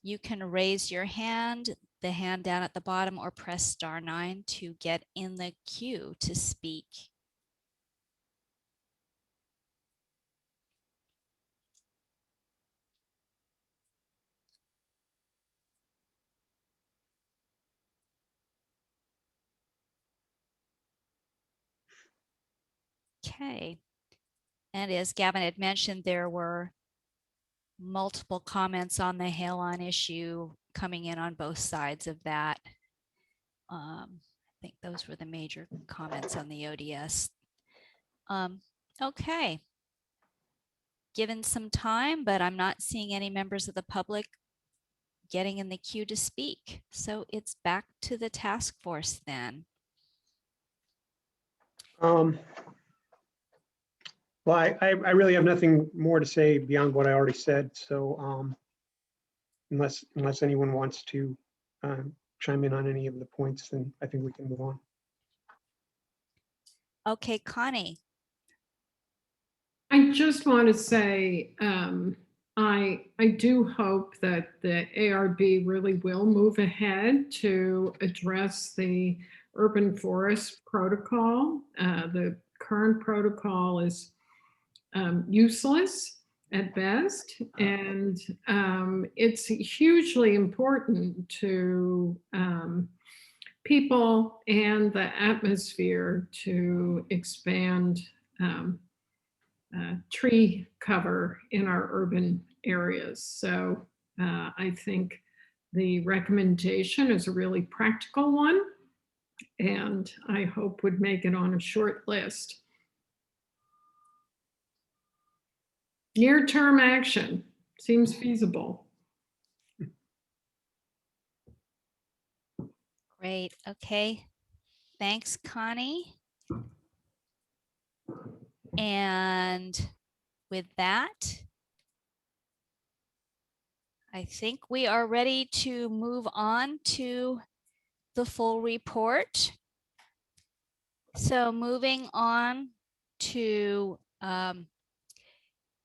You can raise your hand, the hand down at the bottom, or press *9 to get in the queue to speak. Okay. And as Gavin had mentioned, there were multiple comments on the halon issue coming in on both sides of that. I think those were the major comments on the ODS. Okay. Given some time, but I'm not seeing any members of the public getting in the queue to speak. So it's back to the task force then. Well, I really have nothing more to say beyond what I already said. So unless anyone wants to chime in on any of the points, then I think we can move on. Okay, Connie. I just want to say, I do hope that the ARB really will move ahead to address the urban forest protocol. The current protocol is useless at best, and it's hugely important to people and the atmosphere to expand tree cover in our urban areas. So I think the recommendation is a really practical one, and I hope would make it on a short list. Near-term action seems feasible. Great. Okay. Thanks, Connie. And with that, I think we are ready to move on to the full report. So moving on to,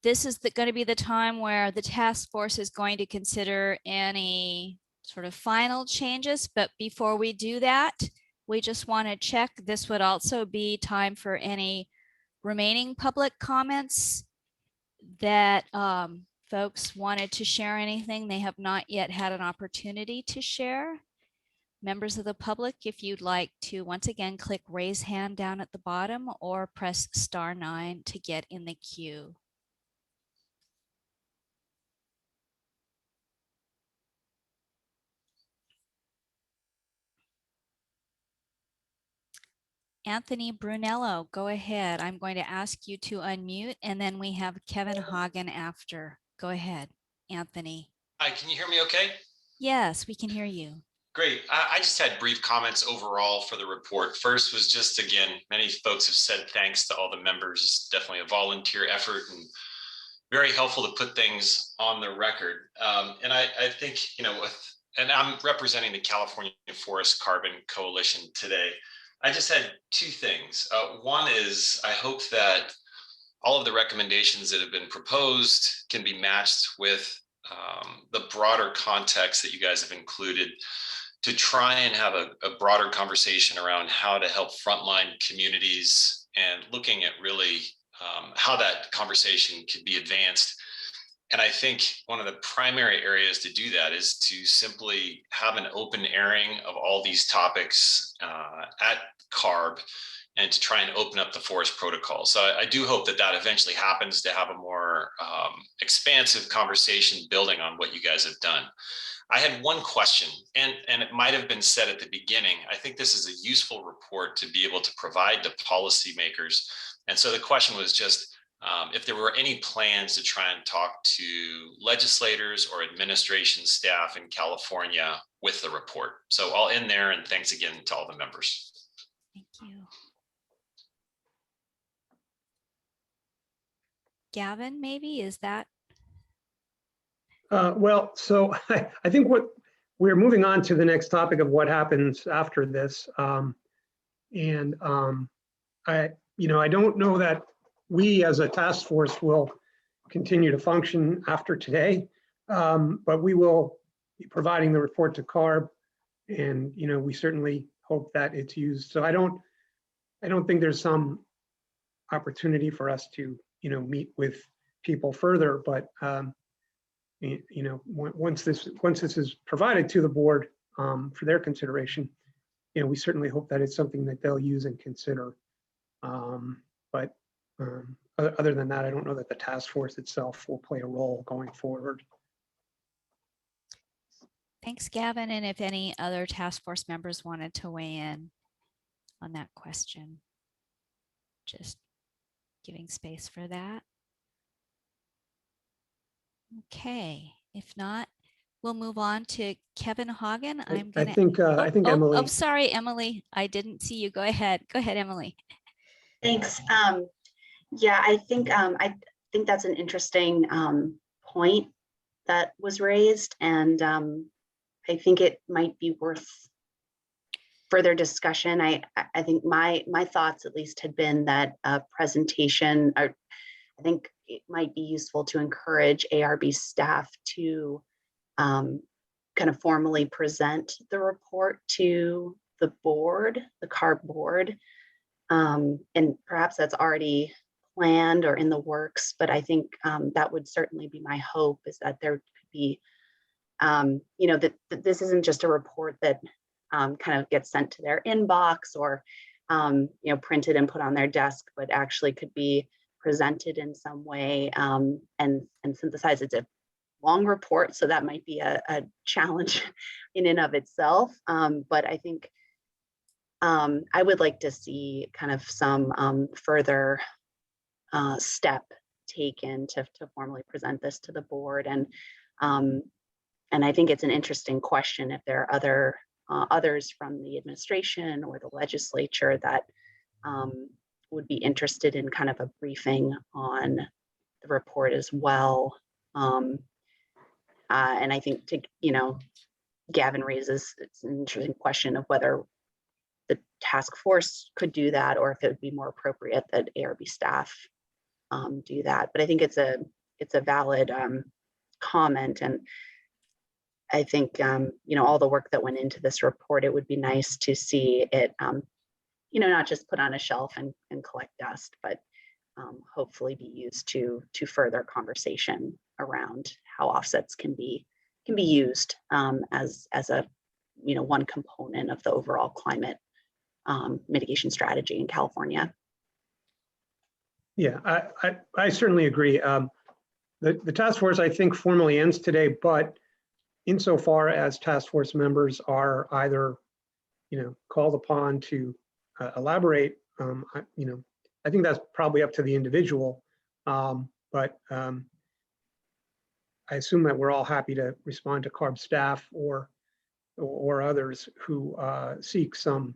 this is going to be the time where the task force is going to consider any sort of final changes. But before we do that, we just want to check. This would also be time for any remaining public comments that folks wanted to share anything they have not yet had an opportunity to share. Members of the public, if you'd like to once again click raise hand down at the bottom or press *9 to get in the queue. Anthony Brunello, go ahead. I'm going to ask you to unmute, and then we have Kevin Hagen after. Go ahead, Anthony. Hi, can you hear me okay? Yes, we can hear you. Great. I just had brief comments overall for the report. First was just, again, many folks have said thanks to all the members. It's definitely a volunteer effort and very helpful to put things on the record. And I think, and I'm representing the California Forest Carbon Coalition today. I just had two things. One is I hope that all of the recommendations that have been proposed can be matched with the broader context that you guys have included to try and have a broader conversation around how to help frontline communities and looking at really how that conversation could be advanced. And I think one of the primary areas to do that is to simply have an open airing of all these topics at CARB and to try and open up the forest protocol. So I do hope that that eventually happens, to have a more expansive conversation building on what you guys have done. I had one question, and it might have been said at the beginning. I think this is a useful report to be able to provide to policymakers. And so the question was just if there were any plans to try and talk to legislators or administration staff in California with the report. So I'll end there, and thanks again to all the members. Thank you. Gavin, maybe, is that? Well, so I think what we're moving on to the next topic of what happens after this. I don't know that we as a task force will continue to function after today, but we will be providing the report to CARB, and we certainly hope that it's used. So I don't think there's some opportunity for us to meet with people further, but once this is provided to the board for their consideration, we certainly hope that it's something that they'll use and consider. But other than that, I don't know that the task force itself will play a role going forward. Thanks, Gavin. And if any other task force members wanted to weigh in on that question, just giving space for that. Okay, if not, we'll move on to Kevin Hagen. I think Emily. Oh, sorry, Emily. I didn't see you. Go ahead. Go ahead, Emily. Thanks. Yeah, I think that's an interesting point that was raised, and I think it might be worth further discussion. I think my thoughts at least had been that a presentation, I think it might be useful to encourage ARB staff to kind of formally present the report to the board, the CARB board. And perhaps that's already planned or in the works, but I think that would certainly be my hope, is that there could be, that this isn't just a report that kind of gets sent to their inbox or, printed and put on their desk, but actually could be presented in some way and synthesized. It's a long report, so that might be a challenge in and of itself. But I think I would like to see kind of some further step taken to formally present this to the board. And I think it's an interesting question if there are others from the administration or the legislature that would be interested in kind of a briefing on the report as well. And I think Gavin raises, it's an interesting question of whether the task force could do that, or if it would be more appropriate that ARB staff do that. But I think it's a valid comment, and I think all the work that went into this report, it would be nice to see it not just put on a shelf and collect dust, but hopefully be used to further conversation around how offsets can be used as a one component of the overall climate mitigation strategy in California. Yeah, I certainly agree. The task force, I think, formally ends today, but insofar as task force members are either, called upon to elaborate, I think that's probably up to the individual. But I assume that we're all happy to respond to CARB staff or others who seek some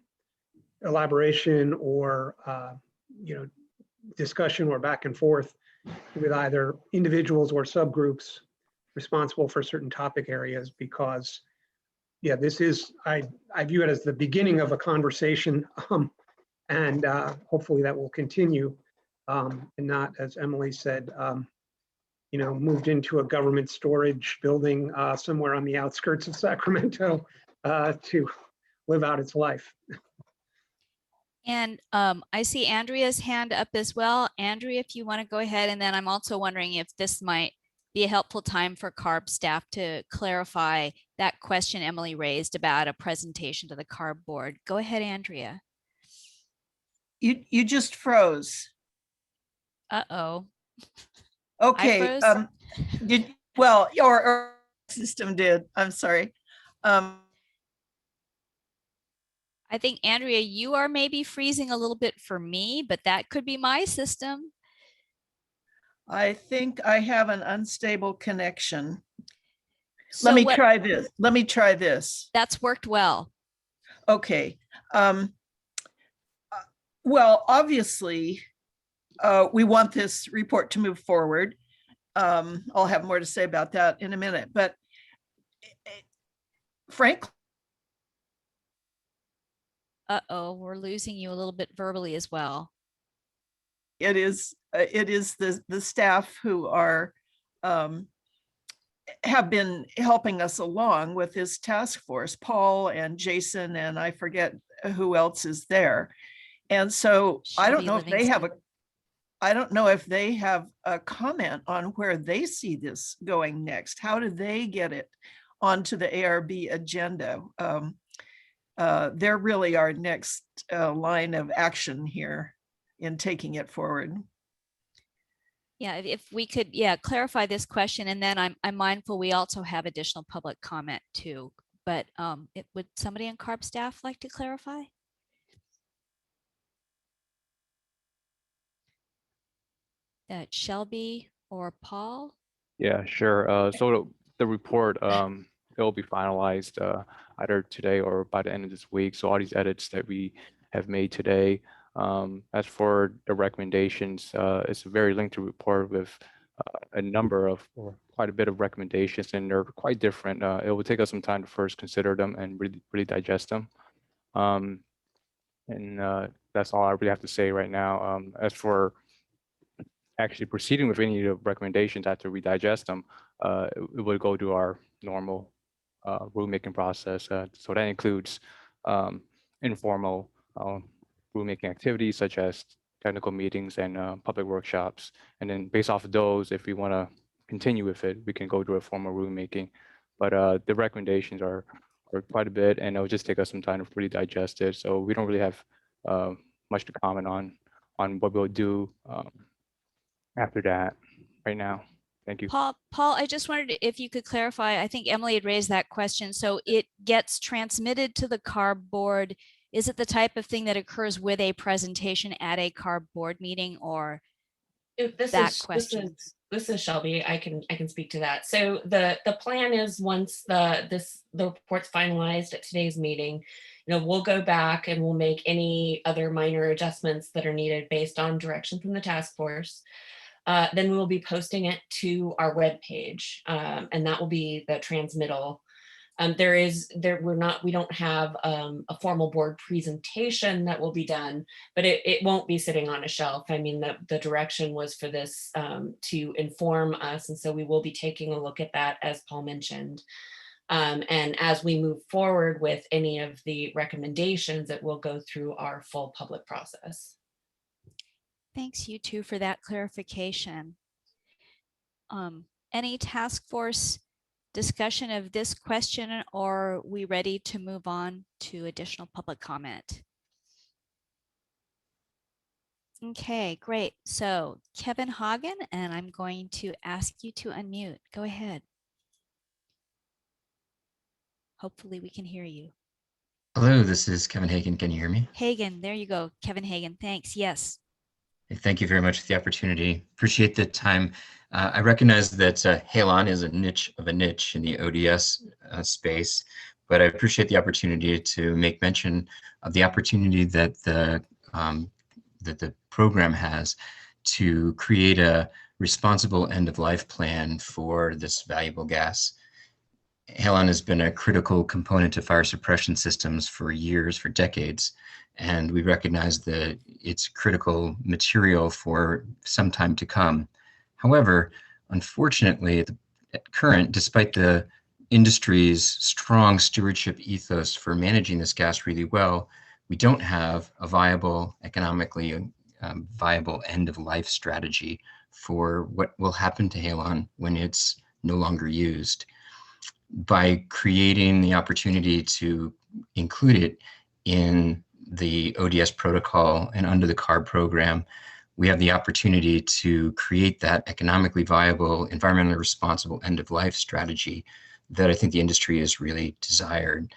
elaboration or discussion or back and forth with either individuals or subgroups responsible for certain topic areas, because this is, I view it as the beginning of a conversation, and hopefully that will continue, and not, as Emily said, moved into a government storage building somewhere on the outskirts of Sacramento to live out its life. And I see Andrea's hand up as well. Andrea, if you want to go ahead, and then I'm also wondering if this might be a helpful time for CARB staff to clarify that question Emily raised about a presentation to the CARB board. Go ahead, Andrea. You just froze. Uh-oh. Okay. Your system did. I'm sorry. I think, Andrea, you are maybe freezing a little bit for me, but that could be my system. I think I have an unstable connection. So Let me try this. Let me try this. That's worked well. Okay. Well, obviously, we want this report to move forward. I'll have more to say about that in a minute, but frankly, we're losing you a little bit verbally as well. it is the staff who are have been helping us along with this task force, Paul and Jason, and I forget who else is there. And so I don't know if they have a comment on where they see this going next. How do they get it onto the ARB agenda? They're really our next line of action here in taking it forward. Yeah, if we could, clarify this question, and then I'm mindful we also have additional public comment too. But would somebody in CARB staff like to clarify? Shelby or Paul? Yeah, sure. So the report, it will be finalized either today or by the end of this week. So all these edits that we have made today. As for the recommendations, it's a very lengthy report with a number of, or quite a bit of recommendations, and they're quite different. It will take us some time to first consider them and really digest them. And that's all I really have to say right now. As for actually proceeding with any of the recommendations after we digest them, it would go to our normal rulemaking process. So that includes informal rulemaking activities such as technical meetings and public workshops. And then based off of those, if we want to continue with it, we can go to a formal rulemaking. But the recommendations are quite a bit, and it'll just take us some time to really digest it. So we don't really have much to comment on what we'll do after that right now. Thank you. Paul, I just wondered if you could clarify. I think Emily had raised that question. So it gets transmitted to the CARB board. Is it the type of thing that occurs with a presentation at a CARB board meeting, or This is Shelby. I can speak to that. So the plan is, once the report's finalized at today's meeting, we'll go back and we'll make any other minor adjustments that are needed based on direction from the task force. Then we will be posting it to our webpage, and that will be the transmittal. We don't have a formal board presentation that will be done, but it won't be sitting on a shelf. I mean, the direction was for this to inform us, and so we will be taking a look at that, as Paul mentioned. And as we move forward with any of the recommendations, it will go through our full public process. Thanks, you two, for that clarification. Any task force discussion of this question, or are we ready to move on to additional public comment? Okay, great. So Kevin Hagen, and I'm going to ask you to unmute. Go ahead. Hopefully we can hear you. Hello, this is Kevin Hagen. Can you hear me? Hagen, there you go. Kevin Hagen, thanks. Yes. Thank you very much for the opportunity. Appreciate the time. I recognize that Halon is a niche of a niche in the ODS space, but I appreciate the opportunity to make mention of the opportunity that the program has to create a responsible end-of-life plan for this valuable gas. Halon has been a critical component to fire suppression systems for years, for decades, and we recognize that it's critical material for some time to come. However, unfortunately, at current, despite the industry's strong stewardship ethos for managing this gas really well, we don't have a viable, economically viable end-of-life strategy for what will happen to Halon when it's no longer used. By creating the opportunity to include it in the ODS protocol and under the CARB program, we have the opportunity to create that economically viable, environmentally responsible end-of-life strategy that I think the industry has really desired.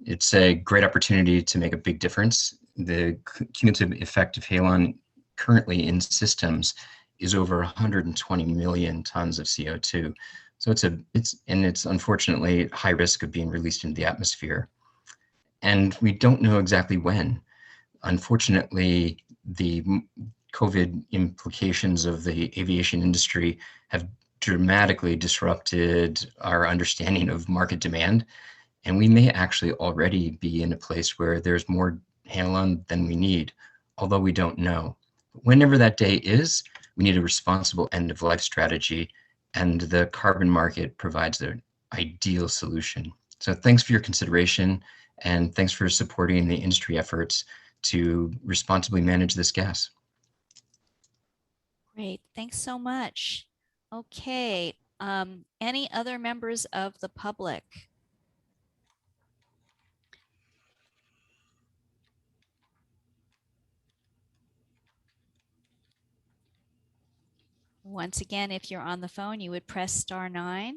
It's a great opportunity to make a big difference. The cumulative effect of Halon currently in systems is over 120 million tons of CO2. So it's unfortunately high risk of being released into the atmosphere. And we don't know exactly when. Unfortunately, the COVID implications of the aviation industry have dramatically disrupted our understanding of market demand. And we may actually already be in a place where there's more Halon than we need, although we don't know. Whenever that day is, we need a responsible end-of-life strategy, and the carbon market provides the ideal solution. So thanks for your consideration, and thanks for supporting the industry efforts to responsibly manage this gas. Great, thanks so much. Okay, any other members of the public? Once again, if you're on the phone, you would press *9.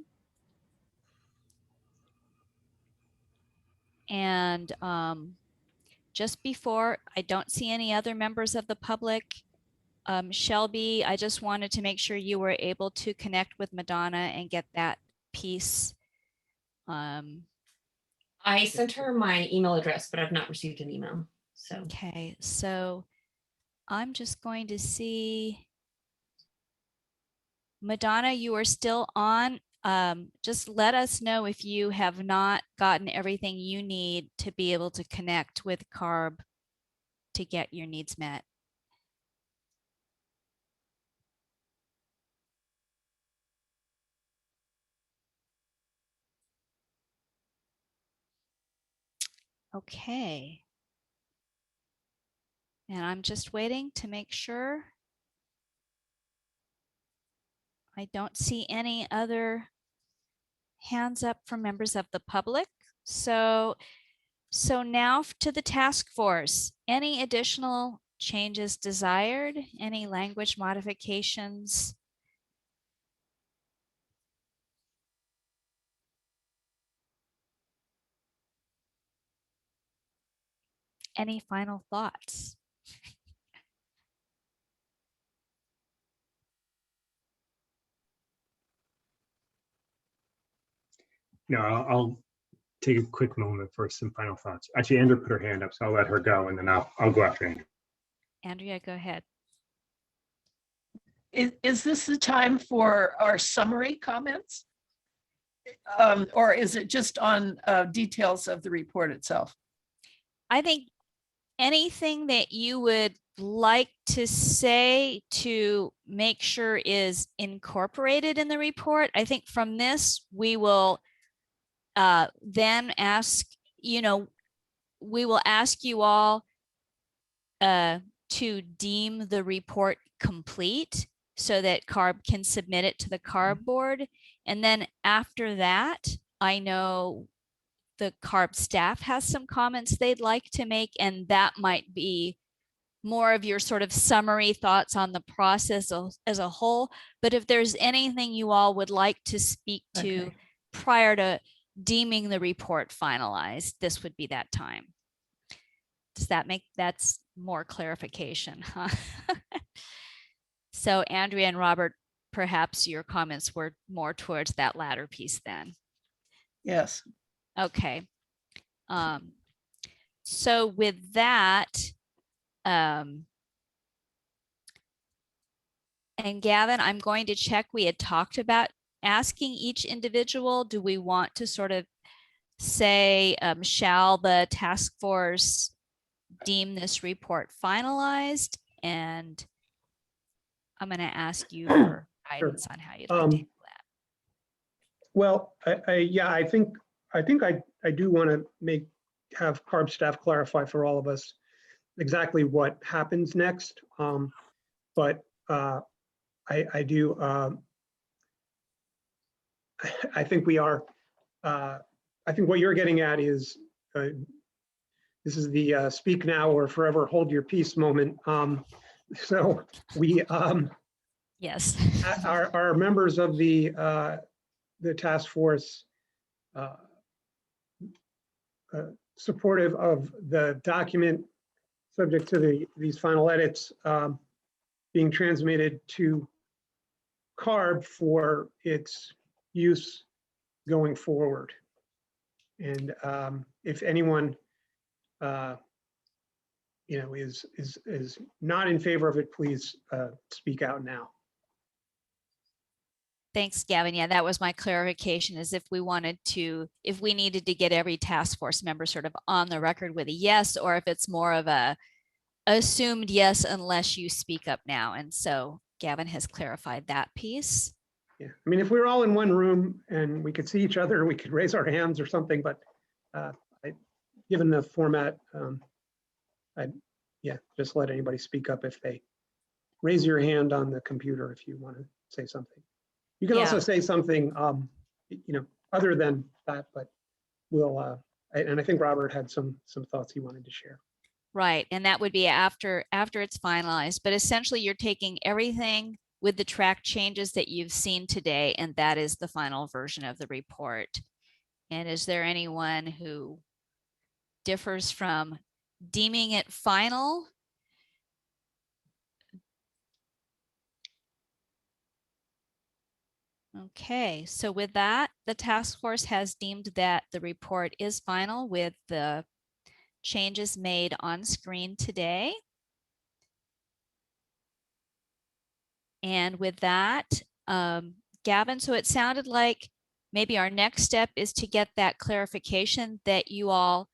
And just before, I don't see any other members of the public. Shelby, I just wanted to make sure you were able to connect with Madonna and get that piece. I sent her my email address, but I've not received an email. So okay, so I'm just going to see. Madonna, you are still on. Just let us know if you have not gotten everything you need to be able to connect with CARB to get your needs met. Okay. And I'm just waiting to make sure. I don't see any other hands up from members of the public. So now to the task force. Any additional changes desired? Any language modifications? Any final thoughts? No, I'll take a quick moment for some final thoughts. Actually, Andrea put her hand up, so I'll let her go, and then I'll go after Andrea. Andrea, go ahead. Is this the time for our summary comments? Or is it just on details of the report itself? I think anything that you would like to say to make sure is incorporated in the report. I think from this, we will then ask, we will ask you all to deem the report complete. so that CARB can submit it to the CARB board. And then after that, I know the CARB staff has some comments they'd like to make, and that might be more of your sort of summary thoughts on the process as a whole. But if there's anything you all would like to speak to Okay. prior to deeming the report finalized, this would be that time. Does that make, that's more clarification, huh? So Andrea and Robert, perhaps your comments were more towards that latter piece then. Yes. Okay. So with that, and Gavin, I'm going to check. We had talked about asking each individual, do we want to sort of say, shall the task force deem this report finalized? And I'm going to ask you for guidance on how you'd like to handle that. Well, I think I do want to have CARB staff clarify for all of us exactly what happens next. But I do. I think we are. I think what you're getting at is this is the speak now or forever hold your peace moment. So we yes are members of the task force supportive of the document subject to these final edits being transmitted to CARB for its use going forward. And if anyone is not in favor of it, please speak out now. Thanks, Gavin. Yeah, that was my clarification, is if we needed to get every task force member sort of on the record with a yes, or if it's more of a assumed yes unless you speak up now. And so Gavin has clarified that piece. Yeah, I mean, if we were all in one room and we could see each other, we could raise our hands or something, but given the format, just let anybody speak up if they raise your hand on the computer if you want to say something. You can also say something, other than that, but we'll, and I think Robert had some thoughts he wanted to share. Right, and that would be after it's finalized, but essentially you're taking everything with the track changes that you've seen today, and that is the final version of the report. And is there anyone who differs from deeming it final? Okay, so with that, the task force has deemed that the report is final with the changes made on screen today. And with that, Gavin, so it sounded like maybe our next step is to get that clarification that you all,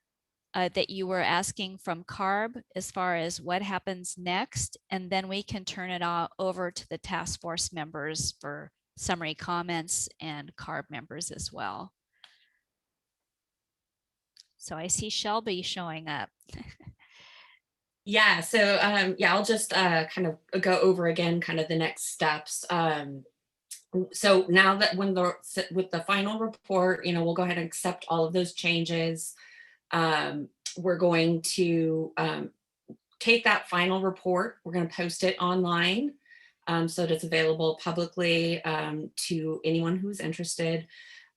that you were asking from CARB as far as what happens next, and then we can turn it all over to the task force members for summary comments and CARB members as well. So I see Shelby showing up. Yeah, so I'll just kind of go over again kind of the next steps. So now that with the final report, we'll go ahead and accept all of those changes. We're going to take that final report, we're going to post it online so that it's available publicly to anyone who's interested.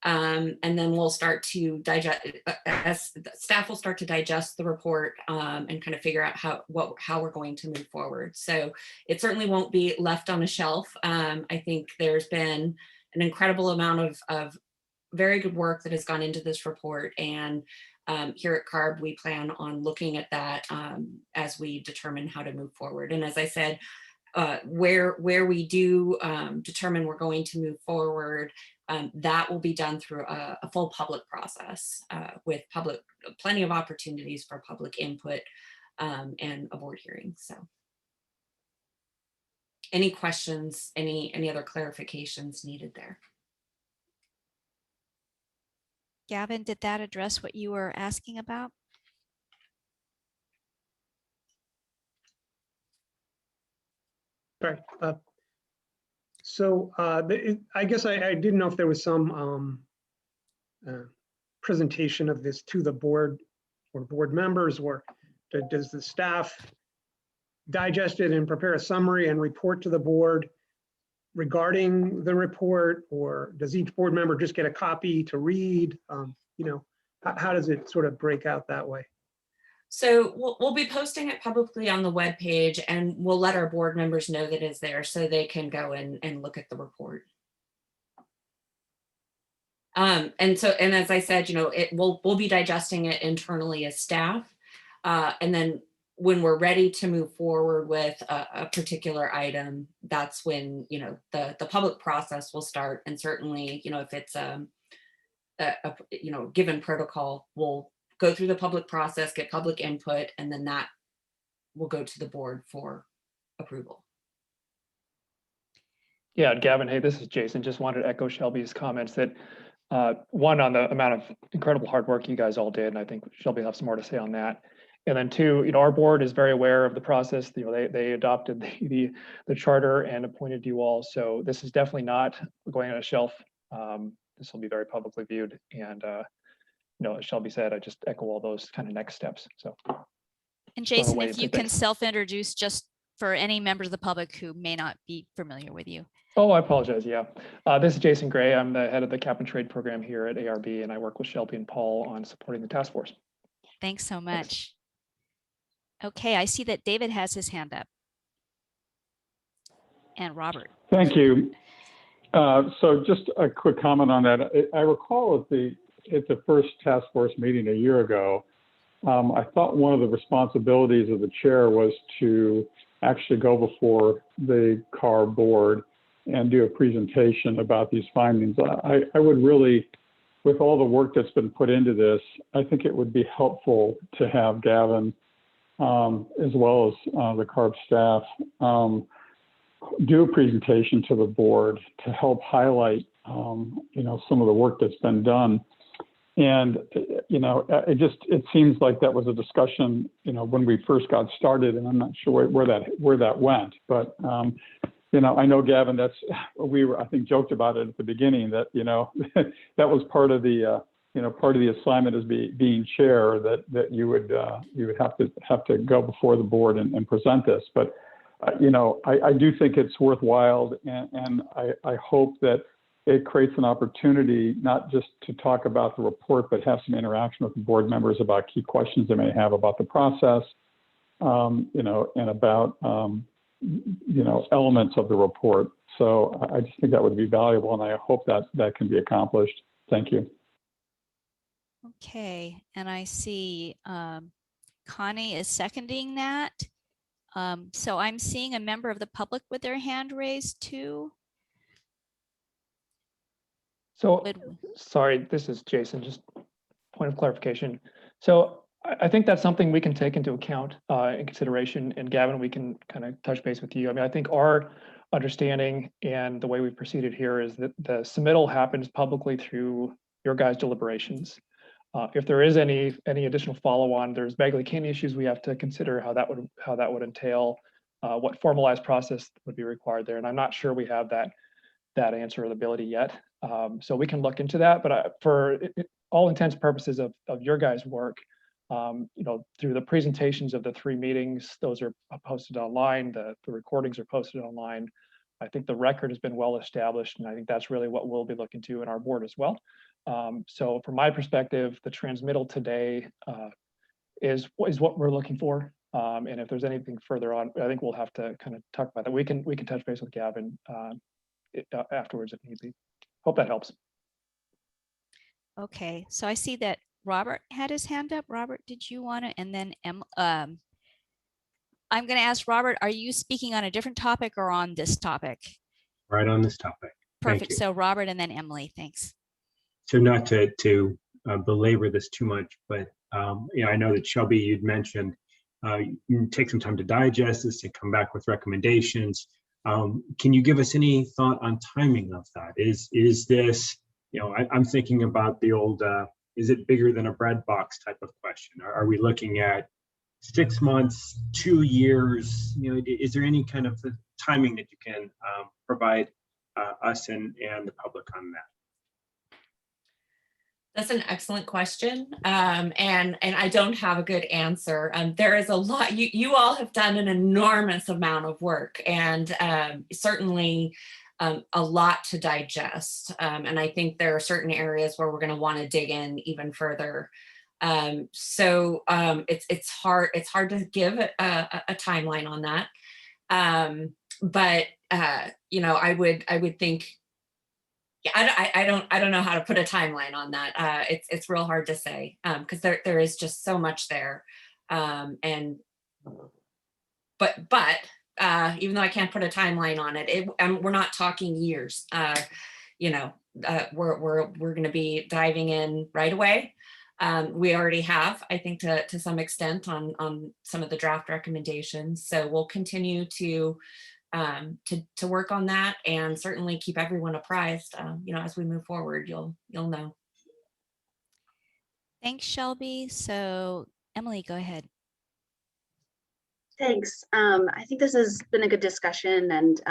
And then we'll start to digest, as staff will start to digest the report and kind of figure out how we're going to move forward. So it certainly won't be left on a shelf. I think there's been an incredible amount of very good work that has gone into this report, and here at CARB, we plan on looking at that as we determine how to move forward. And as I said, where we do determine we're going to move forward, that will be done through a full public process with plenty of opportunities for public input and a board hearing. So any questions, any other clarifications needed there? Gavin, did that address what you were asking about? Sorry. So I guess I didn't know if there was some presentation of this to the board or board members, or does the staff digest it and prepare a summary and report to the board regarding the report, or does each board member just get a copy to read? You know, how does it sort of break out that way? So we'll be posting it publicly on the webpage, and we'll let our board members know that it's there so they can go and look at the report. And as I said, you know, we'll be digesting it internally as staff. And then when we're ready to move forward with a particular item, that's when, you know, the public process will start. And certainly, you know, if it's you know, given protocol, we'll go through the public process, get public input, and then that will go to the board for approval. Yeah, Gavin, hey, this is Jason. Just wanted to echo Shelby's comments that one, on the amount of incredible hard work you guys all did, and I think Shelby will have some more to say on that. And then two, you know, our board is very aware of the process. You know, they adopted the charter and appointed you all. So this is definitely not going on a shelf. This will be very publicly viewed. And you know, as Shelby said, I just echo all those kind of next steps. So. And Jason, if you can self-introduce just for any members of the public who may not be familiar with you. Oh, I apologize. Yeah. This is Jason Gray. I'm the head of the Cap and Trade program here at ARB, and I work with Shelby and Paul on supporting the task force. Thanks so much. Okay, I see that David has his hand up. And Robert. Thank you. So just a quick comment on that. I recall at the first task force meeting a year ago, I thought one of the responsibilities of the chair was to actually go before the CAR board and do a presentation about these findings. I would really, with all the work that's been put into this, I think it would be helpful to have Gavin, as well as the CARB staff, do a presentation to the board to help highlight, you know, some of the work that's been done. And, you know, it seems like that was a discussion, you know, when we first got started, and I'm not sure where that went. But, you know, I know, Gavin, I think, joked about it at the beginning that, you know, that was part of the, you know, part of the assignment as being chair, that you would have to go before the board and present this. But, you know, I do think it's worthwhile, and I hope that it creates an opportunity not just to talk about the report, but have some interaction with the board members about key questions they may have about the process, you know, and about, you know, elements of the report. So I just think that would be valuable, and I hope that can be accomplished. Thank you. Okay, and I see Connie is seconding that. So I'm seeing a member of the public with their hand raised too. So, sorry, this is Jason, just point of clarification. So I think that's something we can take into account in consideration. And Gavin, we can kind of touch base with you. I mean, I think our understanding and the way we've proceeded here is that the submittal happens publicly through your guys' deliberations. If there is any additional follow-on, there's Bagley-Keene issues we have to consider how that would entail, what formalized process would be required there. And I'm not sure we have that answer or the ability yet. So we can look into that, but for all intents and purposes of your guys' work, you know, through the presentations of the 3 meetings, those are posted online, the recordings are posted online. I think the record has been well established, and I think that's really what we'll be looking to in our board as well. So from my perspective, the transmittal today is what we're looking for. And if there's anything further on, I think we'll have to kind of talk about that. We can touch base with Gavin afterwards if need be. Hope that helps. Okay, so I see that Robert had his hand up. Robert, did you want to? And then I'm going to ask Robert, are you speaking on a different topic or on this topic? Right on this topic. Perfect. So Robert and then Emily, thanks. So not to belabor this too much, but you know, I know that Shelby, you'd mentioned you take some time to digest this and come back with recommendations. Can you give us any thought on timing of that? Is this, you know, I'm thinking about the old, is it bigger than a bread box type of question? Are we looking at 6 months, 2 years? You know, is there any kind of timing that you can provide us and the public on that? That's an excellent question. And I don't have a good answer. There is a lot, you all have done an enormous amount of work, and certainly a lot to digest. And I think there are certain areas where we're going to want to dig in even further. So it's hard to give a timeline on that. But you know, I would think, yeah, I don't know how to put a timeline on that. It's real hard to say, because there is just so much there. And but even though I can't put a timeline on it, we're not talking years. You know, we're going to be diving in right away. We already have, I think, to some extent on some of the draft recommendations. So we'll continue to work on that, and certainly keep everyone apprised. You know, as we move forward, you'll know. Thanks, Shelby. So Emily, go ahead. Thanks. I think this has been a good discussion, and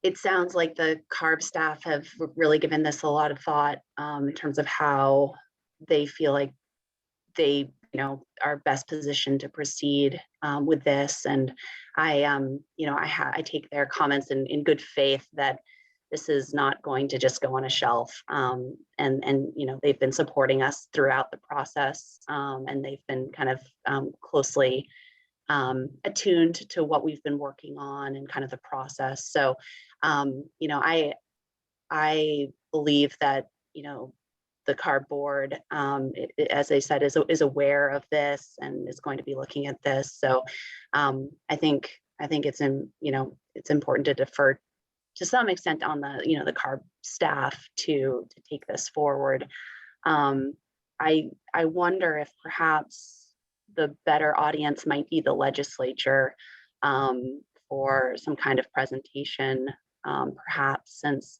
it sounds like the CARB staff have really given this a lot of thought in terms of how they feel like they, you know, are best positioned to proceed with this. And you know, I take their comments in good faith that this is not going to just go on a shelf. And you know, they've been supporting us throughout the process, and they've been kind of closely attuned to what we've been working on and kind of the process. So, you know, I believe that, you know, the CARB board, as I said, is aware of this and is going to be looking at this. So I think it's you know, it's important to defer to some extent on the, you know, the CARB staff to take this forward. I wonder if perhaps the better audience might be the legislature for some kind of presentation, perhaps since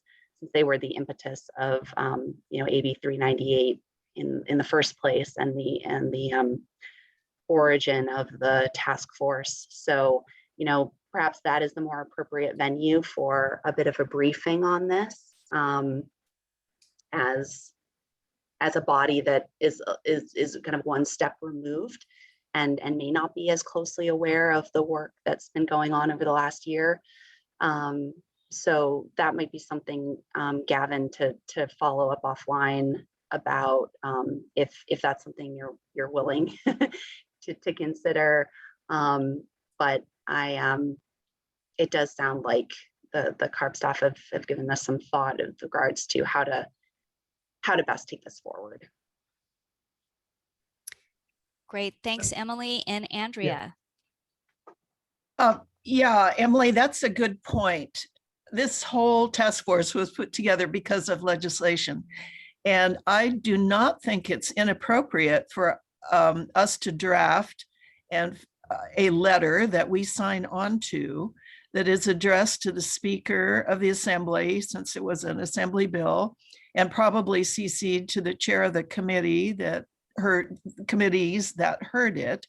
they were the impetus of you know, AB 398 in the first place, and the origin of the task force. So, you know, perhaps that is the more appropriate venue for a bit of a briefing on this, as a body that is kind of one step removed and may not be as closely aware of the work that's been going on over the last year. So that might be something, Gavin, to follow up offline about, if that's something you're willing to consider. But it does sound like the CARB staff have given us some thought in regards to how to best take this forward. Great, thanks, Emily. And Andrea. Yeah, Emily, that's a good point. This whole task force was put together because of legislation. And I do not think it's inappropriate for us to draft a letter that we sign on to that is addressed to the Speaker of the Assembly, since it was an Assembly bill, and probably CC'd to the chair of the committees that heard it,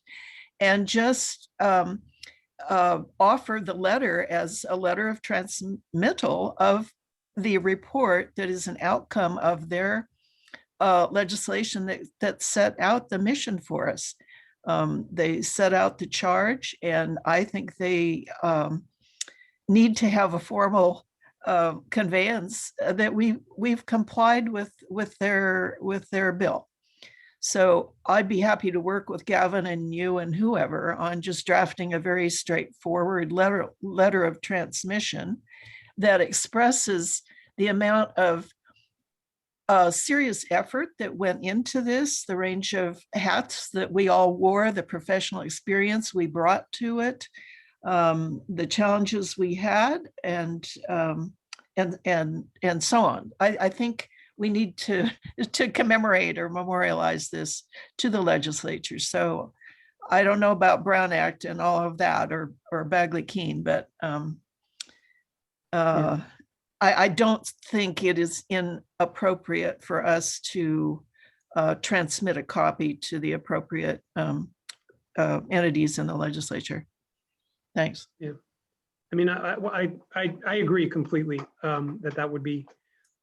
and just offer the letter as a letter of transmittal of the report that is an outcome of their legislation that set out the mission for us. They set out the charge, and I think they need to have a formal conveyance that we've complied with their bill. So I'd be happy to work with Gavin and you and whoever on just drafting a very straightforward letter of transmission that expresses the amount of serious effort that went into this, the range of hats that we all wore, the professional experience we brought to it, the challenges we had, and so on. I think we need to commemorate or memorialize this to the legislature. So I don't know about Brown Act and all of that, or Bagley-Keene, but I don't think it is inappropriate for us to transmit a copy to the appropriate entities in the legislature. Thanks. Yeah. I mean, I agree completely that would be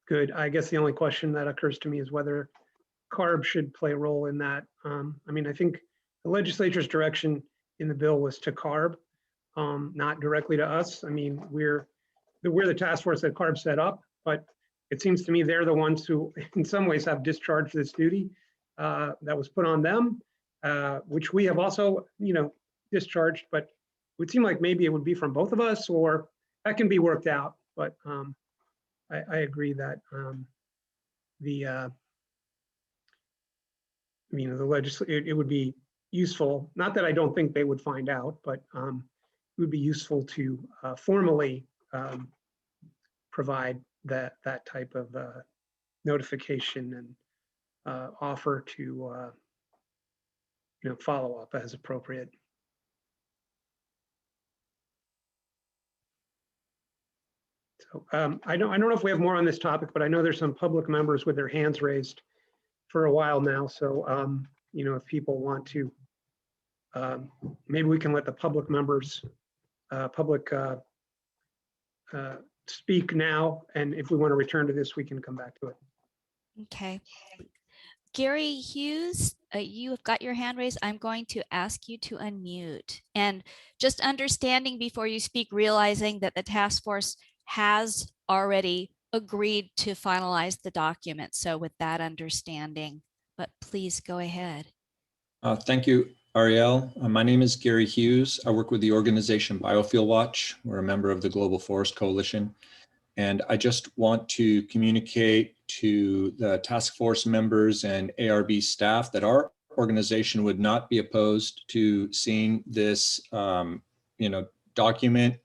good. I guess the only question that occurs to me is whether CARB should play a role in that. I mean, I think the legislature's direction in the bill was to CARB, not directly to us. I mean, we're the task force that CARB set up, but it seems to me they're the ones who, in some ways, have discharged this duty that was put on them, which we have also, discharged. But it would seem like maybe it would be from both of us, or that can be worked out. But I agree that the it would be useful. Not that I don't think they would find out, but it would be useful to formally provide that type of notification and offer to follow up as appropriate. So I don't know if we have more on this topic, but I know there's some public members with their hands raised for a while now. So if people want to, maybe we can let the public members speak now, and if we want to return to this, we can come back to it. Okay. Gary Hughes, you have got your hand raised. I'm going to ask you to unmute. And just understanding before you speak, realizing that the task force has already agreed to finalize the document. So with that understanding, but please go ahead. Thank you, Ariel. My name is Gary Hughes. I work with the organization Biofuel Watch. We're a member of the Global Forest Coalition. And I just want to communicate to the task force members and ARB staff that our organization would not be opposed to seeing this document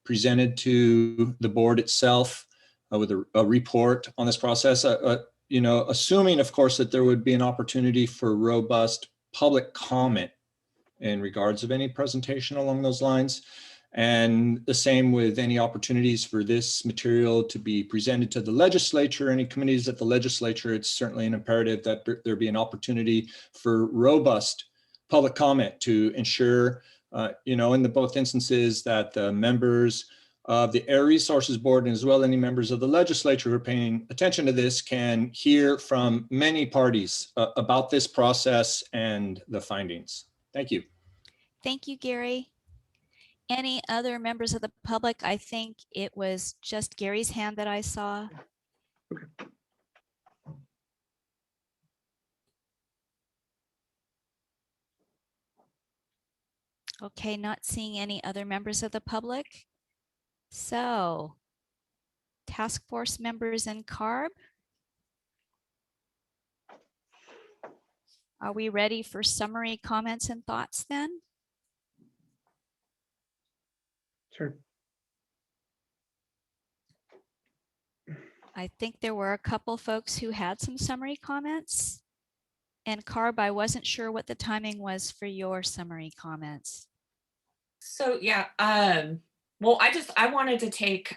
presented to the board itself with a report on this process. Assuming, of course, that there would be an opportunity for robust public comment in regards of any presentation along those lines. And the same with any opportunities for this material to be presented to the legislature, any committees at the legislature. It's certainly an imperative that there be an opportunity for robust public comment to ensure, in the both instances that the members of the Air Resources Board and as well any members of the legislature who are paying attention to this can hear from many parties about this process and the findings. Thank you. Thank you, Gary. Any other members of the public? I think it was just Gary's hand that I saw. Okay, not seeing any other members of the public. So, task force members in CARB. Are we ready for summary comments and thoughts then? Sure. I think there were a couple folks who had some summary comments. And CARB, I wasn't sure what the timing was for your summary comments. So yeah, well, I wanted to take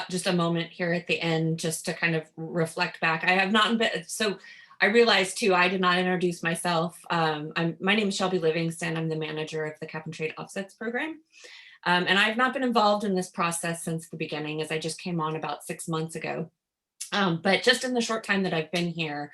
just a moment here at the end just to kind of reflect back. I have not been, so I realized too, I did not introduce myself. My name is Shelby Livingston. I'm the manager of the Cap and Trade Offsets program. And I've not been involved in this process since the beginning, as I just came on about 6 months ago. But just in the short time that I've been here,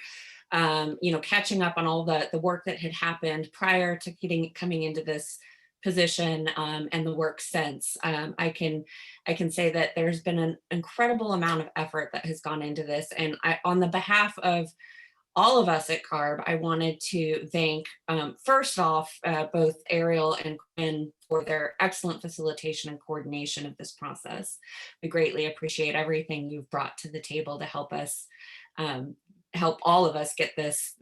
catching up on all the work that had happened prior to coming into this position and the work since, I can say that there's been an incredible amount of effort that has gone into this. And on the behalf of all of us at CARB, I wanted to thank, first off, both Ariel and Quinn for their excellent facilitation and coordination of this process. We greatly appreciate everything you've brought to the table to help us, help all of us get this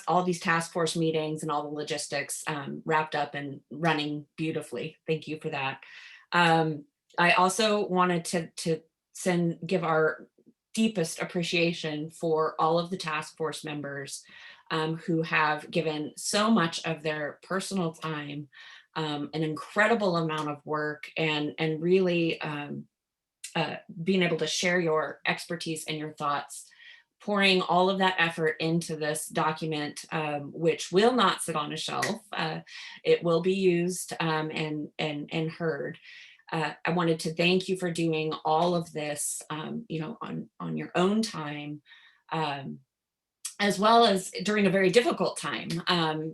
all these task force meetings and all the logistics wrapped up and running beautifully. Thank you for that. I also wanted to give our deepest appreciation for all of the task force members who have given so much of their personal time, an incredible amount of work, and really being able to share your expertise and your thoughts pouring all of that effort into this document, which will not sit on a shelf. It will be used and heard. I wanted to thank you for doing all of this, on your own time, as well as during a very difficult time.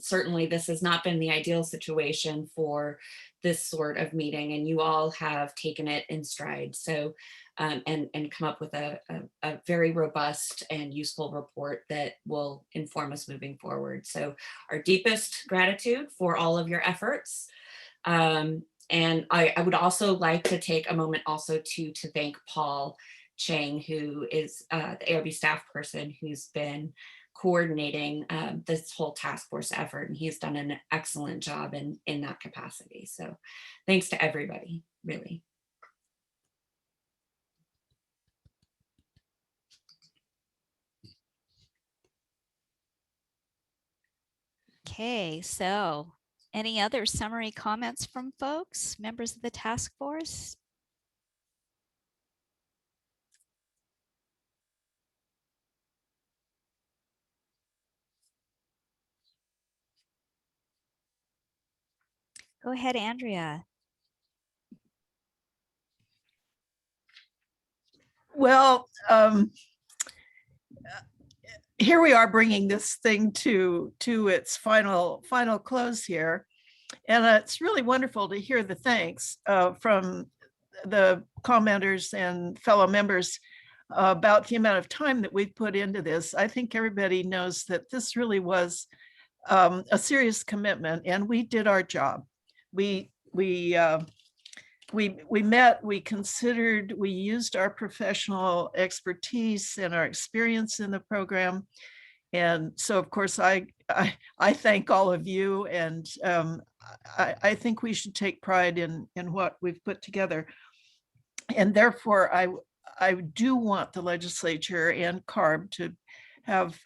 Certainly, this has not been the ideal situation for this sort of meeting, and you all have taken it in stride. So, and come up with a very robust and useful report that will inform us moving forward. So our deepest gratitude for all of your efforts. And I would also like to take a moment also to thank Paul Chang, who is the ARB staff person who's been coordinating this whole task force effort, and he's done an excellent job in that capacity. So thanks to everybody, really. Okay, so any other summary comments from folks, members of the task force? Go ahead, Andrea. Well, here we are bringing this thing to its final close here. And it's really wonderful to hear the thanks from the commenters and fellow members about the amount of time that we've put into this. I think everybody knows that this really was a serious commitment, and we did our job. We met, we considered, we used our professional expertise and our experience in the program. And so, of course, I thank all of you, and I think we should take pride in what we've put together. And therefore, I do want the legislature and CARB to have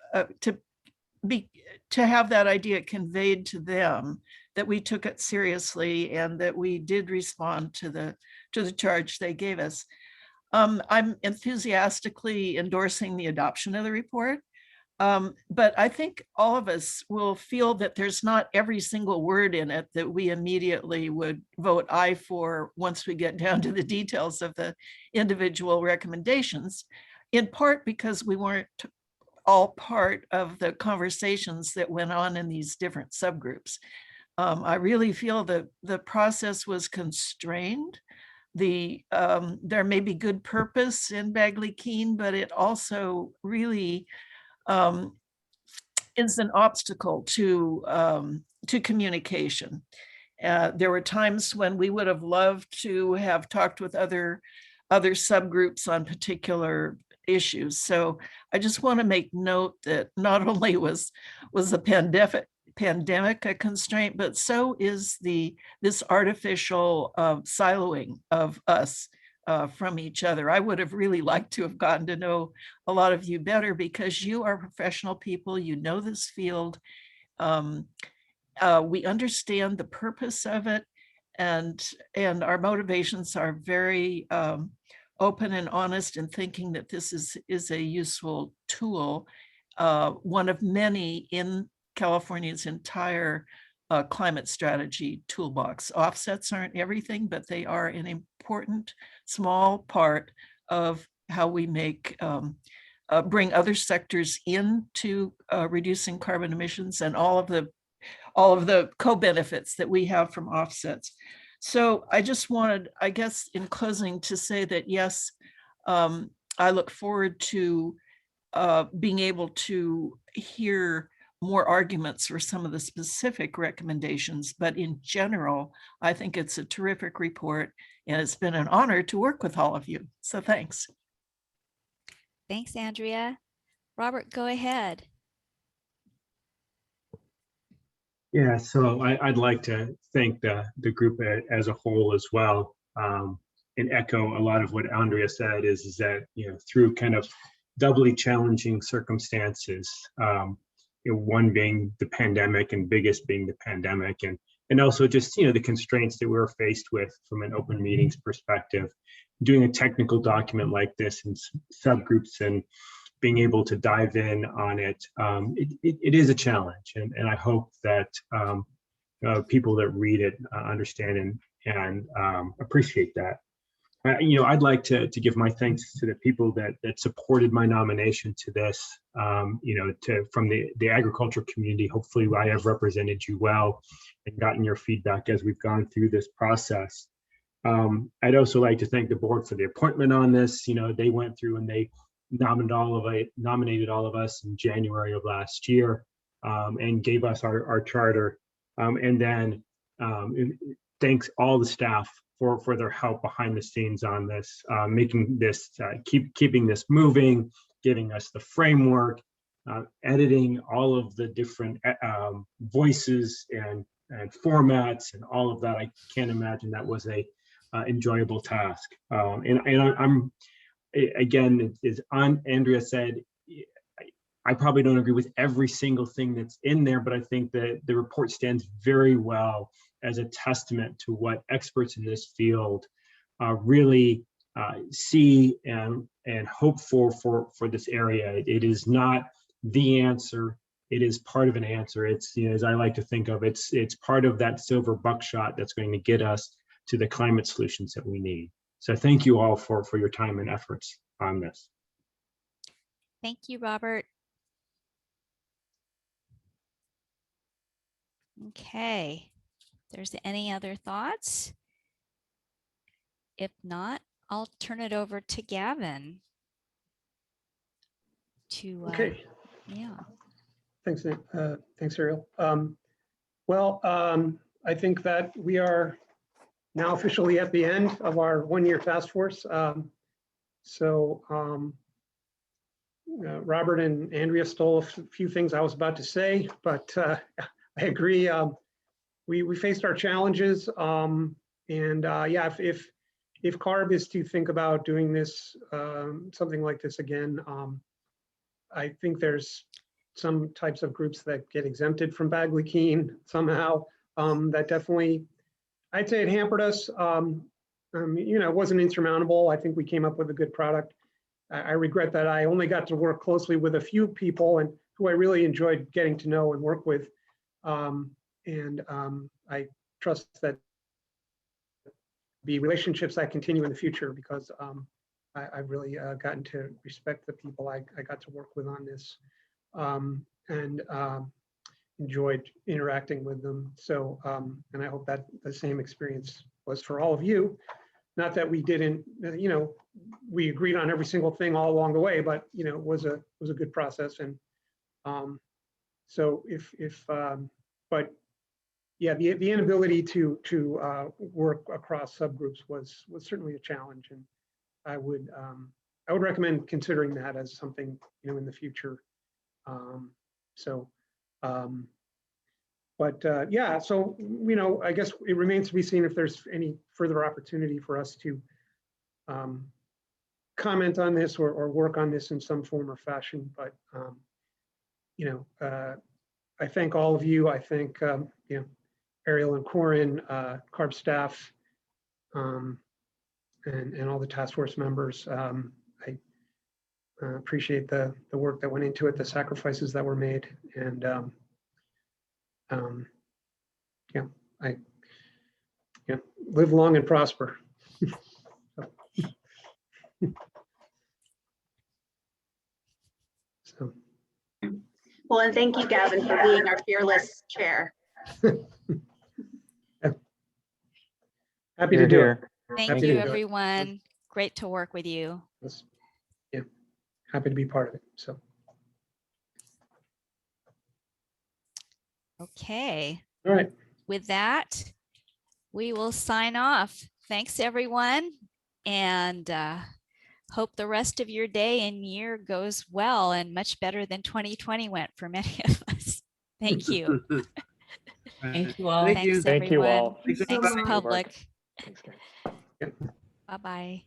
that idea conveyed to them, that we took it seriously and that we did respond to the charge they gave us. I'm enthusiastically endorsing the adoption of the report. But I think all of us will feel that there's not every single word in it that we immediately would vote aye for once we get down to the details of the individual recommendations, in part because we weren't all part of the conversations that went on in these different subgroups. I really feel that the process was constrained. There may be good purpose in Bagley-Keene, but it also really is an obstacle to communication. There were times when we would have loved to have talked with other subgroups on particular issues. So I just want to make note that not only was the pandemic a constraint, but so is this artificial siloing of us from each other. I would have really liked to have gotten to know a lot of you better, because you are professional people, you know this field. We understand the purpose of it, and our motivations are very open and honest in thinking that this is a useful tool, one of many in California's entire climate strategy toolbox. Offsets aren't everything, but they are an important small part of how we make bring other sectors into reducing carbon emissions and all of the co-benefits that we have from offsets. So I just wanted, I guess, in closing, to say that yes, I look forward to being able to hear more arguments for some of the specific recommendations, but in general, I think it's a terrific report, and it's been an honor to work with all of you. So thanks. Thanks, Andrea. Robert, go ahead. Yeah, so I'd like to thank the group as a whole as well, and echo a lot of what Andrea said, is that, through kind of doubly challenging circumstances, one being the pandemic and biggest being the pandemic, and also just, the constraints that we were faced with from an open meetings perspective, doing a technical document like this and subgroups and being able to dive in on it, it is a challenge. And I hope that people that read it understand and appreciate that. I'd like to give my thanks to the people that supported my nomination to this, from the agriculture community. Hopefully I have represented you well and gotten your feedback as we've gone through this process. I'd also like to thank the board for the appointment on this. They went through and they nominated all of us in January of last year, and gave us our charter. And then thanks all the staff for their help behind the scenes on this, making this, keeping this moving, giving us the framework, editing all of the different voices and formats and all of that. I can't imagine that was a enjoyable task. And I'm again, as Andrea said, I probably don't agree with every single thing that's in there, but I think that the report stands very well as a testament to what experts in this field really see and hope for this area. It is not the answer. It is part of an answer. It's, as I like to think of, it's part of that silver buckshot that's going to get us to the climate solutions that we need. So thank you all for your time and efforts on this. Thank you, Robert. Okay, if there's any other thoughts? If not, I'll turn it over to Gavin. Okay. Yeah. Thanks, thanks, Ariel. I think that we are now officially at the end of our one-year task force. Robert and Andrea stole a few things I was about to say, but I agree. We faced our challenges, yeah, if CARB is to think about doing this, something like this again, I think there's some types of groups that get exempted from Bagley-Keene somehow. That definitely, I'd say it hampered us. It wasn't insurmountable. I think we came up with a good product. I regret that I only got to work closely with a few people and who I really enjoyed getting to know and work with. I trust that the relationships that continue in the future, because I've really gotten to respect the people I got to work with on this, and enjoyed interacting with them. So, and I hope that the same experience was for all of you. Not that we didn't, we agreed on every single thing all along the way, but it was a good process. And so but yeah, the inability to work across subgroups was certainly a challenge, and I would recommend considering that as something in the future. Yeah, so I guess it remains to be seen if there's any further opportunity for us to comment on this or work on this in some form or fashion. But I thank all of you. I thank Ariel and Corin, CARB staff, and all the task force members. I appreciate the work that went into it, the sacrifices that were made, and live long and prosper. Well, and thank you, Gavin, for being our fearless chair. Happy to do it. Thank you, everyone. Great to work with you. Yeah, happy to be part of it. So. Okay. All right. With that, we will sign off. Thanks, everyone, and hope the rest of your day and year goes well and much better than 2020 went for many of us. Thank you. Thank you all. Thanks, Thank you everyone. all. Thanks, public. Thanks, guys. Bye-bye.